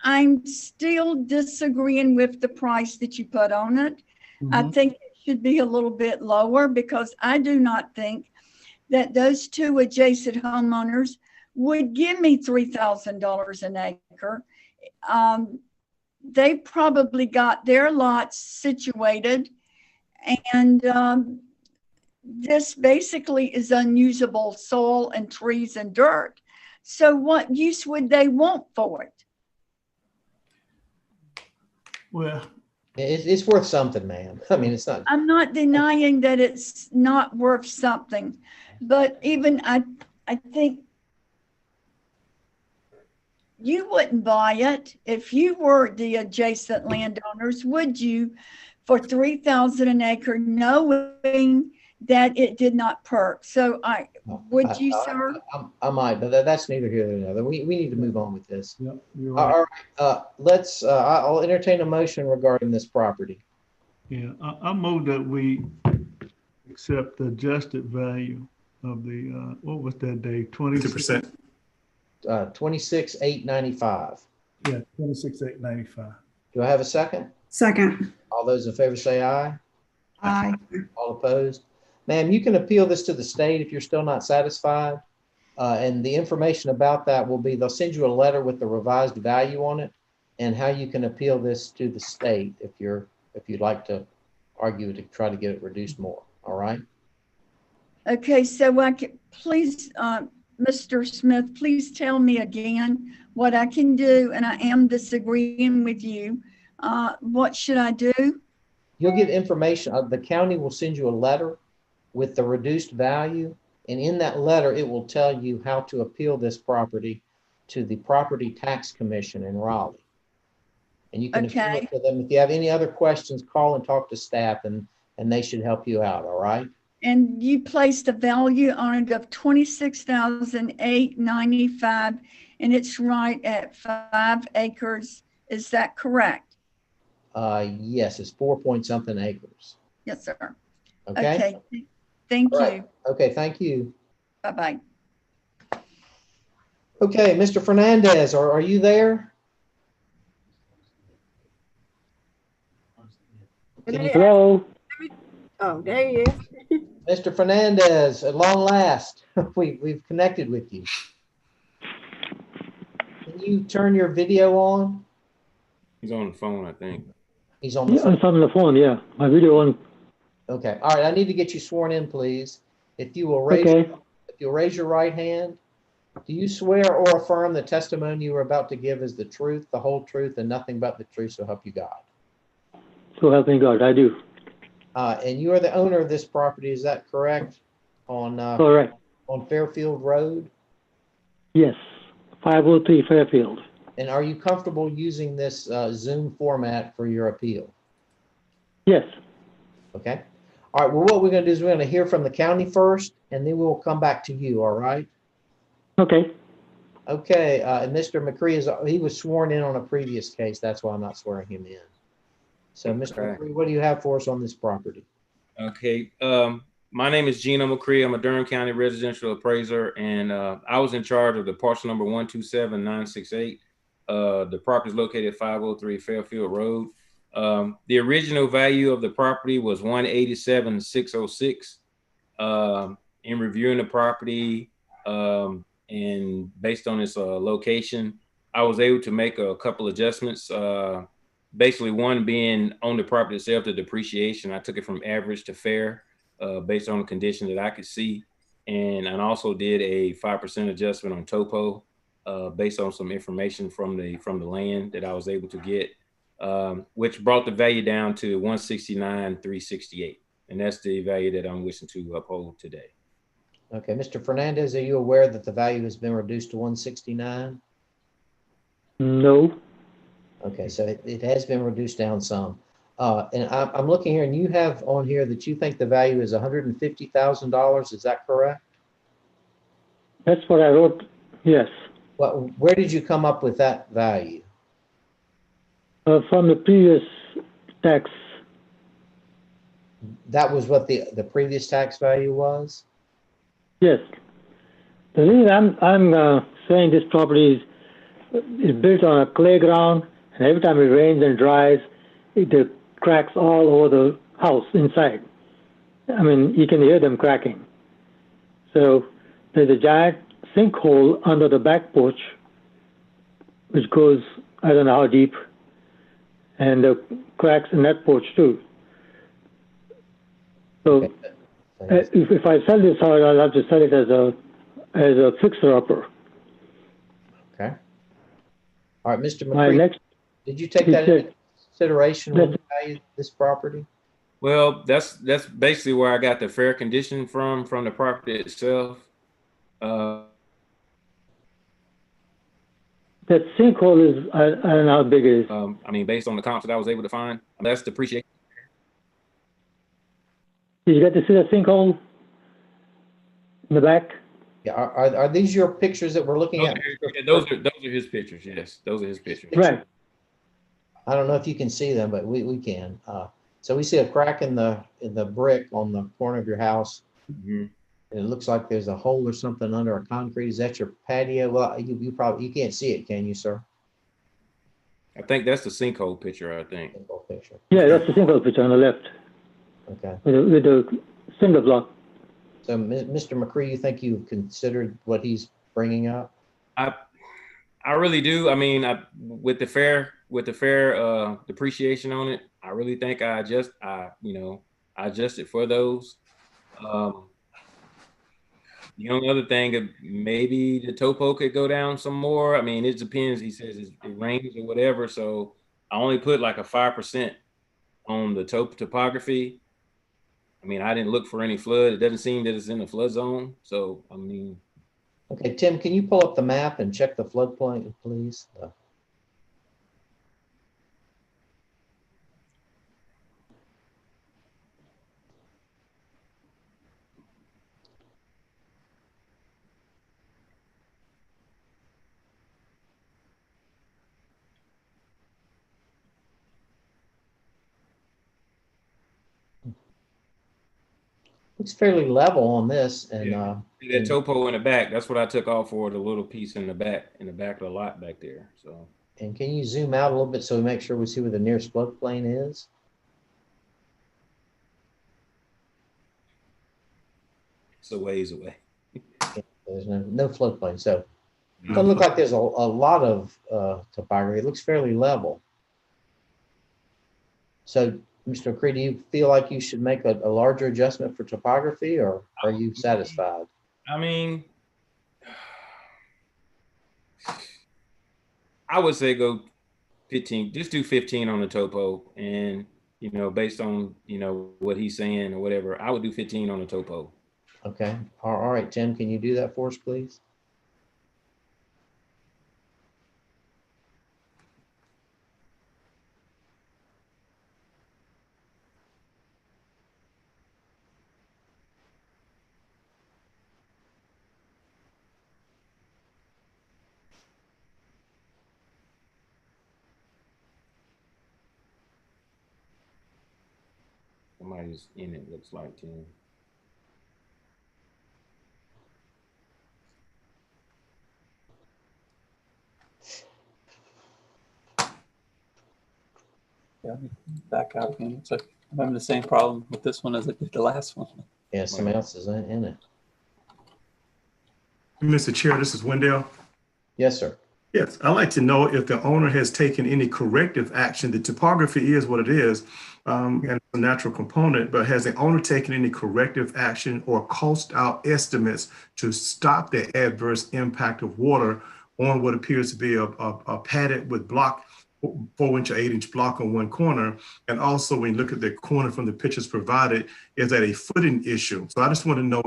I'm still disagreeing with the price that you put on it. Mm-hmm. I think it should be a little bit lower, because I do not think that those 2 adjacent homeowners would give me $3,000 an acre. They probably got their lots situated, and this basically is unusable soil and trees and dirt. So what use would they want for it? Well, it's worth something, ma'am. I mean, it's not. I'm not denying that it's not worth something, but even I think you wouldn't buy it if you were the adjacent landowners, would you, for $3,000 an acre, knowing that it did not perk? So would you, sir? I might, but that's neither here nor there. We need to move on with this. Yep, you're right. All right, let's. I'll entertain a motion regarding this property. Yeah, I move that we accept the adjusted value of the what was that, Dave? 20%. 26,895. Yeah, 26,895. Do I have a second? Second. All those in favor say aye. Aye. All opposed? Ma'am, you can appeal this to the state if you're still not satisfied. And the information about that will be, they'll send you a letter with the revised value on it and how you can appeal this to the state if you'd like to argue to try to get it reduced more. All right. Okay, so I can, please, Mr. Smith, please tell me again what I can do, and I am disagreeing with you. What should I do? You'll get information. The county will send you a letter with the reduced value, And in that letter, it will tell you how to appeal this property to the Property Tax Commission in Raleigh. And you can appeal it to them. If you have any other questions, call and talk to staff, and they should help you out, all right? And you placed a value on it of $26,895, and it's right at 5 acres. Is that correct? Yes, it's 4-point-something acres. Yes, sir. Okay. Thank All right. you. Okay, thank you. Bye-bye. Okay, Mr. Fernandez, are you there? Hello. Oh, there he is. Mr. Fernandez, at long last, we've connected with you. Can you turn your video on? He's on the phone, I think. He's on the phone. I'm on the phone, yeah. My video on. Okay. All right. I need to get you sworn in, please. If you will Okay. if you'll raise your right hand. Do you swear or affirm the testimony you are about to give is the truth, the whole truth, and nothing but the truth, so help you God? So help me God, I do. And you are the owner of this property, is that correct? On Correct. On Fairfield Road? Yes. 503 Fairfield. And are you comfortable using this Zoom format for your appeal? Yes. Okay. All right. Well, what we're going to do is we're going to hear from the county first, and then we'll come back to you. All right. Okay. Okay. And Mr. McCree he was sworn in on a previous case. That's why I'm not swearing him in. So, Mr. McCree, what do you have for us on this property? Okay. My name is Gino McCree. I'm a Durham County residential appraiser, and I was in charge of the parcel number 127968. The property is located at 503 Fairfield Road. The original value of the property was $187,606. In reviewing the property and based on its location, I was able to make a couple adjustments. Basically, one being on the property itself, the depreciation. I took it from average to fair based on the condition that I could see. And I also did a 5% adjustment on topo based on some information from the land that I was able to get, which brought the value down to $169,368. And that's the value that I'm wishing to uphold today. Okay, Mr. Fernandez, are you aware that the value has been reduced to 169? No. Okay, so it has been reduced down some. And I'm looking here, and you have on here that you think the value is $150,000. Is that correct? That's what I wrote. Yes. Well, where did you come up with that value? From the previous tax. That was what the previous tax value was? Yes. The reason I'm saying this property is built on a clay ground, and every time it rains and dries, the cracks all over the house inside. I mean, you can hear them cracking. So there's a giant sinkhole under the back porch, which goes, I don't know how deep, and the cracks in that porch too. So if I sell this house, I'll have to sell it as a fixer-upper. Okay. All right, Mr. McCree, did you take that into consideration when you valued this property? Well, that's basically where I got the fair condition from the property itself. That sinkhole is, I don't know how big it is. I mean, based on the comps that I was able to find, that's depreciation. Did you get to see the sinkhole in the back? Yeah. Are these your pictures that we're looking at? Those are his pictures. Yes, those are his pictures. Right. I don't know if you can see them, but we can. So we see a crack in the brick on the corner of your house. Mm-hmm. And it looks like there's a hole or something under a concrete. Is that your patio? Well, you probably can't see it, can you, sir? I think that's the sinkhole picture. I think. Sinkhole picture. Yeah, that's the sinkhole picture on the left. Okay. With the cinder block. So, Mr. McCree, you think you've considered what he's bringing up? I really do. I mean, with the fair depreciation on it, I really think I adjusted for those. The only other thing, maybe the topo could go down some more. I mean, it depends. He says it rains or whatever, so I only put like a 5% on the topography. I mean, I didn't look for any flood. It doesn't seem that it's in the flood zone. So, I mean. Okay, Tim, can you pull up the map and check the floodplain, please? Looks fairly level on this, and Yeah. That topo in the back, that's what I took off for, the little piece in the back of the lot back there. So. And can you zoom out a little bit so we make sure we see where the nearest floodplain is? It's a ways away. There's no floodplain, so it doesn't look like there's a lot of topography. It looks fairly level. So, Mr. Cree, do you feel like you should make a larger adjustment for topography, or are you satisfied? I mean, I would say go 15, just do 15 on the topo, and, you know, based on, you know, what he's saying or whatever, I would do 15 on the topo. Okay. All right, Tim, can you do that for us, please? Somebody's in it, looks like, Tim. Yeah, back out again. It's like I'm having the same problem with this one as I did the last one. Yeah, somebody else is in it. Mr. Chair, this is Wendell. Yes, sir. Yes, I'd like to know if the owner has taken any corrective action. The topography is what it is, and it's a natural component, but has the owner taken any corrective action or cost out estimates to stop the adverse impact of water on what appears to be a padded with block, 4-inch or 8-inch block on one corner? And also when you look at the corner from the pictures provided, is that a footing issue? So I just want to know,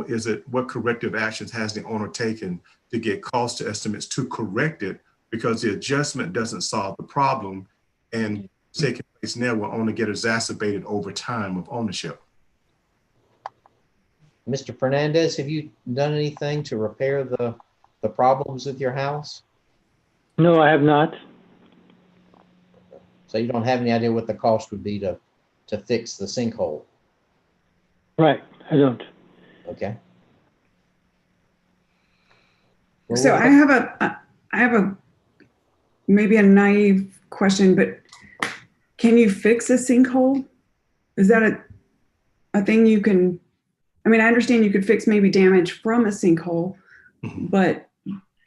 what corrective actions has the owner taken to get cost estimates to correct it? Because the adjustment doesn't solve the problem, and taking place now will only get exacerbated over time of ownership. Mr. Fernandez, have you done anything to repair the problems with your house? No, I have not. So you don't have any idea what the cost would be to fix the sinkhole? Right, I don't. Okay. Well, so I have a maybe a naive question, but can you fix a sinkhole? Is that a thing you can? I mean, I understand you could fix maybe damage from a sinkhole, but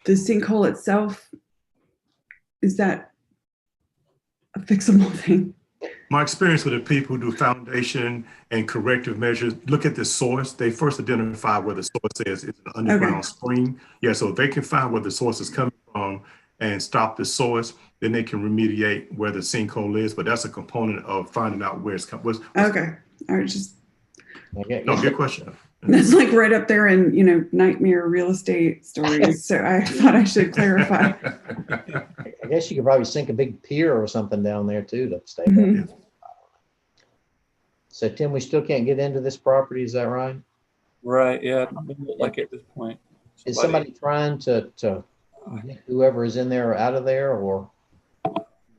the sinkhole itself, is that a fixable thing? My experience with the people who do foundation and corrective measures, look at the source. They first identify where the source is. It's an underground spring. Yeah, so if they can find where the source is coming from and stop the source, then they can remediate where the sinkhole is. But that's a component of finding out where it's coming. Okay, all right, just. No, good question. That's like right up there in, you know, nightmare real estate stories. So I thought I should clarify. I guess you could probably sink a big pier or something down there too to stay Mhm. up. So Tim, we still can't get into this property, is that right? Right, yeah, like at this point. Is somebody trying to get whoever is in there out of there, or?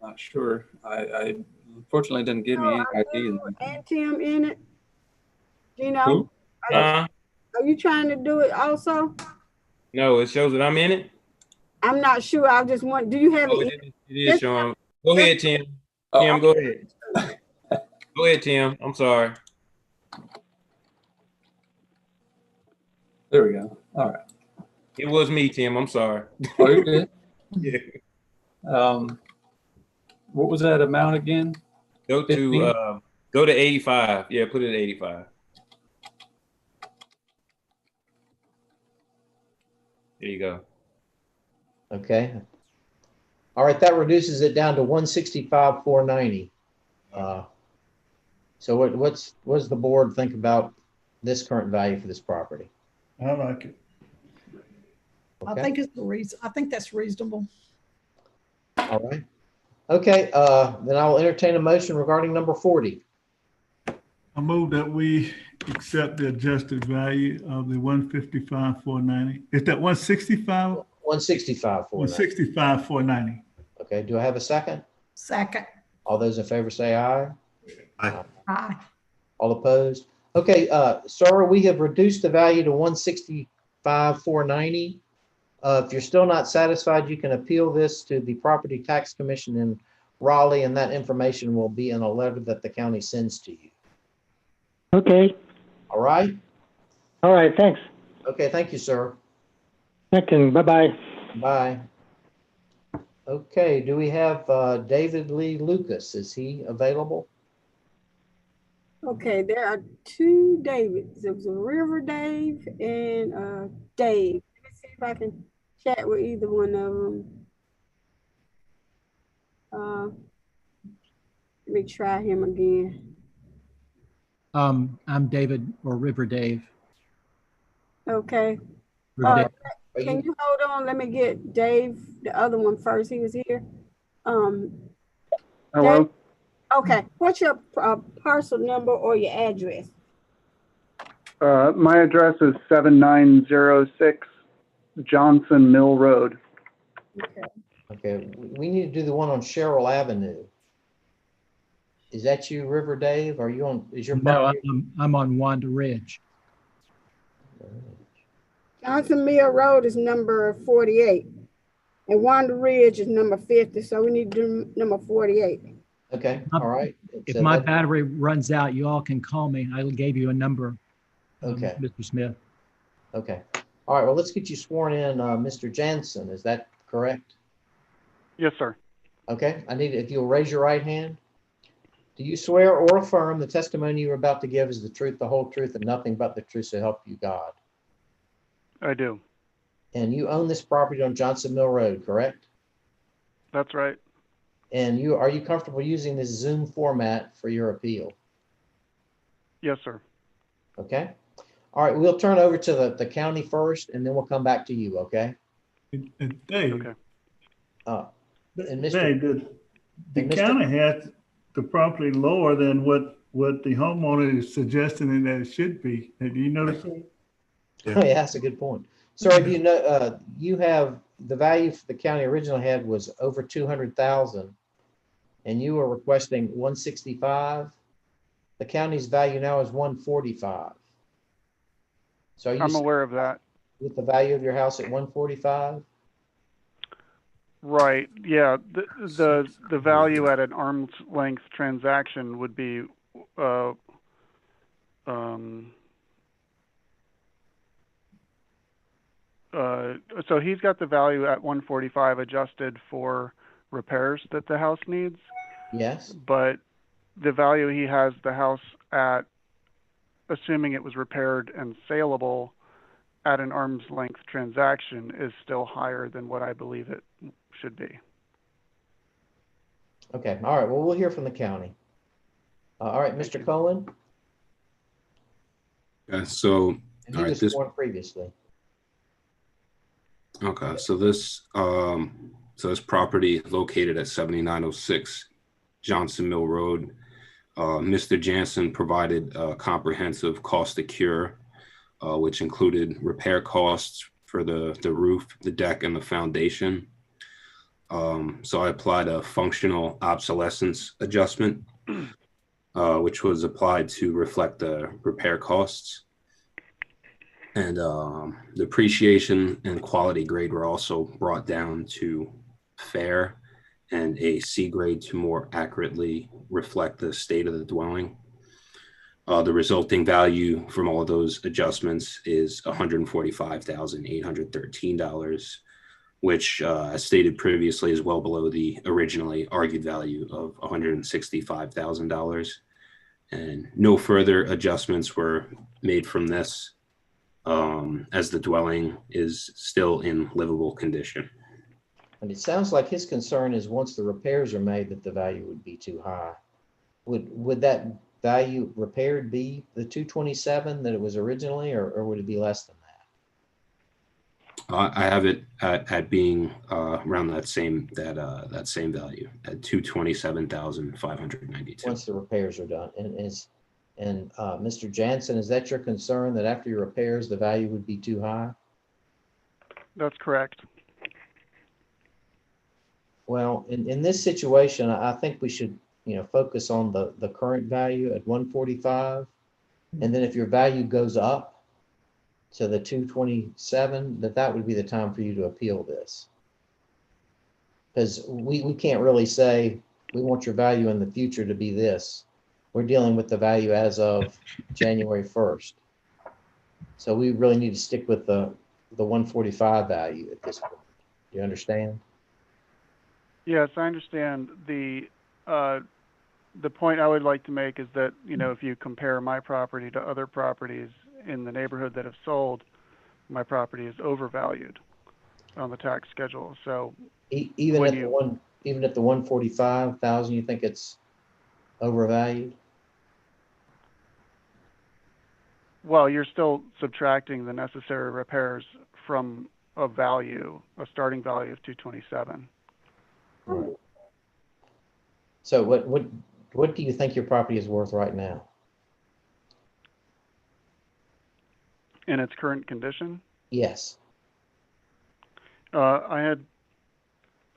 Not sure. I unfortunately didn't give me any ideas. And Tim in it? You know? Who? Are you trying to do it also? No, it shows that I'm in it. I'm not sure. I just want, do you have it is showing. Go ahead, Tim. Tim, go ahead. Go ahead, Tim. I'm sorry. There we go. All right. It was me, Tim. I'm sorry. Oh, you're good. Yeah. What was that amount again? Go to 85. Yeah, put it at 85. There you go. Okay. All right, that reduces it down to 165,490. So what does the board think about this current value for this property. I like it. I Okay. think it's I think that's reasonable. All right. Okay, then I will entertain a motion regarding number 40. I move that we accept the adjusted value of the 155,490. Is that 165? 165,490. 165,490. Okay, do I have a second? Second. All those in favor say aye. Aye. Aye. All opposed? Okay, sir, we have reduced the value to 165,490. If you're still not satisfied, you can appeal this to the Property Tax Commission in Raleigh, and that information will be in a letter that the county sends to you. Okay. All right? All right. Thanks. Okay, thank you, sir. Thank you. Bye-bye. Bye. Okay, do we have David Lee Lucas? Is he available? Okay, there are two Davids. There was a River Dave and Dave. Let me see if I can chat with either one of them. Let me try him again. I'm David, or River Dave. Okay. River Dave. Can you hold on? Let me get Dave, the other one first. He was here. Hello. Dave, okay. What's your parcel number or your address? My address is 7906 Johnson Mill Road. Okay. Okay, we need to do the one on Sherrill Avenue. Is that you, River Dave? Are you on, is your No, property? I'm on Wanda Ridge. Johnson Mill Road is number 48. And Wanda Ridge is number 50. So we need to do number 48. Okay, all right. If So my that- battery runs out, you all can call me. I gave you a number, Okay. Mr. Smith. Okay. All right, well, let's get you sworn in, Mr. Jansen. Is that correct? Yes, sir. Okay, I need, if you'll raise your right hand. Do you swear or affirm the testimony you're about to give is the truth, the whole truth, and nothing but the truth, so help you God? I do. And you own this property on Johnson Mill Road, correct? That's right. And are you comfortable using this Zoom format for your appeal? Yes, sir. Okay. All right, we'll turn over to the county first, and then we'll come back to you, okay? And Dave, Okay. And Mr. Dave, the and Mr. county has the property lower than what the homeowner is suggesting that it should be. Do you notice that? Oh, yeah, that's a good point. Sir, if you know, you have the value for the county originally had was over 200,000, and you were requesting 165. The county's value now is 145. So are you I'm aware of that. with the value of your house at 145? Right. Yeah. The value at an arm's length transaction would be so he's got the value at 145 adjusted for repairs that the house needs. Yes. But the value he has the house at, assuming it was repaired and saleable at an arm's length transaction, is still higher than what I believe it should be. Okay. All right. Well, we'll hear from the county. All right, Mr. Cohen. So, And he all right, was this, sworn previously. okay, so this property located at 7906 Johnson Mill Road. Mr. Jansen provided a comprehensive cost to cure, which included repair costs for the roof, the deck, and the foundation. So I applied a functional obsolescence adjustment, which was applied to reflect the repair costs. And depreciation and quality grade were also brought down to fair, and a C grade to more accurately reflect the state of the dwelling. The resulting value from all of those adjustments is $145,813, which, as stated previously, is well below the originally argued value of $165,000. And no further adjustments were made from this, as the dwelling is still in livable condition. And it sounds like his concern is once the repairs are made that the value would be too high. Would that value repaired be the 227 that it was originally, or would it be less than that? I have it at being around that same value at 227,592. Once the repairs are done, and Mr. Jansen, is that your concern that after your repairs the value would be too high? That's correct. Well, in this situation, I think we should, focus on the current value at 145, and then if your value goes up to the 227, that would be the time for you to appeal this. Because we can't really say we want your value in the future to be this. We're dealing with the value as of January 1st. So we really need to stick with the 145 value at this point. Do you understand? Yes, I understand. The point I would like to make is that, if you compare my property to other properties in the neighborhood that have sold, my property is overvalued on the tax schedule. So even at the 145,000, you think it's overvalued? Well, you're still subtracting the necessary repairs from a starting value of 227. Right. So what do you think your property is worth right now? In its current condition? Yes. I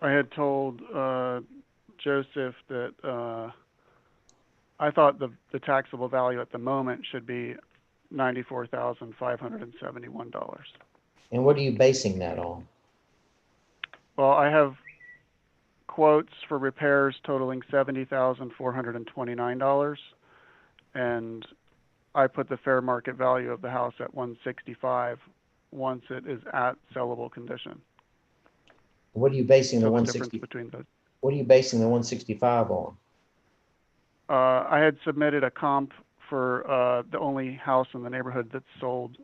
had told Joseph that I thought the taxable value at the moment should be $94,571. And what are you basing that on? Well, I have quotes for repairs totaling $70,429, and I put the fair market value of the house at $165 once it is at sellable condition. What are you basing the So 160? between those. What are you basing the 165 on? I had submitted a comp for the only house in the neighborhood that's sold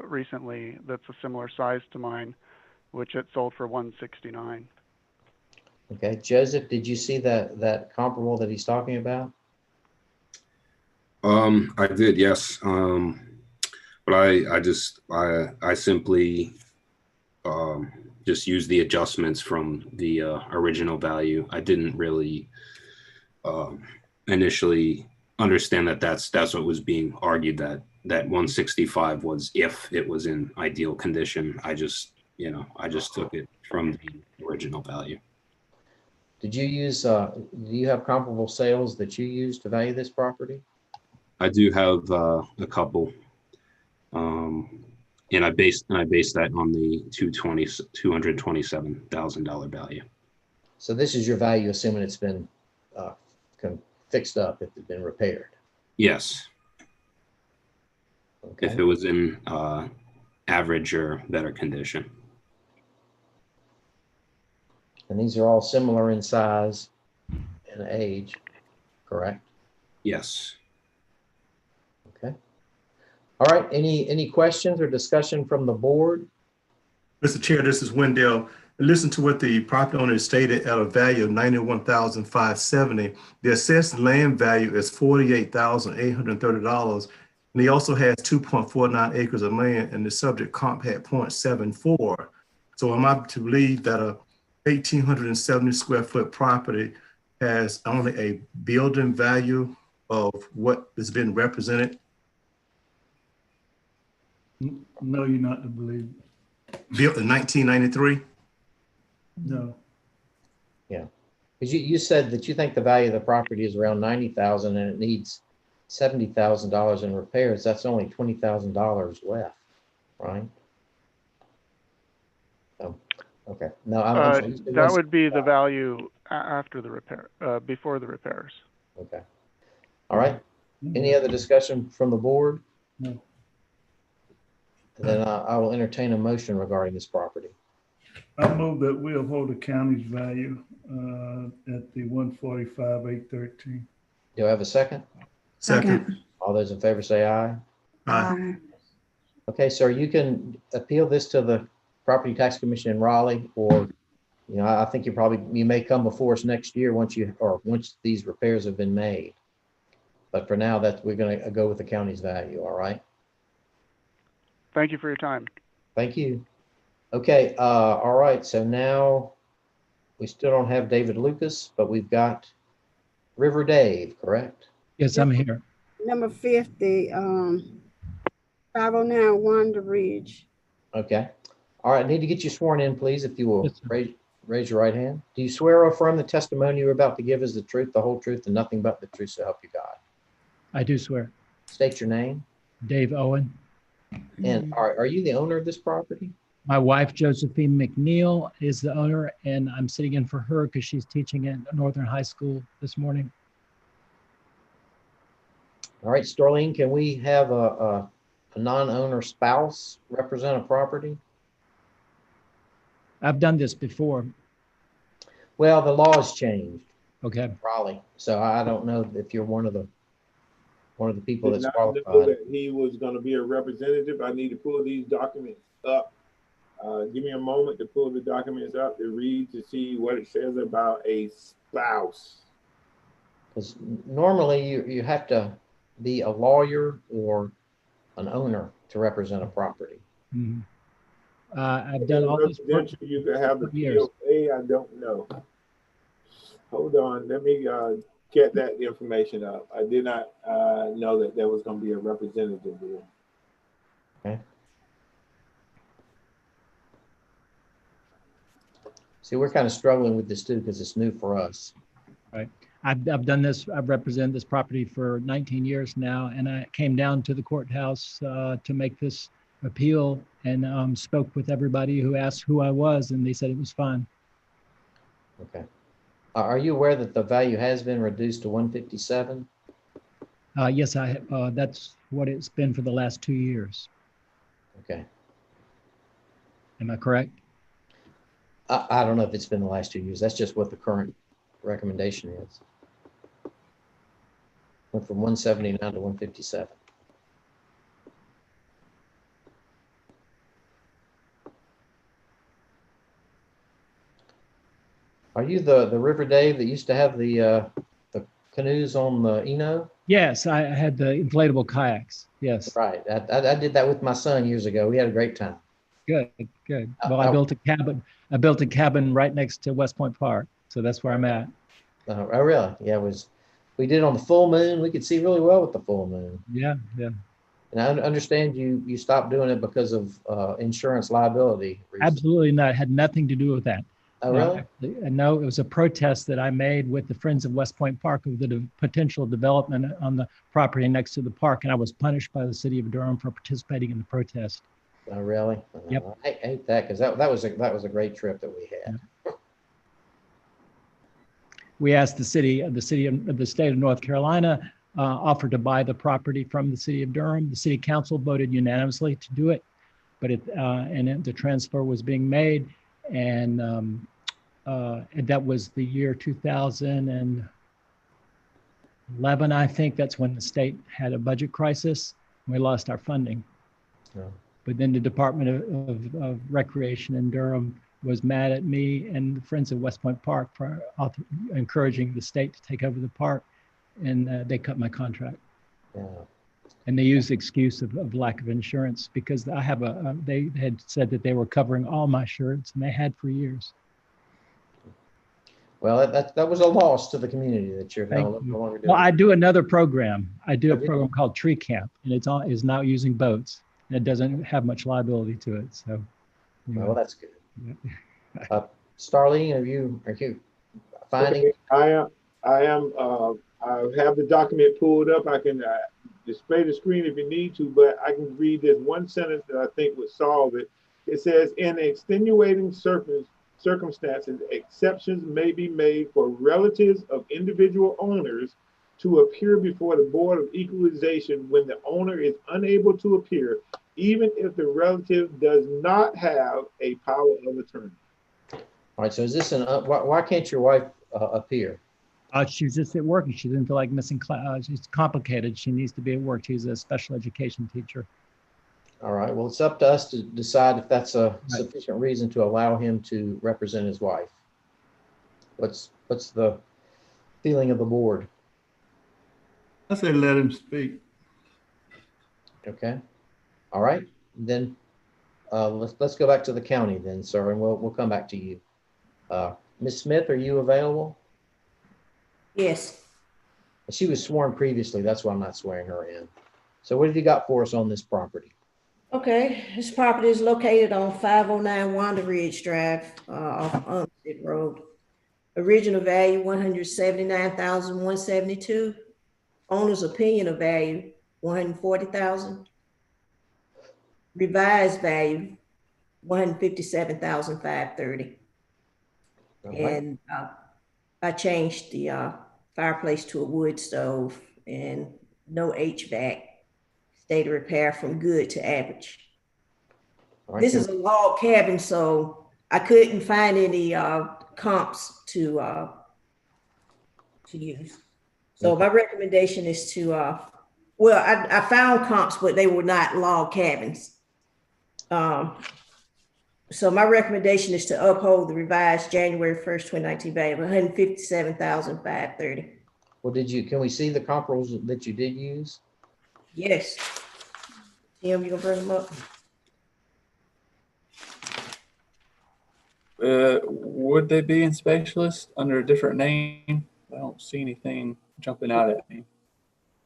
recently that's a similar size to mine, which it sold for $169. Okay, Joseph, did you see that comparable that he's talking about? I did, yes. But I simply just used the adjustments from the original value. I didn't really initially understand that that's what was being argued, that 165 was if it was in ideal condition. I just took it from the original value. Did you use, do you have comparable sales that you use to value this property? I do have a couple, and I based that on the $227,000 value. So this is your value, assuming it's been fixed up, if it's been repaired. Yes. Okay. If it was in average or better condition. And these are all similar in size and age, correct? Yes. Okay. All right. Any questions or discussion from the board? Mr. Chair, this is Wendell. Listen to what the property owner stated at a value of $91,570. The assessed land value is $48,830. And he also has 2.49 acres of land, and the subject comp had 0.74. So am I to believe that a 1,870 square foot property has only a building value of what has been represented? No, you're not to believe. Built in 1993? No. Yeah, because you said that you think the value of the property is around $90,000 and it needs $70,000 in repairs. That's only $20,000 left, right? Oh, okay. No, that would be the value after the repair, before the repairs. Okay. All right. Any other discussion from the board? No. Then I will entertain a motion regarding this property. I move that we uphold the county's value at the 145,813. Do I have a second? Second. All those in favor say aye. Aye. Okay, sir, you can appeal this to the Property Tax Commission in Raleigh, or I think you may come before us next year once these repairs have been made. But for now, we're going to go with the county's value. All right. Thank you for your time. Thank you. Okay. All right. So now we still don't have David Lucas, but we've got River Dave, correct? Yes, I'm here. Number 50, 509 Wanda Ridge. Okay. All right. I need to get you sworn in, please, if you will. Yes, raise your right hand. Do you swear or affirm the testimony you're about to give is the truth, the whole truth, and nothing but the truth, so help you God? I do swear. State your name. Dave Owen. And are you the owner of this property? My wife, Josephine McNeil, is the owner, and I'm sitting in for her because she's teaching at Northern High School this morning. All right, Starlene, can we have a non-owner spouse represent a property? I've done this before. Well, the law has changed. Okay. Raleigh. So I don't know if you're one of the people Did that's not know qualified. that he was going to be a representative. I need to pull these documents up. Give me a moment to pull the documents up to read to see what it says about a spouse. Because normally you have to be a lawyer or an owner to represent a property. Mm-hmm. I've done all this work. You could have the years. POA. I don't know. Hold on. Let me get that information up. I did not know that there was going to be a representative there. Okay. See, we're kind of struggling with this too because it's new for us. Right. I've done this. I've represented this property for 19 years now, and I came down to the courthouse to make this appeal and spoke with everybody who asked who I was, and they said it was fine. Okay. Are you aware that the value has been reduced to 157? Yes, I. That's what it's been for the last 2 years. Okay. Am I correct? I don't know if it's been the last 2 years. That's just what the current recommendation is. Went from 179 to 157. Are you the River Dave that used to have the canoes on the Eno? Yes, I had the inflatable kayaks. Yes. Right. I did that with my son years ago. We had a great time. Good, good. Well, I built a cabin. I built a cabin right next to West Point Park, so that's where I'm at. Oh, really? Yeah, we did it on the full moon. We could see really well with the full moon. Yeah, yeah. And I understand you stopped doing it because of insurance liability reasons. Absolutely not. It had nothing to do with that. Oh, really? No, it was a protest that I made with the Friends of West Point Park of the potential development on the property next to the park, and I was punished by the city of Durham for participating in the protest. Oh, really? Yep. I hate that because that was a great trip that we had. We asked the state of North Carolina offered to buy the property from the city of Durham. The city council voted unanimously to do it, but the transfer was being made, and that was the year 2011. I think that's when the state had a budget crisis. We lost our funding. Yeah. But then the Department of Recreation in Durham was mad at me and the Friends of West Point Park for encouraging the state to take over the park, and they cut my contract. Yeah. And they used the excuse of lack of insurance because they had said that they were covering all my insurance, and they had for years. Well, that was a loss to the community that you're no longer doing. Well, I do another program. I do a program called Tree Camp, and is now using boats, and it doesn't have much liability to it. So, well, that's good. Starlene, are you finding? Okay, I have the document pulled up. I can display the screen if you need to, but I can read this one sentence that I think would solve it. It says, in extenuating circumstances, exceptions may be made for relatives of individual owners to appear before the Board of Equalization when the owner is unable to appear, even if the relative does not have a power of attorney. All right, so is this why can't your wife appear? She's just at work and she didn't feel like missing class. It's complicated. She needs to be at work. She's a special education teacher. All right, well, it's up to us to decide if that's a sufficient reason to allow him to represent his wife. What's the feeling of the board? I say let him speak. Okay. All right. Then let's go back to the county then, sir, and we'll come back to you. Ms. Smith, are you available? Yes. She was sworn previously. That's why I'm not swearing her in. So what have you got for us on this property? Okay, this property is located on 509 Wanda Ridge Drive off Untitled Road. Original value $179,172. Owner's opinion of value $140,000. Revised value $157,530. And I changed the fireplace to a wood stove and no HVAC. State of repair from good to average. Right, this is a log cabin, so I couldn't find any comps to use. So my recommendation is to, well, I found comps, but they were not log cabins. So my recommendation is to uphold the revised January 1st, 2019 value of $157,530. Well, can we see the comparables that you did use? Yes. Tim, you gonna bring them up? Would they be in specialist under a different name? I don't see anything jumping out at me.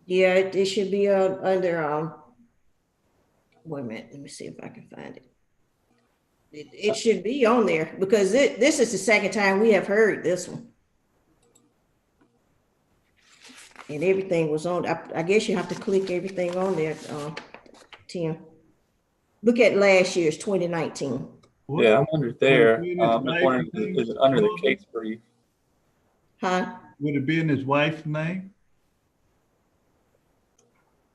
Yeah, it should be under, wait a minute, let me see if I can find it. It should be on there because this is the second time we have heard this one. And everything was on, I guess you have to click everything on there, Tim. Look at last year's 2019. What? Yeah, I'm under there. I'm wondering, is it under the case brief? Huh? Would it be in his wife's name?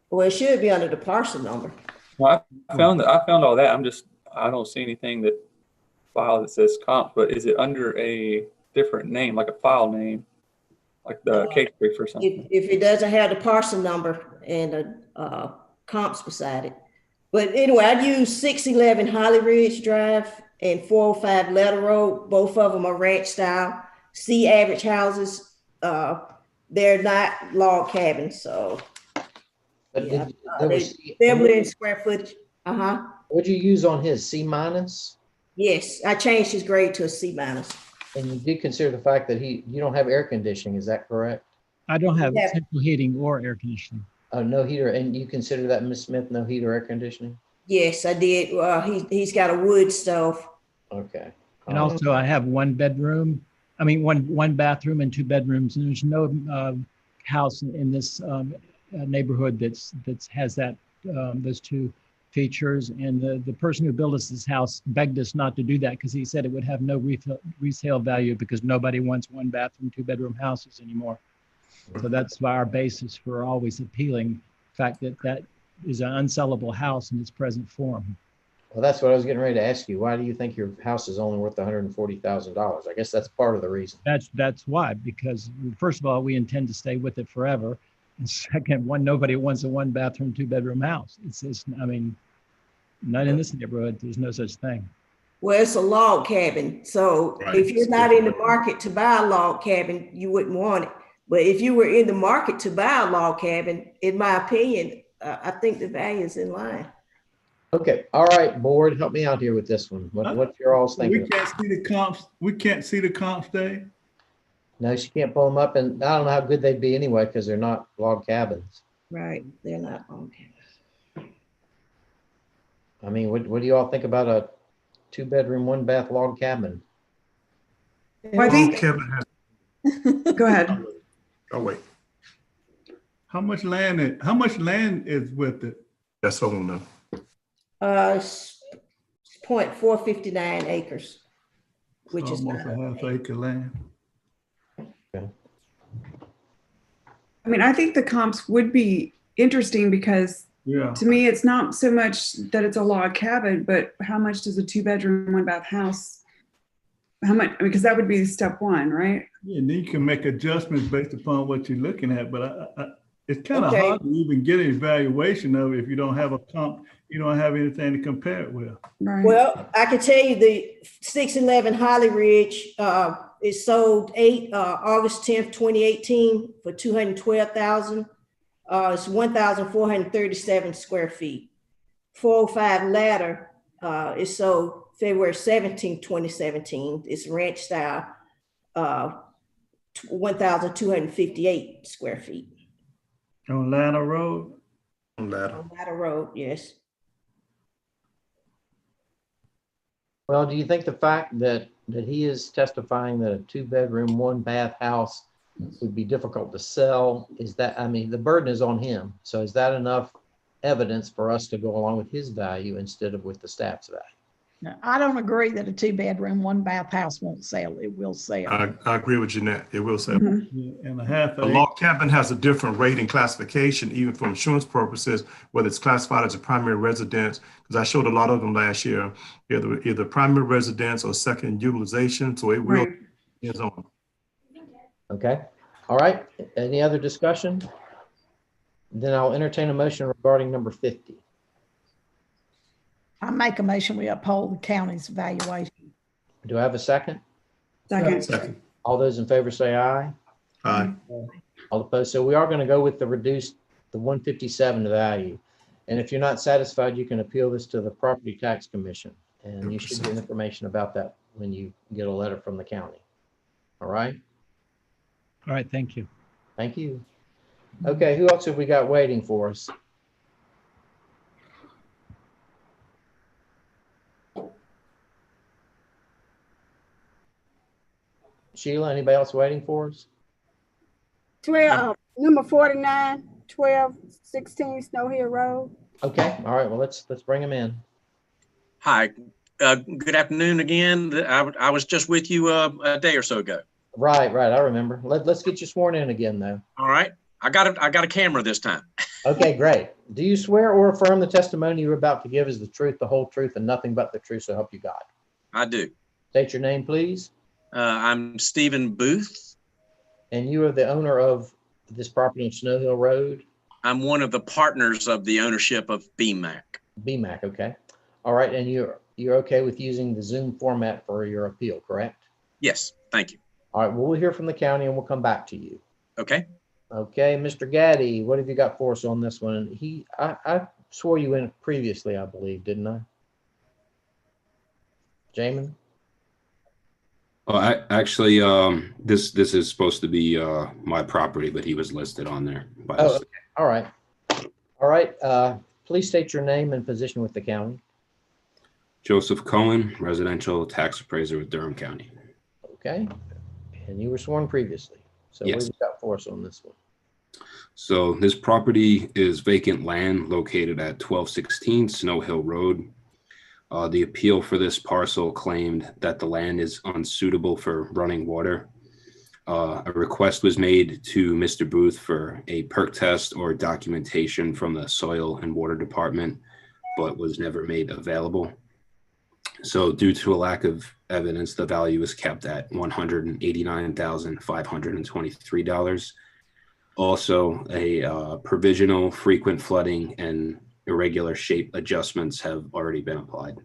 Well, it should be under the parcel number. Well, I found all that. I don't see anything that file that says comp, but is it under a different name, like a file name, like the case brief or something? If it doesn't have the parcel number and a comps beside it. But anyway, I'd use 611 Holly Ridge Drive and 405 Letter Road. Both of them are ranch style. C average houses. They're not log cabins, so yeah. They're in square footage. What'd you use on his C minus? Yes, I changed his grade to a C minus. And you did consider the fact that you don't have air conditioning, is that correct? I don't have central heating or air conditioning. Oh, no heater, and you consider that, Ms. Smith, no heater, air conditioning? Yes, I did. He's got a wood stove. Okay. And also I have one bathroom and 2 bedrooms, and there's no house in this neighborhood that has that those 2 features. And the person who built us this house begged us not to do that because he said it would have no resale value because nobody wants 1 bathroom, 2 bedroom houses anymore. So that's our basis for always appealing the fact that is an unsellable house in its present form. Well, that's what I was getting ready to ask you. Why do you think your house is only worth $140,000? I guess that's part of the reason. That's why, because first of all, we intend to stay with it forever. And second, nobody wants a 1 bathroom, 2 bedroom house. Not in this neighborhood. There's no such thing. Well, it's a log cabin. So if you're not in the market to buy a log cabin, you wouldn't want it. But if you were in the market to buy a log cabin, in my opinion, I think the value is in line. Okay. All right, board, help me out here with this one. What's your all's thinking? We can't see the comps. We can't see the comps, Dave. No, she can't pull them up, and I don't know how good they'd be anyway because they're not log cabins. Right, they're not log cabins. I mean, what do you all think about a 2 bedroom, 1 bath log cabin? Well, I think. Go ahead. Oh wait. How much land is with it? That's all I know. 0.459 acres, which is almost a half-acre land. Okay. I mean, I think the comps would be interesting because to me, it's not so much that it's a log cabin, but how much does a 2 bedroom, 1 bath house, how much, because that would be step 1, right? Yeah, and then you can make adjustments based upon what you're looking at, but it's kind of hard to even get an evaluation of it if you don't have a comp, you don't have anything to compare it with. Right. Well, I can tell you the 611 Holly Ridge is sold August 10th, 2018 for $212,000. It's 1,437 square feet. 405 ladder is sold February 17, 2017. It's ranch style, 1,258 square feet. On Ladder Road? On Ladder. On Ladder Road, yes. Well, do you think the fact that he is testifying that a 2-bedroom, 1-bath house would be difficult to sell, is that, I mean, the burden is on him. So is that enough evidence for us to go along with his value instead of with the staff's value? Now, I don't agree that a 2-bedroom, 1-bath house won't sell. It will sell. I agree with Jeanette. It will sell. And a half A log cabin has a different rating classification, even for insurance purposes, whether it's classified as a primary residence, because I showed a lot of them last year, either primary residence or second utilization. So it will depends on. Okay. All right. Any other discussion? Then I'll entertain a motion regarding number 50. I make a motion we uphold the county's valuation. Do I have a second? Second. All those in favor say aye. Aye. All opposed. So we are going to go with the 157 value. And if you're not satisfied, you can appeal this to the Property Tax Commission. And you should get information about that when you get a letter from the county. All right. All right, thank you. Thank you. Okay, who else have we got waiting for us? Sheila, anybody else waiting for us? 12, number 49, 1216 Snow Hill Road. Okay, all right, well, let's bring him in. Hi, good afternoon again. I was just with you a day or so ago. Right, I remember. Let's get you sworn in again, though. All right, I got a camera this time. Okay, great. Do you swear or affirm the testimony you're about to give is the truth, the whole truth, and nothing but the truth, so help you God? I do. State your name, please. I'm Stephen Booth. And you are the owner of this property on Snow Hill Road? I'm one of the partners of the ownership of BMAC. BMAC, okay. All right, and you're okay with using the Zoom format for your appeal, correct? Yes, thank you. All right, well, we'll hear from the county and we'll come back to you. Okay. Okay, Mr. Gaddy, what have you got for us on this one? I swore you in previously, I believe, didn't I? Jamin? Oh, actually, this is supposed to be my property, but he was listed on there. Oh, okay. All right. All right. Please state your name and position with the county. Joseph Cohen, residential tax appraiser with Durham County. Okay. And you were sworn previously. So Yes. what have you got for us on this one? So this property is vacant land located at 1216 Snow Hill Road. The appeal for this parcel claimed that the land is unsuitable for running water. A request was made to Mr. Booth for a perk test or documentation from the Soil and Water Department, but was never made available. So due to a lack of evidence, the value was kept at $189,523. Also, a provisional frequent flooding and irregular shape adjustments have already been applied.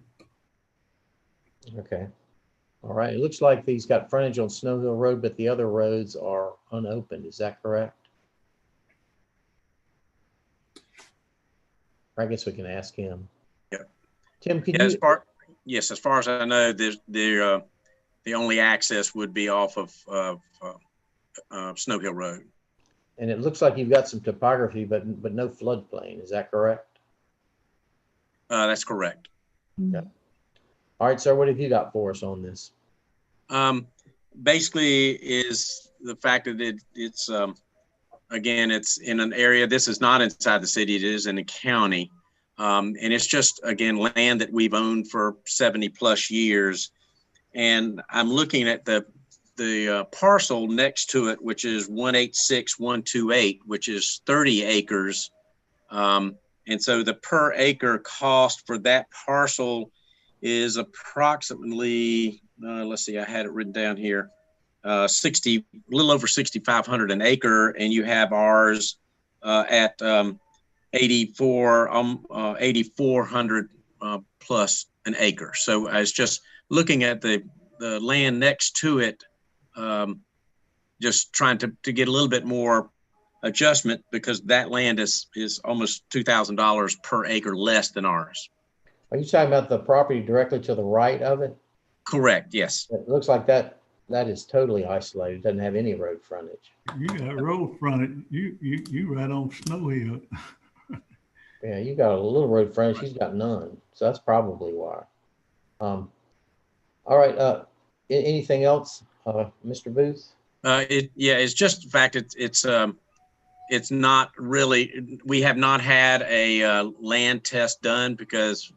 Okay. All right. It looks like he's got frontage on Snow Hill Road, but the other roads are unopened. Is that correct? I guess we can ask him. Yeah. Tim, can Yeah, you? Yes, as far as I know, the only access would be off of Snow Hill Road. And it looks like you've got some topography, but no floodplain. Is that correct? That's correct. Yeah. All right, sir. What have you got for us on this? Basically, is the fact that it's again, it's in an area. This is not inside the city. It is in the county. And it's just, again, land that we've owned for 70 plus years. And I'm looking at the parcel next to it, which is 186128, which is 30 acres. And so the per acre cost for that parcel is approximately, let's see, I had it written down here, a little over 6,500 an acre. And you have ours at 8,400 plus an acre. So I was just looking at the land next to it, just trying to get a little bit more adjustment because that land is almost $2,000 per acre less than ours. Are you talking about the property directly to the right of it? Correct, yes. It looks like that is totally isolated, doesn't have any road frontage. You got road frontage. You right on Snow Hill. Yeah, you got a little road frontage. He's got none, so that's probably why. All right. Anything else, Mr. Booth? It's just the fact it's not really. We have not had a land test done because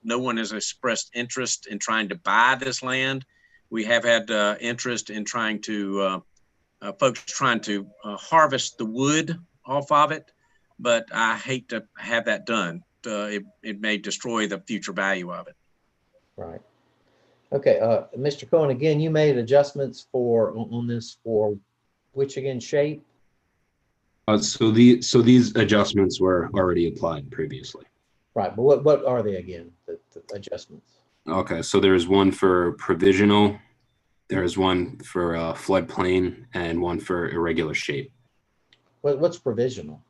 no one has expressed interest in trying to buy this land. We have had interest in trying to folks trying to harvest the wood off of it, but I hate to have that done. It may destroy the future value of it. Right. Okay, Mr. Cohen, again, you made adjustments on this for which again shape? So these adjustments were already applied previously. Right, but what are they again? The adjustments. Okay, so there's one for provisional, there's one for floodplain, and one for irregular shape. What's provisional?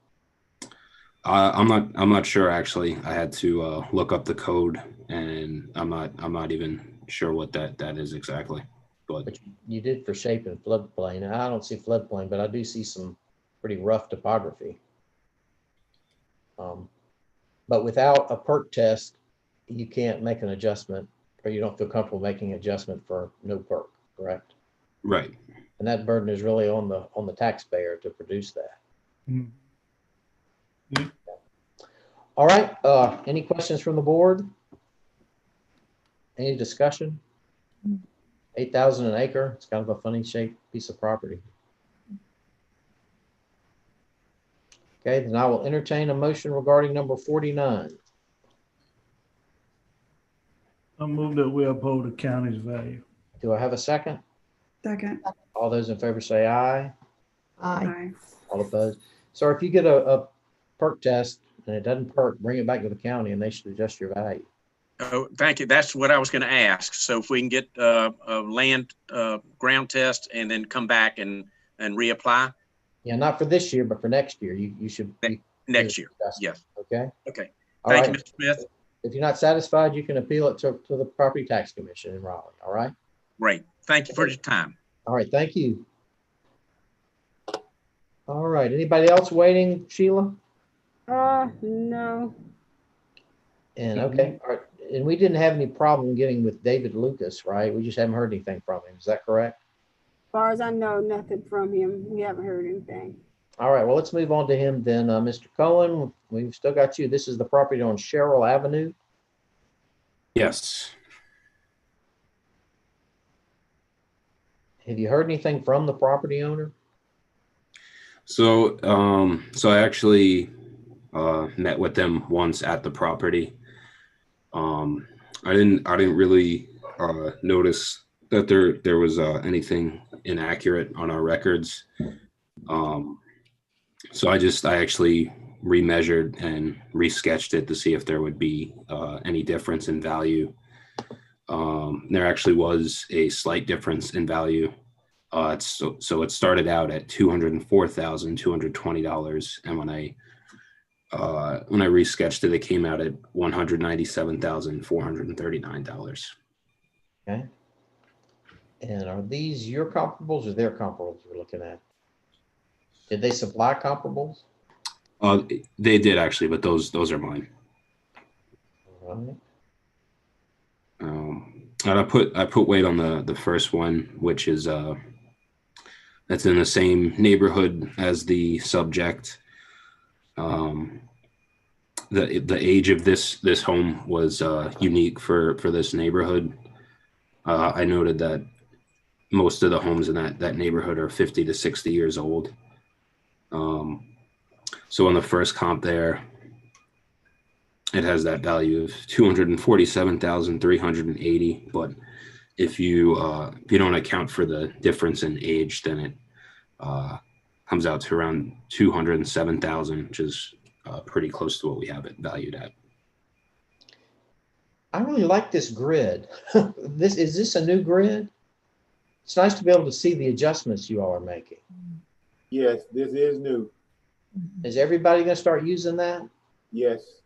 I'm not sure actually. I had to look up the code, and I'm not even sure what that is exactly. But you did for shape and floodplain. I don't see floodplain, but I do see some pretty rough topography. But without a perk test, you can't make an adjustment, or you don't feel comfortable making an adjustment for no perk, correct? Right. And that burden is really on the taxpayer to produce that. Mm. Yeah. All right. Any questions from the board? Any discussion? 8,000 an acre. It's kind of a funny shaped piece of property. Okay, then I will entertain a motion regarding number 49. I move that we uphold the county's value. Do I have a second? Second. All those in favor say aye. Aye. All opposed. So if you get a perk test and it doesn't perk, bring it back to the county and they should adjust your value. Oh, thank you. That's what I was going to ask. So if we can get a land ground test and then come back and reapply. Yeah, not for this year, but for next year, you should be next year. Yes. Okay. Okay. All Thank right. you, Mr. Smith. If you're not satisfied, you can appeal it to the Property Tax Commission in Raleigh. All right. Great. Thank you for your time. All right. Thank you. All right. Anybody else waiting, Sheila? No. And okay. All right. And we didn't have any problem getting with David Lucas, right? We just haven't heard anything from him. Is that correct? As far as I know, nothing from him. We haven't heard anything. All right. Well, let's move on to him then. Mr. Cohen, we've still got you. This is the property on Sherrill Avenue. Yes. Have you heard anything from the property owner? So I actually met with them once at the property. I didn't really notice that there was anything inaccurate on our records. So I actually remeasured and resketched it to see if there would be any difference in value. There actually was a slight difference in value. So it started out at $204,220, and when I resketched it, it came out at $197,439. Okay. And are these your comparables or their comparables we're looking at? Did they supply comparables? They did actually, but those are mine. All right. And I put weight on the first one, which is that's in the same neighborhood as the subject. The age of this home was unique for this neighborhood. I noted that most of the homes in that neighborhood are 50 to 60 years old. So on the first comp there, it has that value of $247,380. But if you don't account for the difference in age, then it comes out to around $207,000, which is pretty close to what we have it valued at. I really like this grid. Is this a new grid? It's nice to be able to see the adjustments you all are making. Yes, this is new. Is everybody gonna start using that? Yes.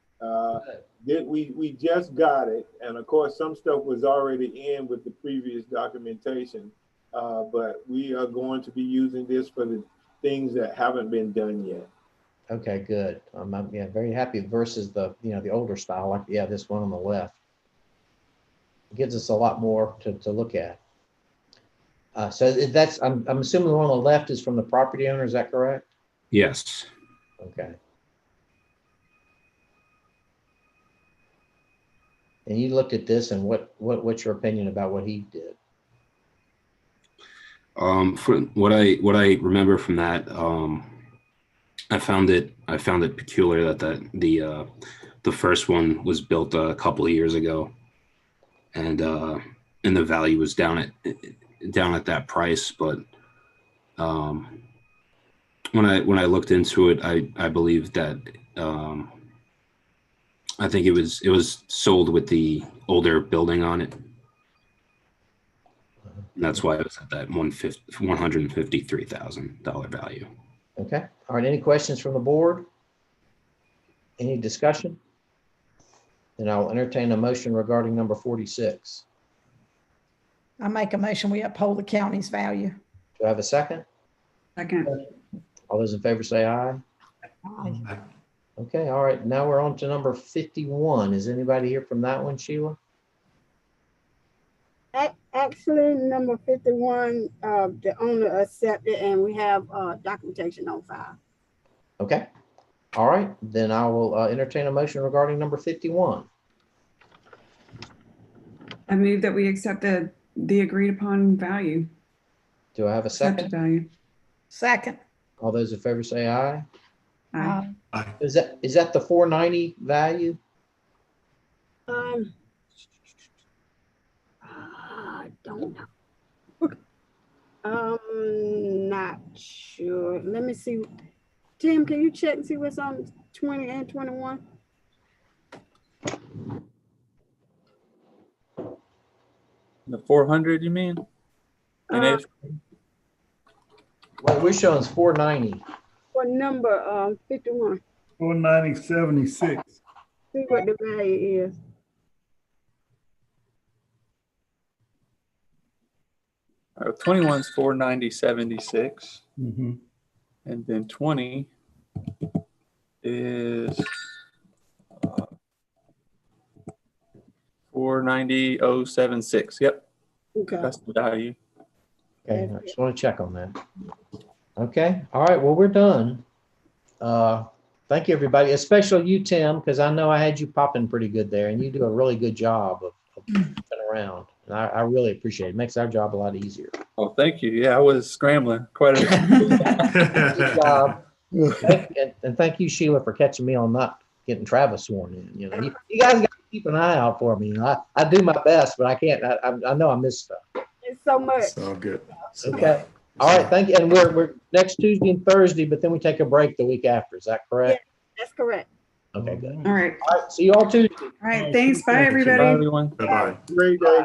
We just got it, and of course some stuff was already in with the previous documentation, but we are going to be using this for the things that haven't been done yet. Okay, good. I'm very happy versus the the older style, like this one on the left. It gives us a lot more to look at. So that's I'm assuming the one on the left is from the property owner. Is that correct? Yes. Okay. And you looked at this, and what's your opinion about what he did? For what I remember from that, I found it peculiar that the first one was built a couple of years ago, and the value was down at that price. But when I looked into it, I believe that I think it was sold with the older building on it. And that's why it was at that $153,000 value. Okay. All right. Any questions from the board? Any discussion? Then I'll entertain a motion regarding number 46. I make a motion, we uphold the county's value. Do I have a second? Second. All those in favor say aye. Aye. Okay. All right. Now we're on to number 51. Is anybody here from that one, Sheila? Actually, number 51, the owner accepted, and we have documentation on file. Okay. All right. Then I will entertain a motion regarding number 51. I move that we accept the agreed upon value. Do I have a second? Accepted value. Second. All those in favor say aye. Aye. Aye. Is that the 490 value? I don't know. Not sure. Let me see. Tim, can you check and see what's on 20 and 21? The 400, you mean? What we're showing is 490. What number? 51. 490.76. See what the value is. All right, 21's 490.76. Mm-hmm. And then 20 is 490.076. Yep. Okay. That's the value. Okay, I just want to check on that. Okay, all right, well, we're done. Thank you, everybody, especially you, Tim, because I know I had you popping pretty good there, and you do a really good job of coming around. And I really appreciate it. It makes our job a lot easier. Oh, thank you. Yeah, I was scrambling quite a bit. Good job. And thank you, Sheila, for catching me on not getting Travis sworn in. You guys got to keep an eye out for me. I do my best, but I can't. I know I miss stuff. It's so much. It's all good. Okay. All right. Thank you. And we're next Tuesday and Thursday, but then we take a break the week after. Is that correct? Yeah, that's correct. Okay, good. All right. All right. See you all Tuesday. All right. Thanks. Bye, everybody. Bye, everyone. Bye-bye. Great day.